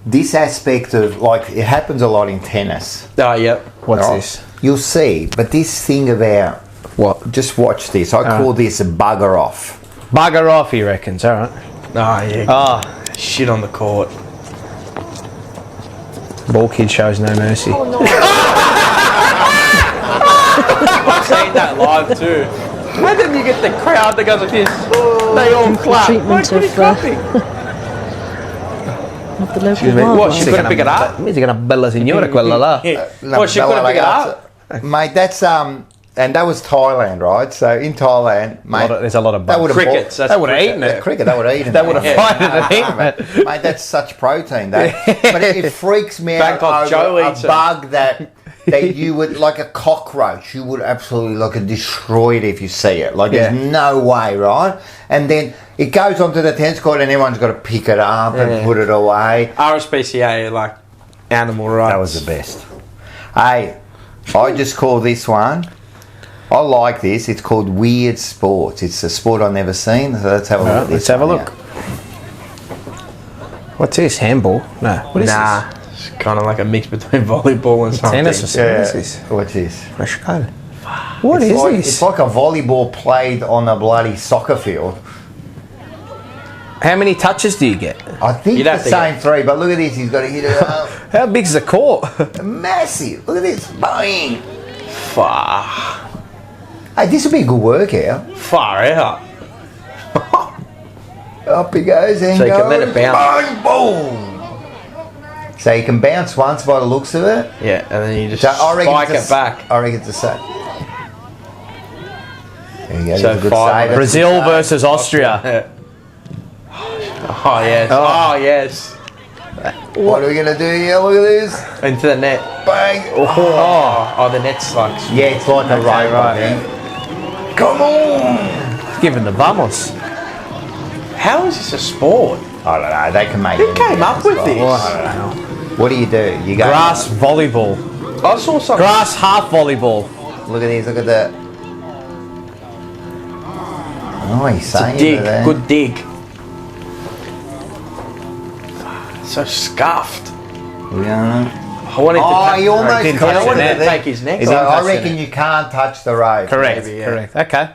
this aspect of, like, it happens a lot in tennis. Oh, yep. What's this? You'll see, but this thing about what? Just watch this. I call this a bugger off. Bugger off, he reckons. All right. Oh, yeah. Oh, shit on the court. Ball kid shows no mercy. Oh, no. I've seen that live too. And then you get the crowd that goes like this. They all clap. Treatment Like, what are you of, clapping? Of the local Excuse me, what, wildlife. she couldn't pick it up? Mi dice che è una bella signora quella là. Well, she couldn't pick it up? Mate, that's and that was Thailand, right? So in Thailand, mate, There's a lot of they would have crickets. They would have eaten it. cricket. They would have eaten They it. would have Yeah. fighted and eaten it. Mate, that's such protein. That, but it freaks me out Bangkok Joe over a eats it. bug that you would, like a cockroach, you would absolutely destroy it if you see it. Like there's no way, right? And then it goes onto the tennis court and everyone's got to pick it up and put it away. RSPCA, like animal rights. That was the best. Hey, I just call this one. I like this. It's called Weird Sports. It's a sport I've never seen. So let's have a look at this. Let's have a look. What's this? Handball? No. What is Nah, it's kind of like a mix between volleyball and this? something. Tennis or something? What is this? What's this? Rashkal. What It's is like, this? It's like a volleyball played on a bloody soccer field. How many touches do you get? I think You'd the have to same three, but look at this. He's got to hit it up. How big's the court? Massive. Look at this. Bang. Far Hey, this would be a good workout. out. Up he goes and So you goes. can let it bounce. Bang, boom. So you can bounce once by the looks of it. Yeah, and then you just So I reckon spike it's it back. I reckon it's a set. There you go. So That's a good 5 save. Brazil versus Austria. Yeah. Oh yes. Oh yes. What are we going to do here? Look at this. Into the net. Bang. Oh, the net's like. Yeah, it's like a Okay, rope, right, I think. Come on. Giving the vamos. How is this a sport? I don't know. They can make Who anything came up as with well. this? I don't know. What do? You go Grass volleyball. I saw something. Grass half volleyball. Look at these. Look at that. Oh, he's It's a saying dig. that. Good dig. So scuffed. Yeah. I wanted to. Oh, he almost didn't touched touch I wanted the to net. take his neck. He So didn't I touch the reckon net. you can't touch the rope. Correct. Maybe, yeah. Correct. Okay.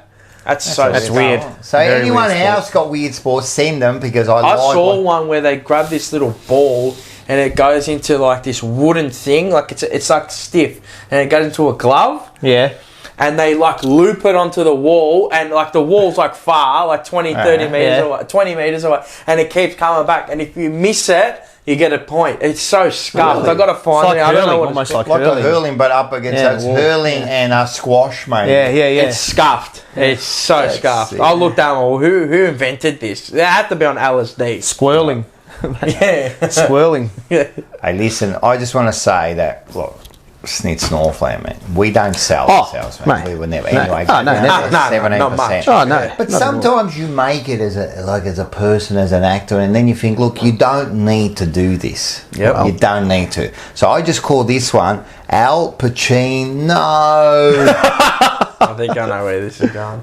That's so. That's weird. So Very anyone weird sport. else got weird sports, send them because I I like saw one where they grab this little ball and it goes into like this wooden thing, like it's like stiff, and it goes into a glove. Yeah. And they like loop it onto the wall, and like the wall's like far, like 20, 30 meters yeah. away, 20 meters away, and it keeps coming back. And if you miss it, you get a point. It's so scuffed. Really? I got to find It's like it. I don't know hurling, what almost it's like like a hurling. hurling, but up against Yeah, it's wall. hurling and squash, mate. Yeah. It's scuffed. It's so That's scuffed. sick. I looked down. Well, who invented this? They had to be on LSD. Squirling. Yeah. Swirling. Yeah. Hey, listen, I just want to say that, look, Snit's Northland, man. We don't sell Oh, ourselves, man. mate. We would never. No. Anyway, Oh, no, never. No, 17%. not much. Oh no. But Not sometimes you make it as a person, as an actor, and then you think, look, you don't need to do this. Yep. You don't need to. So I just call this one Al Pacino. I think I know where this is going.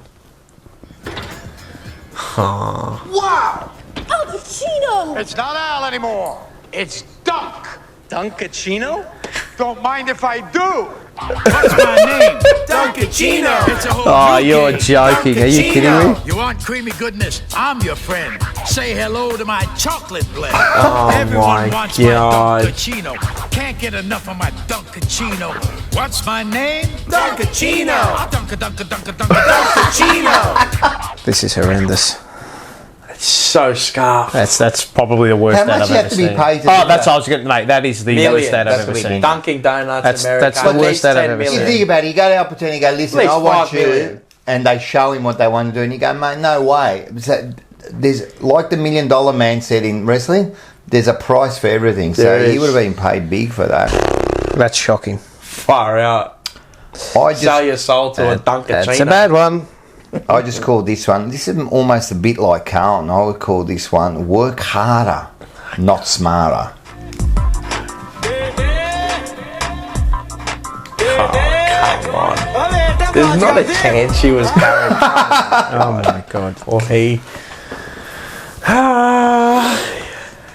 Wow! Al Pacino! It's not Al anymore. It's Dunk. Dunkachino? Don't mind if I do. What's my name? Dunkachino. It's a whole Oh, new you're game. joking. Are you kidding me? You want creamy goodness? I'm your friend. Say hello to my chocolate blend. Oh, Everyone my wants God. my Dunkachino. Can't get enough of my Dunkachino. What's my name? Dunkachino. Dunkachino. This is horrendous. It's so scarf. That's probably the worst How ad much I've you ever have to be seen. paid to Oh, do that's that? what I was going to make. That is the Million. worst ad I've That's ever what we seen. mean. Dunkin' Donuts, That's America. the At worst least ad I've 10 ever You million. think about it, you go to Al Pacino and you go, listen, At least I want 5 you, million. and they show him what they want to do, and you go, mate, no way. So there's, like the $1 Million Man said in wrestling, there's a price for everything. So There he is. would have been paid big for that. That's shocking. Far out. I Sell just, your soul to a Dunkin' That's a bad one. I just call this one, this is almost a bit like Carlton. I would call this one work harder, not smarter. There's not a chance she was carrying. Oh my god. Or he.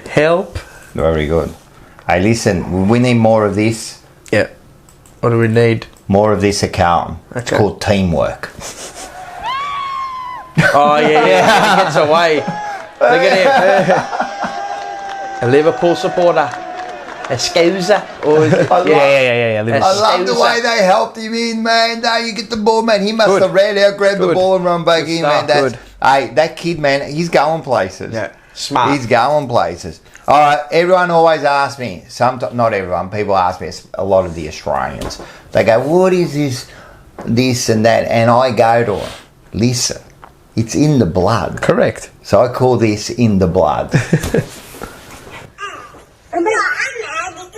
Help. Very good. Hey, listen, we need more of this. Yeah. What do we need? More of this at Carlton. It's Okay. called teamwork. Oh yeah, he gets away. Look at him. A Liverpool supporter. Escusa. Or is it, Yeah. I love the way they helped him in, man. Now you get the ball, man. He must have ran out, grabbed the ball and run back in, man. Hey, that kid, man, he's going places. Yeah, smart. He's going places. All right, everyone always asks me, not everyone, people ask me, a lot of the Australians, they go, what is this and that? And I go to them, listen, it's in the blood. Correct. So I call this in the blood.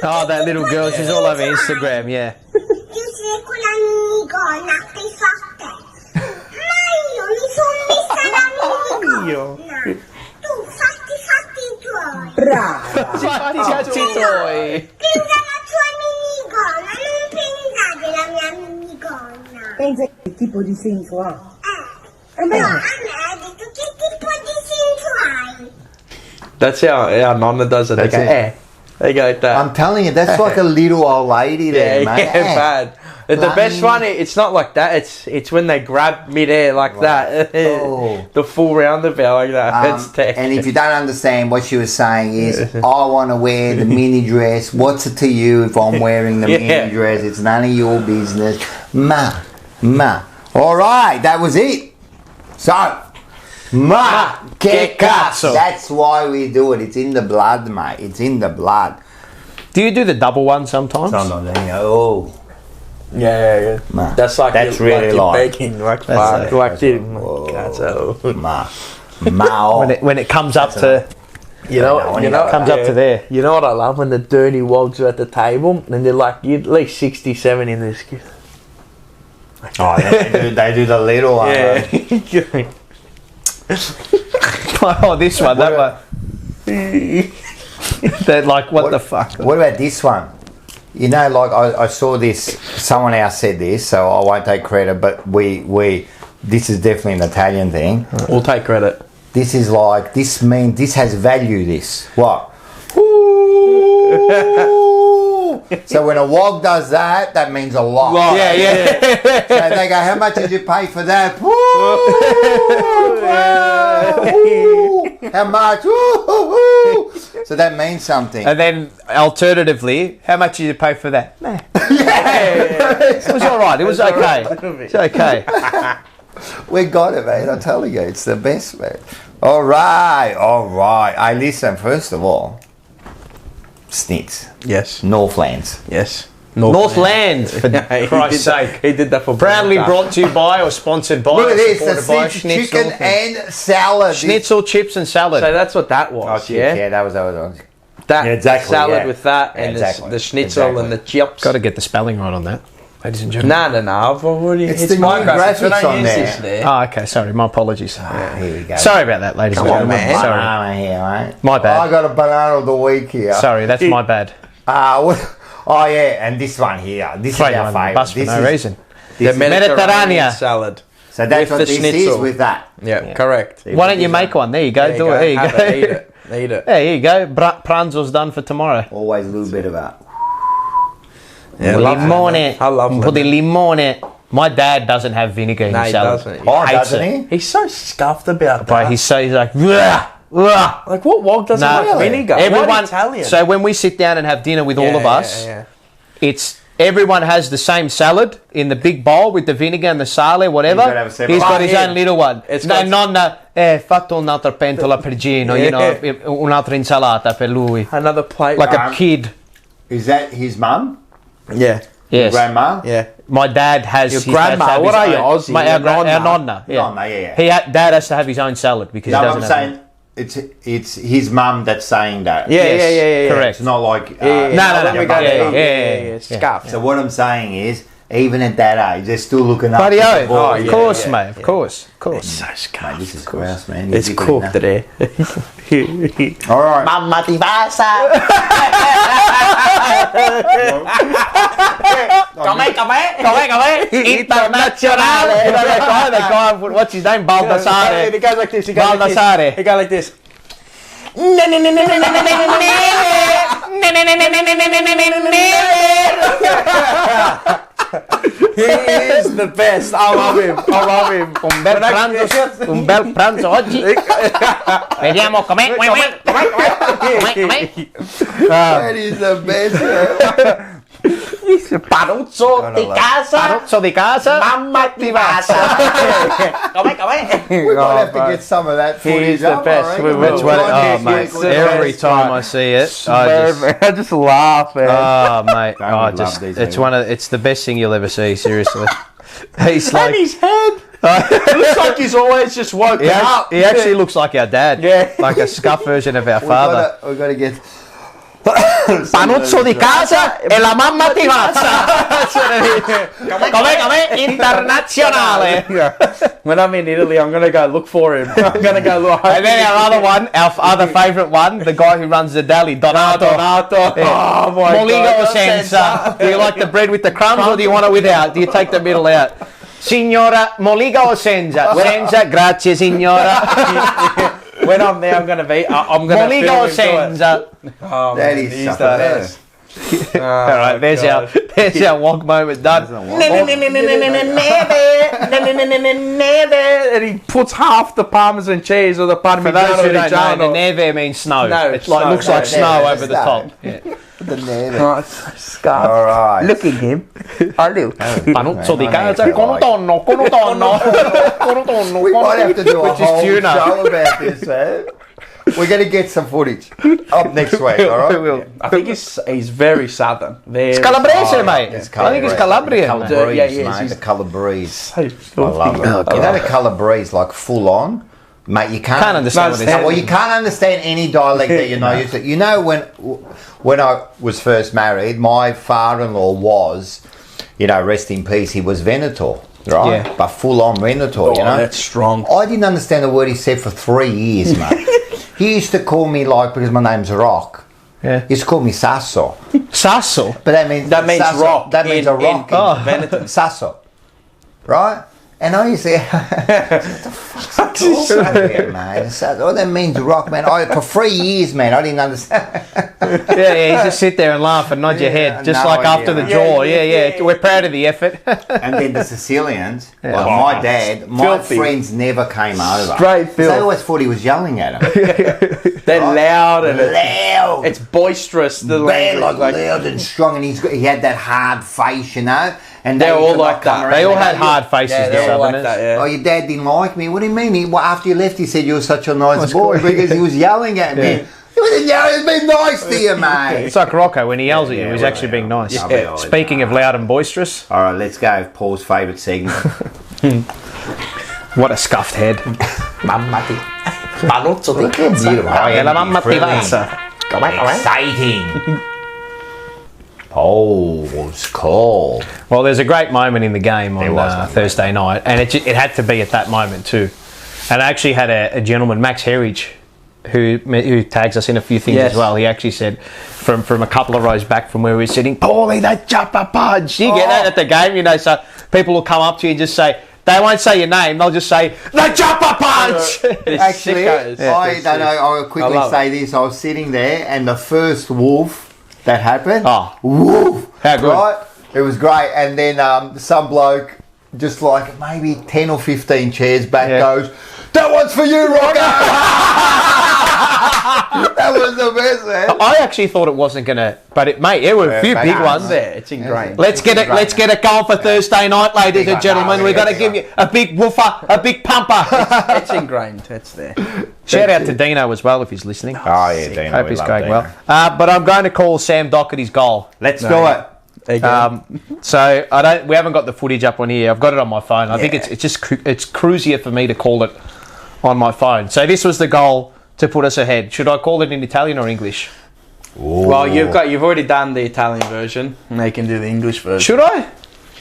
Oh, that little girl, she's all over Instagram, yeah. Fatti i cazzi tuoi. Pensa che tipo di senso ha. Però a me ha detto che tipo di senso hai. That's how Nonna does it. They go, They go like that. I'm telling you, that's like a little old lady there, mate. Yeah, bad. The best one, it's not like that. It's when they grab mid-air like that. The full roundabout like that. And if you don't understand, what she was saying is, I want to wear the mini dress. What's it to you if I'm wearing the mini dress? It's none of your business. Ma. All right, that was it. So, che cazzo. That's why we do it. It's in the blood, mate. It's in the blood. Do you do the double one sometimes? Sometimes, you know, Yeah. Ma. That's like That's really like baking, like cazzo. When it comes up to, comes up to there. You know what I love when the dirty wogs are at the table and they're like, you're at least 67 in this. Oh, they do the little one. Yeah. Oh, this one, that one. They're like, what the fuck? What about this one? You know, like I saw this. Someone else said this, so I won't take credit. But this is definitely an Italian thing. We'll take credit. This is like this has value. This what? So when a wog does that, that means a lot. Yeah. So they go, how much did you pay for that? How much? So that means something. And then alternatively, how much did you pay for that? Nah. It was all right. It was okay. It's okay. We got it, mate. I'm telling you, it's the best, mate. All right. Hey, listen, first of all, Snits. Yes. Northlands. Yes. Northland, for Christ's sake. He did that for proudly brought to you by or sponsored by. Look at this, the Schnitzel chicken and salad. Schnitzel, chips and salad. So that's what that was, Yeah, that was. That exactly, salad with that and exactly, the schnitzel and the chips. Got to get the spelling right on that, ladies and gentlemen. No. It's the new graphics on there. Oh, okay. Sorry, my apologies. Here we go. Sorry about that, ladies and gentlemen. Man. Sorry. Banana here, mate. My bad. I got a banana of the week here. Sorry, that's my bad. Oh yeah, and this one here. This is our favourite. Bus for no reason. The Mediterranean salad. So that's what this is with that. Yeah, correct. Why don't you make one? There you go. Do it. There you go. Eat it. There you go. Pranzo's done for tomorrow. Always a little bit of that. Yeah, limone. I love Put the limone. My dad doesn't have vinegar in his salad. He doesn't. Oh, doesn't he? He's so scuffed about But that. he's like, "Ugh, ugh." Like what wog doesn't like vinegar? Everyone. Italian. So when we sit down and have dinner with all of us, it's everyone has the same salad in the big bowl with the vinegar and the sale, whatever. He's got his own little one. Nonna, fatto un'altra pentola per Gino, un'altra insalata per lui. Another plate. Like a kid. Is that his mum? Yeah. Yes. Grandma? Yeah. My dad has Your his grandma. What are you, Aussie? Our nonna. Yeah. Nonna, yeah. Dad has to have his own salad because he doesn't have it's his mum that's saying that. Yeah. Correct. It's not like Scuff. So what I'm saying is, even at that age, they're still looking up. Of course, mate. Of course. It's so scuffed. Mate, this is gross, man. It's cooked today. All right. Mamma ti passa. Com'è? Internazionale. They call him, what's his name? Baldassare. He goes like this. He Baldassare. goes like this. He is the best. I love him. Un bel pranzo oggi. Vediamo com'è. That is the best. Paruzzo di casa. Mamma di casa. Com'è? We might have to get some of that footage. He's the best. We will. Mate, every time I see it, I just laugh, man. Oh, mate. It's the best thing you'll ever see, seriously. He's like, and his head. It looks like he's always just woken up. He actually looks like our dad. Yeah. Like a scuff version of our father. We've got to get... Panuzzo di casa e la mamma di casa. Com'è? Internazionale. When I'm in Italy, I'm going to go look for him. I'm going to go look. And then our other one, our other favourite one, the guy who runs the deli, Donato. Yeah. Oh, my Moligo God. senza. Do you like the bread with the crumbs or do you want it without? Do you take the middle out? Signora, moligo senza. Senza, grazie signora. When I'm there, I'm going to be. I'm going to Moligo senza. Oh, that man, is he's such the a best. All right, there's our wonk moment done. And he puts half the parmesan cheese or the For those who parmigiano don't know, the reggiano. neve means snow. No, It snow, looks like snow over the snow. top. Yeah. The neve. Oh, it's so scarred. All right. Look at him. Oh, look. Panuzzo di Man, casa I con need tonno. We might have to do a Which is whole tuna. show about this, man. We're going to get some footage up next week, all right? We will. I think he's very southern. It's Calabrese, mate. It's I think it's Calabrian. Calabrese, Yeah, yeah, mate. he's- The Calabrese. So I love it. You know the Calabrese, like full on? Mate, you can't understand what they're saying. Well, you can't understand any dialect that you're not used to. You know, when I was first married, my father-in-law was, rest in peace, he was Venator. Right? Yeah. But full-on Venator, you know? That's strong. I didn't understand a word he said for 3 years, mate. He used to call me, because my name's Rock. Yeah. He used to call me Sasso. Sasso. But that means Sasso. rock. That means a rock. in Veneton. Sasso. Right? And I used to what the fuck's he talking about, man? Oh, that means rock, man. For 3 years, man, I didn't understand. Yeah, you just sit there and laugh and nod your head, just no like idea, after the mate. draw. Yeah. We're proud of the effort. And then the Sicilians, Yeah. like my dad, my Filthy. friends never came over. Straight They filth. always thought he was yelling at them. They're loud and Loud. it's boisterous. The Bad, language, like loud and strong, and he had that hard face, And They're they all used to, like come that. around They all and had go, hard faces, Yeah, the they're all like Southerners. that, yeah. Oh, your dad didn't like me. What do you mean? After you left, he said you were such a nice boy because he was yelling at me. Yeah. He wasn't yelling. He was being nice to you, mate. It's like Rocco when he yells at you. He's actually being nice. Yeah. Speaking of loud and boisterous, All right, let's go. Paul's favourite segment. what a scuffed head. Mammati. Panuzzo di Beautiful. E la mamma ti pazza. Exciting. Oh, it's cold. Well, there's a great moment in the game on was. Thursday night, and it had to be at that moment too. And I actually had a gentleman, Max Herridge, who tags us in a few things as well. He actually said from a couple of rows back from where we were sitting, Paulie, that jumper punch. You get that at the game, so people will come up to you and just say, they won't say your name, they'll just say, the jumper punch! Actually, I don't know, I'll quickly say this. I was sitting there and the first wolf that happened, woof, how good. Right? It was great. And then some bloke, just like maybe 10 or 15 chairs back, goes, that one's for you, Rocco! That was the best, man. I actually thought it wasn't gonna, but it were a few big ones there. It's ingrained. Let's get it going for Thursday night, ladies and gentlemen. We've got to give you a big woofer, a big pumper. It's ingrained. It's there. Shout out to Dino as well if he's listening. Oh yeah, Dino. Hope he's going well. But I'm going to call Sam Doherty's goal. Let's do it. So we haven't got the footage up on here. I've got it on my phone. I think it's cruisier for me to call it on my phone. So this was the goal to put us ahead. Should I call it in Italian or English? Ooh. Well, you've already done the Italian version. Now you can do the English version. Should I?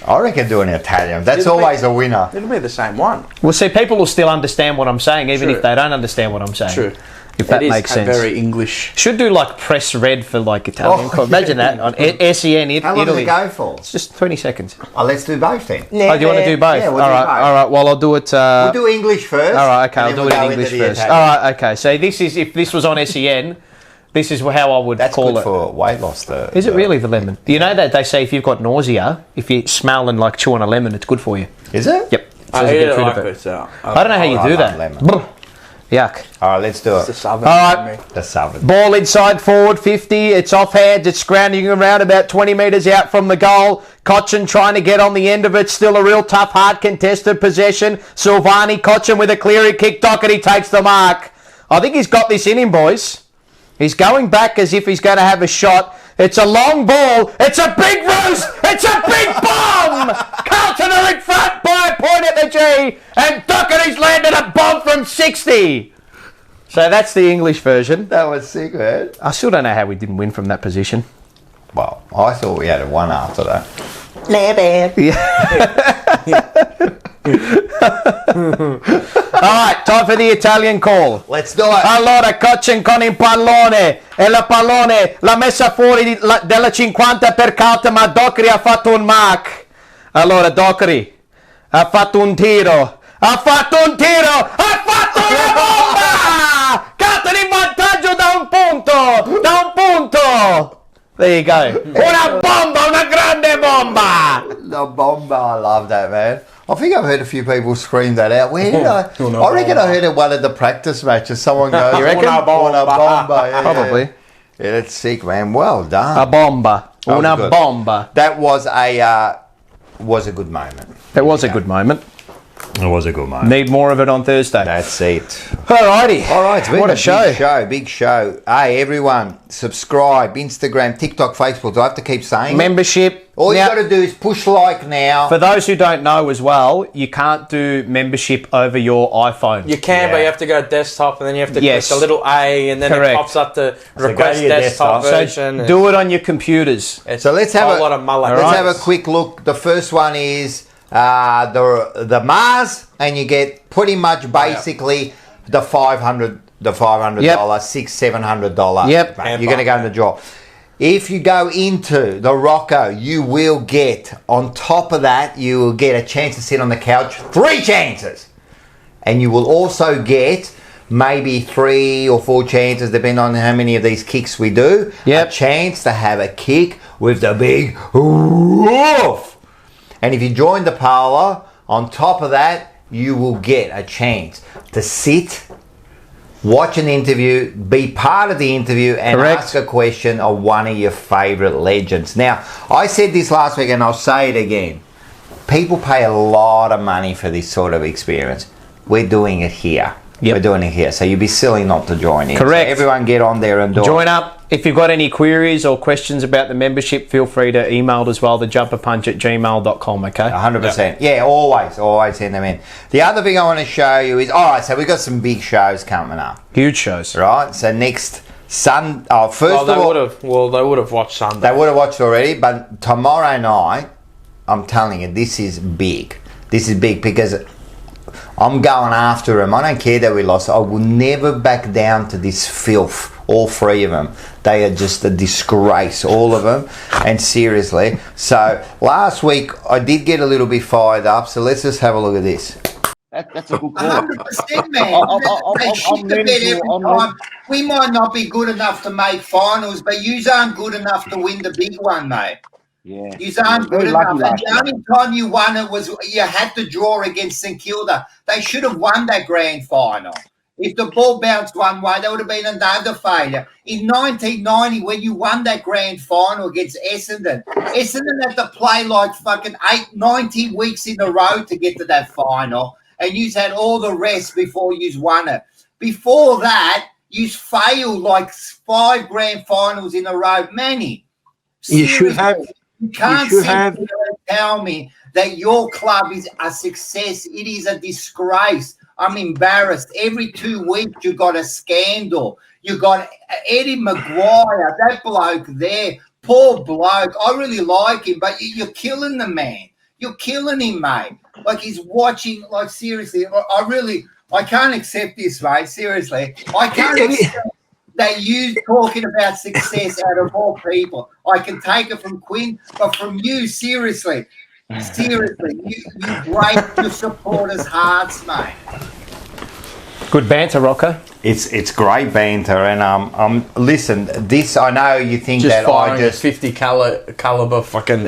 I reckon do an Italian. That's always a winner. It'll be the same one. Well, see, people will still understand what I'm saying, even if they don't understand what I'm saying. True. If that makes sense. Very English. Should do like press red for like Italian. Imagine that on SEN Italy. How long does it go for? It's just 20 seconds. Oh, let's do both then. Oh, do you want to do both? Yeah, we'll all do right, both. all right. Well, I'll do it. We'll do English first. All right, okay. and I'll then do it we'll in go English into the first. Italian. All right, okay. So if this was on SEN, This is how I would That's call good it. for weight loss, though. Is it really the lemon? You know that they say if you've got nausea, if you smell and like chew on a lemon, it's good for you. Is it? Yep. I eat it like it's I don't know how you do that. Lemon. Brr. Yuck. All right, let's do it. the southern. All right. The southern. Ball inside forward 50. It's off hands. It's scrounging around about 20 metres out from the goal. Cochin trying to get on the end of it. Still a real tough, hard contested possession. Silvani, Cochin with a cleary kick. Doherty takes the mark. I think he's got this in him, boys. He's going back as if he's going to have a shot. It's a long ball. It's a big roost. It's a big bomb. Carlton are in front by a point at the G. And Doherty's landed a bomb from 60. So that's the English version. That was sick, man. I still don't know how we didn't win from that position. Well, I thought we had a one after that. Alright, time for the Italian call. Let's do it. Allora, Cochin con il pallone. E la pallone l'ha messa fuori della 50 per Carlton, ma Doherty ha fatto un mark. Allora, Doherty ha fatto un tiro. Ha fatto un tiro. Ha fatto una bomba! Carlton in vantaggio da un punto. Da un punto. There you go. Una bomba, una grande bomba. The bomba, I love that, man. I think I've heard a few people scream that out. Where did I reckon I heard it one of the practice matches. Someone goes, You reckon? Una bomba. Yeah, Probably. Yeah, that's sick, man. Well done. A bomba. That was Una good. bomba. That was a good moment. That was a good moment. It was a good moment. Need more of it on Thursday. That's it. Alrighty. All right, it's been What a show. Big show. Hey, everyone, subscribe, Instagram, TikTok, Facebook. Do I have to keep saying it? Membership. All Now, you got to do is push like now. for those who don't know as well, you can't do membership over your iPhone. You can, but you have to go desktop, and then you have to Yes. click a little A, and then Correct. it pops up to go request to your desktop desktop. version. So do it on your computers. It's So let's have a lot of mullet. let's have a quick look. The first one is the Mars, and you get pretty much basically the $500 Yep. $600-$700. Yep. You're going to go in the draw. If you go into the Rocco, you will get, on top of that, you will get a chance to sit on the couch. 3 chances. And you will also get maybe 3 or 4 chances, depending on how many of these kicks we do. Yep. A chance to have a kick with the big woof. And if you join the parlour, on top of that, you will get a chance to sit, watch an interview, be part of the interview, and Correct. ask a question of one of your favourite legends. Now, I said this last week and I'll say it again. People pay a lot of money for this sort of experience. We're doing it here. Yep. We're doing it here. So you'd be silly not to join in. Correct. So everyone get on there and do Join it. up. If you've got any queries or questions about the membership, feel free to email as well, thejumperpunch@gmail.com, okay? 100%. Yeah, always send them in. The other thing I want to show you is, all right, so we've got some big shows coming up. Huge shows. Right, so next Sunday, first Well, of they all, would have watched Sunday. they would have watched already, but tomorrow night, I'm telling you, this is big. This is big because I'm going after them. I don't care that we lost. I will never back down to this filth. All 3 of them. They are just a disgrace, all of them. And seriously. So last week, I did get a little bit fired up. So let's just have a look at this. That's a good call. 100%, man. They shit the bed every time. We might not be good enough to make finals, but you aren't good enough to win the big one, mate. Yeah. You aren't good enough. And the only time you won it was you had to draw against St Kilda. They should have won that grand final. If the ball bounced one way, that would have been another failure. In 1990, when you won that grand final against Essendon had to play like fucking 90 weeks in a row to get to that final, and you had all the rest before you won it. Before that, you failed like 5 grand finals in a row. Manny, You should have. you can't should sit have- here and tell me that your club is a success. It is a disgrace. I'm embarrassed. Every 2 weeks you got a scandal. You got Eddie Maguire, that bloke there, poor bloke. I really like him, but you're killing the man. You're killing him, mate. Like he's watching. Like seriously, I can't accept this, mate. Seriously, I can't accept that you talking about success out of all people. I can take it from Quinn, but from you, seriously. Seriously, you break your supporters' hearts, mate. Good banter, Rocco. It's great banter, and listen. This I know you think just that firing I just 50 caliber fucking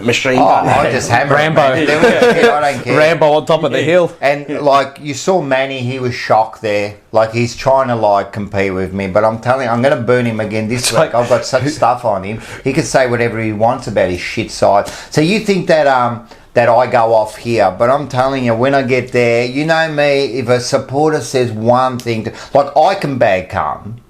machine gun. I just hammer Rambo. it, man. I don't care. Rambo on top of the hill. And like you saw Manny, he was shocked there. Like he's trying to like compete with me, but I'm telling you, I'm going to burn him again this week. I've got such stuff on him. He can say whatever he wants about his shit side. So you think that that I go off here, but I'm telling you, when I get there, you know me, if a supporter says one thing, like I can bag Carlton,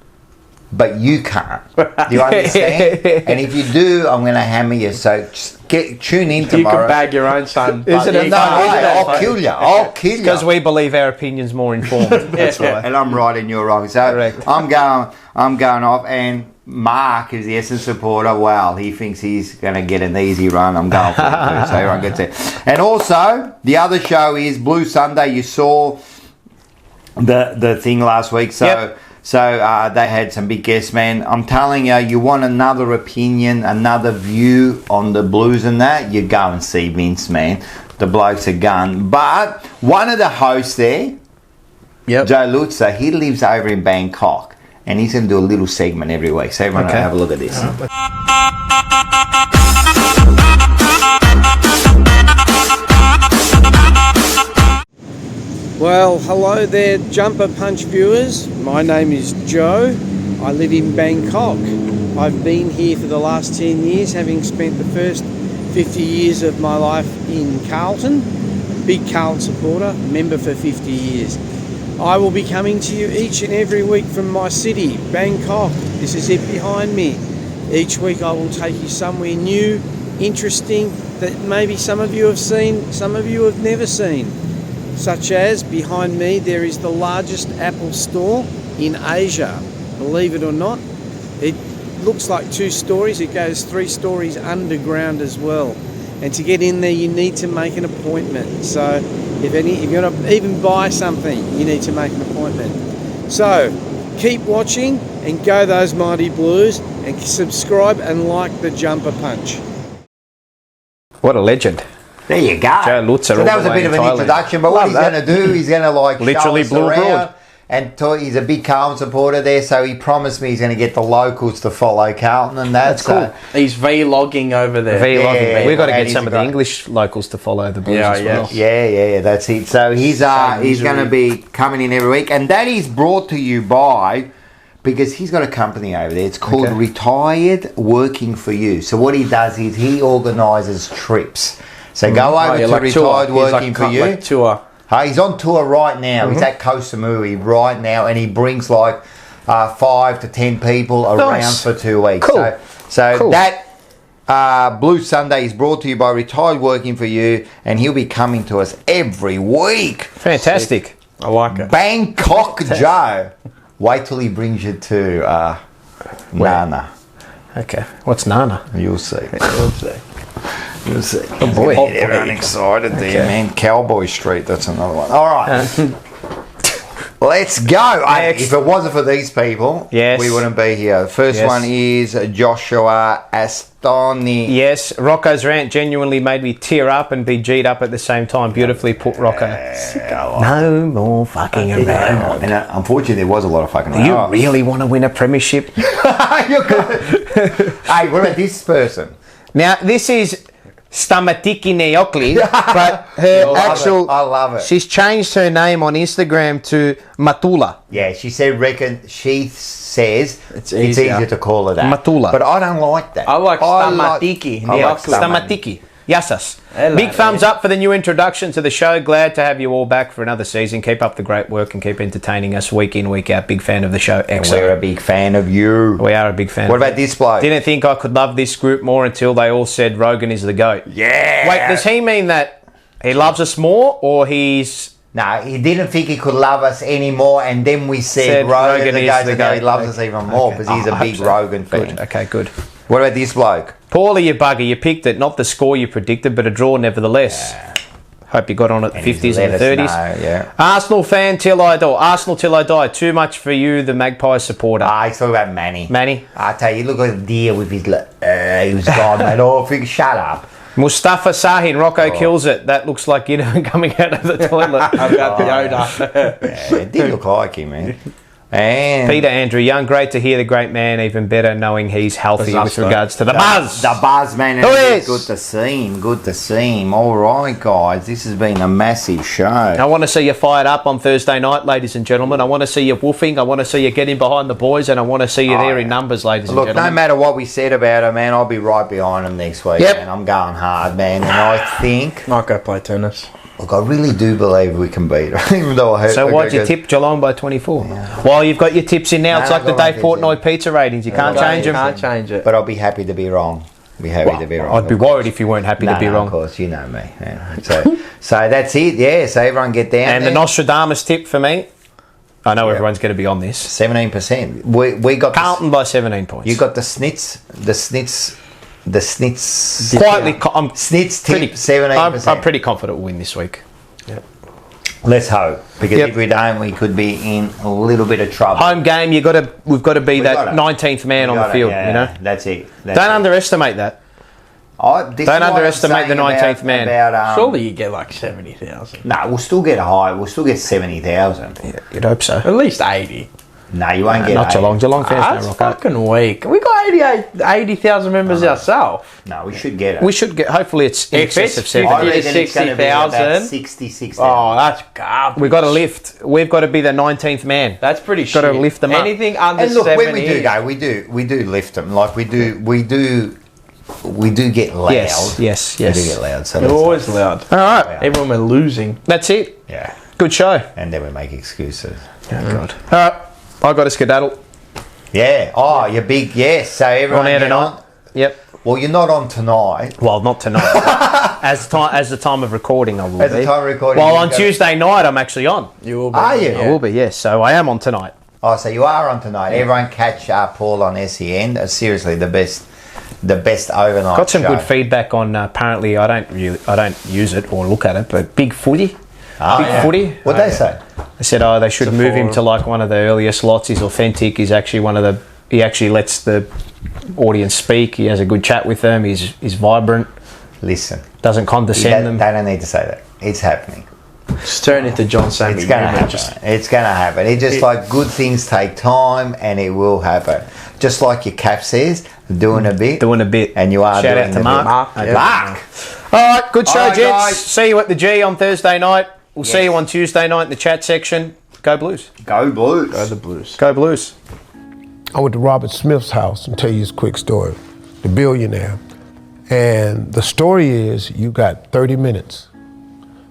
but you can't. Do you understand? And if you do, I'm going to hammer you. So just tune in tomorrow. You can bag your own son. Isn't it? No, I'll kill you. I'll kill you. Because we believe our opinion's more informed. That's right. And I'm right and you're wrong. So correct. I'm going off, and Mark is the Essence supporter. Well, he thinks he's going to get an easy run. I'm going for it too, so everyone gets it. And also, the other show is Blue Sunday. You saw the thing last week, so. Yep. So they had some big guests, man. I'm telling you, you want another opinion, another view on the Blues and that, you go and see Vince, man. The bloke's a gun. But one of the hosts there, Joe Lutzer, he lives over in Bangkok, and he's going to do a little segment every week. So everyone have a look at this. Well, hello there, Jumper Punch viewers. My name is Joe. I live in Bangkok. I've been here for the last 10 years, having spent the first 50 years of my life in Carlton. Big Carlton supporter, member for 50 years. I will be coming to you each and every week from my city, Bangkok. This is it behind me. Each week I will take you somewhere new, interesting, that maybe some of you have seen, some of you have never seen. Such as, behind me, there is the largest Apple store in Asia. Believe it or not, it looks like 2 stories. It goes 3 stories underground as well. And to get in there, you need to make an appointment. So if you're going to even buy something, you need to make an appointment. So keep watching and go those mighty Blues, and subscribe and like the Jumper Punch. What a legend. There you go. Joe Lutzer. So that was a bit of an introduction, but what he's going to do, he's going to like literally show us blue around. And he's a big Carlton supporter there, so he promised me he's going to get the locals to follow Carlton, and that's cool. He's vlogging over there. Vlogging. We've got to get some of the English locals to follow the Blues as well. Yeah, that's it. So he's going to be coming in every week, and that is brought to you by, because he's got a company over there. It's called Retired Working For You. So what he does is he organises trips. So go over to Retired Working For You. Tour. He's on tour right now. He's at Koh Samui right now, and he brings like 5 to 10 people around for 2 weeks. Cool. So that Blue Sunday is brought to you by Retired Working For You, and he'll be coming to us every week. Fantastic. I like it. Bangkok Joe. Wait till he brings you to Nana. Okay. What's Nana? You'll see. You'll see. You'll see. Oh boy. Everyone excited there, man. Cowboy Street, that's another one. All right. Let's go. If it wasn't for these people, we wouldn't be here. The first one is Joshua Astoni. Yes, Rocco's rant genuinely made me tear up and be G'd up at the same time. Beautifully put, Rocco. No more fucking around. And unfortunately, there was a lot of fucking around. Do you really want to win a premiership? You're good. Hey, what about this person? Now, this is Stamatiki Neokli, but her I love it. She's changed her name on Instagram to Matula. Yeah, she says it's easier to call her that. Matula. But I don't like that. I like Stamatiki. Stamatiki. Yasas. Big thumbs up for the new introduction to the show. Glad to have you all back for another season. Keep up the great work and keep entertaining us week in, week out. Big fan of the show. Excellent. We're a big fan of you. We are a big fan. What about this bloke? Didn't think I could love this group more until they all said Rogan is the GOAT. Yeah. Wait, does he mean that he loves us more, or he's... No, he didn't think he could love us anymore, and then we said Rogan is the GOAT. He loves us even more because he's a big Rogan fan. Good. Okay, good. What about this bloke? Paulie, you bugger, you picked it. Not the score you predicted, but a draw nevertheless. Hope you got on at the 50s and the 30s. Arsenal fan till I die. Arsenal till I die. Too much for you, the Magpies supporter. He's talking about Manny. Manny? I tell you, look at the deer with his... he was gone, mate. Oh, shut up. Mustafa Sahin, Rocco kills it. That looks like Ginnivan coming out of the toilet. I've got the odour. Yeah, it did look like him, man. And Peter Andrew Young, great to hear the great man, even better knowing he's healthy with regards to the buzz. The buzz, man. Who is? Good to see him. Good to see him. All right, guys. This has been a massive show. I want to see you fired up on Thursday night, ladies and gentlemen. I want to see you woofing. I want to see you getting behind the boys, and I want to see you there in numbers, ladies and gentlemen. Look, no matter what we said about him, man, I'll be right behind him next week. Yep. Man. I'm going hard, man. And I think... Might go play tennis. Look, I really do believe we can beat them, even though I hope... So why'd you tip Geelong by 24? Yeah. Well, you've got your tips in now. It's like the Dave Portnoy pizza ratings. You can't change them. Can't change it. But I'll be happy to be wrong. Be happy to be wrong. I'd be worried if you weren't happy to be wrong. Of course, you know me. Yeah. So that's it. Yeah, so everyone get down And there. the Nostradamus tip for me, I know everyone's going to be on this. 17%. We got Carlton by 17 points. You got the snits. Quietly, I'm snits tip 17%. I'm pretty confident we'll win this week. Yep. Let's hope, because if we don't, we could be in a little bit of trouble. Home game, we've got to be that 19th man on the field. Yeah, you know, that's it. Don't underestimate that. Don't underestimate the 19th man. Surely you get like 70,000. No, we'll still get a high. We'll still get 70,000. Yeah, you'd hope so. At least 80. No, you won't get not 80. Geelong. Geelong fans That's don't rock fucking weak. We got 80,000 members ourselves. No, we should get it. We should get. Hopefully, it's in excess of 70. I reckon 60,000. 66,000. Oh, that's garbage. We've got to lift. We've got to be the 19th man. That's pretty shit. Got to lift them up. Anything under And look, 70. when we do go, we do lift them. Like we do get loud. Yes. We do get loud. So They're always loud. All right. Even when we're losing. That's it. Yeah. Good show. And then we make excuses. Oh, God. All right. I got a skedaddle. Yeah. Oh, you're big. Yes. So everyone On air get tonight. on. Yep. Well, you're not on tonight. Well, not tonight. as the time of recording, I will As be. the time of recording. Well, on Tuesday night, I'm actually on. You will be. Are you? I will be. Yes. So I am on tonight. Oh, so you are on tonight. Everyone catch Paul on SEN. Seriously, the best overnight. Got some show. good feedback on. Apparently, I don't use it or look at it, but Big Footy. Big Footy. What'd they say? They said, they should move him to like one of the earlier slots. He's authentic. He's actually he actually lets the audience speak. He has a good chat with them. He's vibrant. Listen. Doesn't condescend them. They don't need to say that. It's happening. Just turn into John Sammy. It's going to happen. It's going to happen. It's just like good things take time, and it will happen. Just like your cap says, doing a bit. And you are Shout doing out to a Mark. bit. Mark. All right, good show, All right, gents. guys. See you at the G on Thursday night. We'll see you on Tuesday night in the chat section. Go Blues. Go Blues. Go the Blues. Go Blues. I went to Robert Smith's house and tell you this quick story, the billionaire. And the story is you got 30 minutes.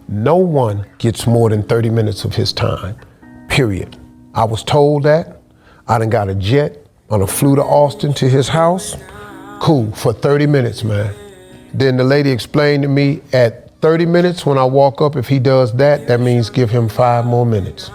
No one gets more than 30 minutes of his time, period. I was told that. I done got a jet. I done flew to Austin to his house. Cool, for 30 minutes, man. Then the lady explained to me at 30 minutes when I walk up, if he does that, that means give him 5 more minutes.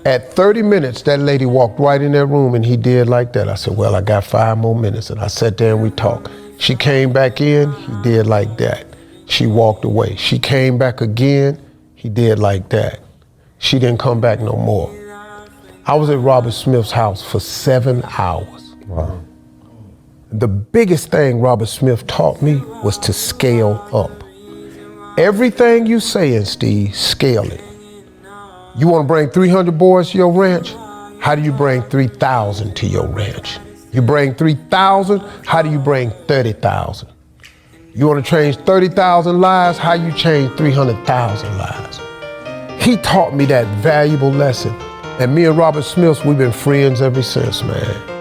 At 30 minutes, that lady walked right in that room and he did like that. I said, well, I got 5 more minutes. And I sat there and we talked. She came back in, he did like that. She walked away. She came back again, he did like that. She didn't come back no more. I was at Robert Smith's house for 7 hours. Wow. The biggest thing Robert Smith taught me was to scale up. Everything you saying, Steve, scale it. You want to bring 300 boys to your ranch? How do you bring 3,000 to your ranch? You bring 3,000, how do you bring 30,000? You want to change 30,000 lives? How you change 300,000 lives? He taught me that valuable lesson. And me and Robert Smith, we've been friends ever since, man.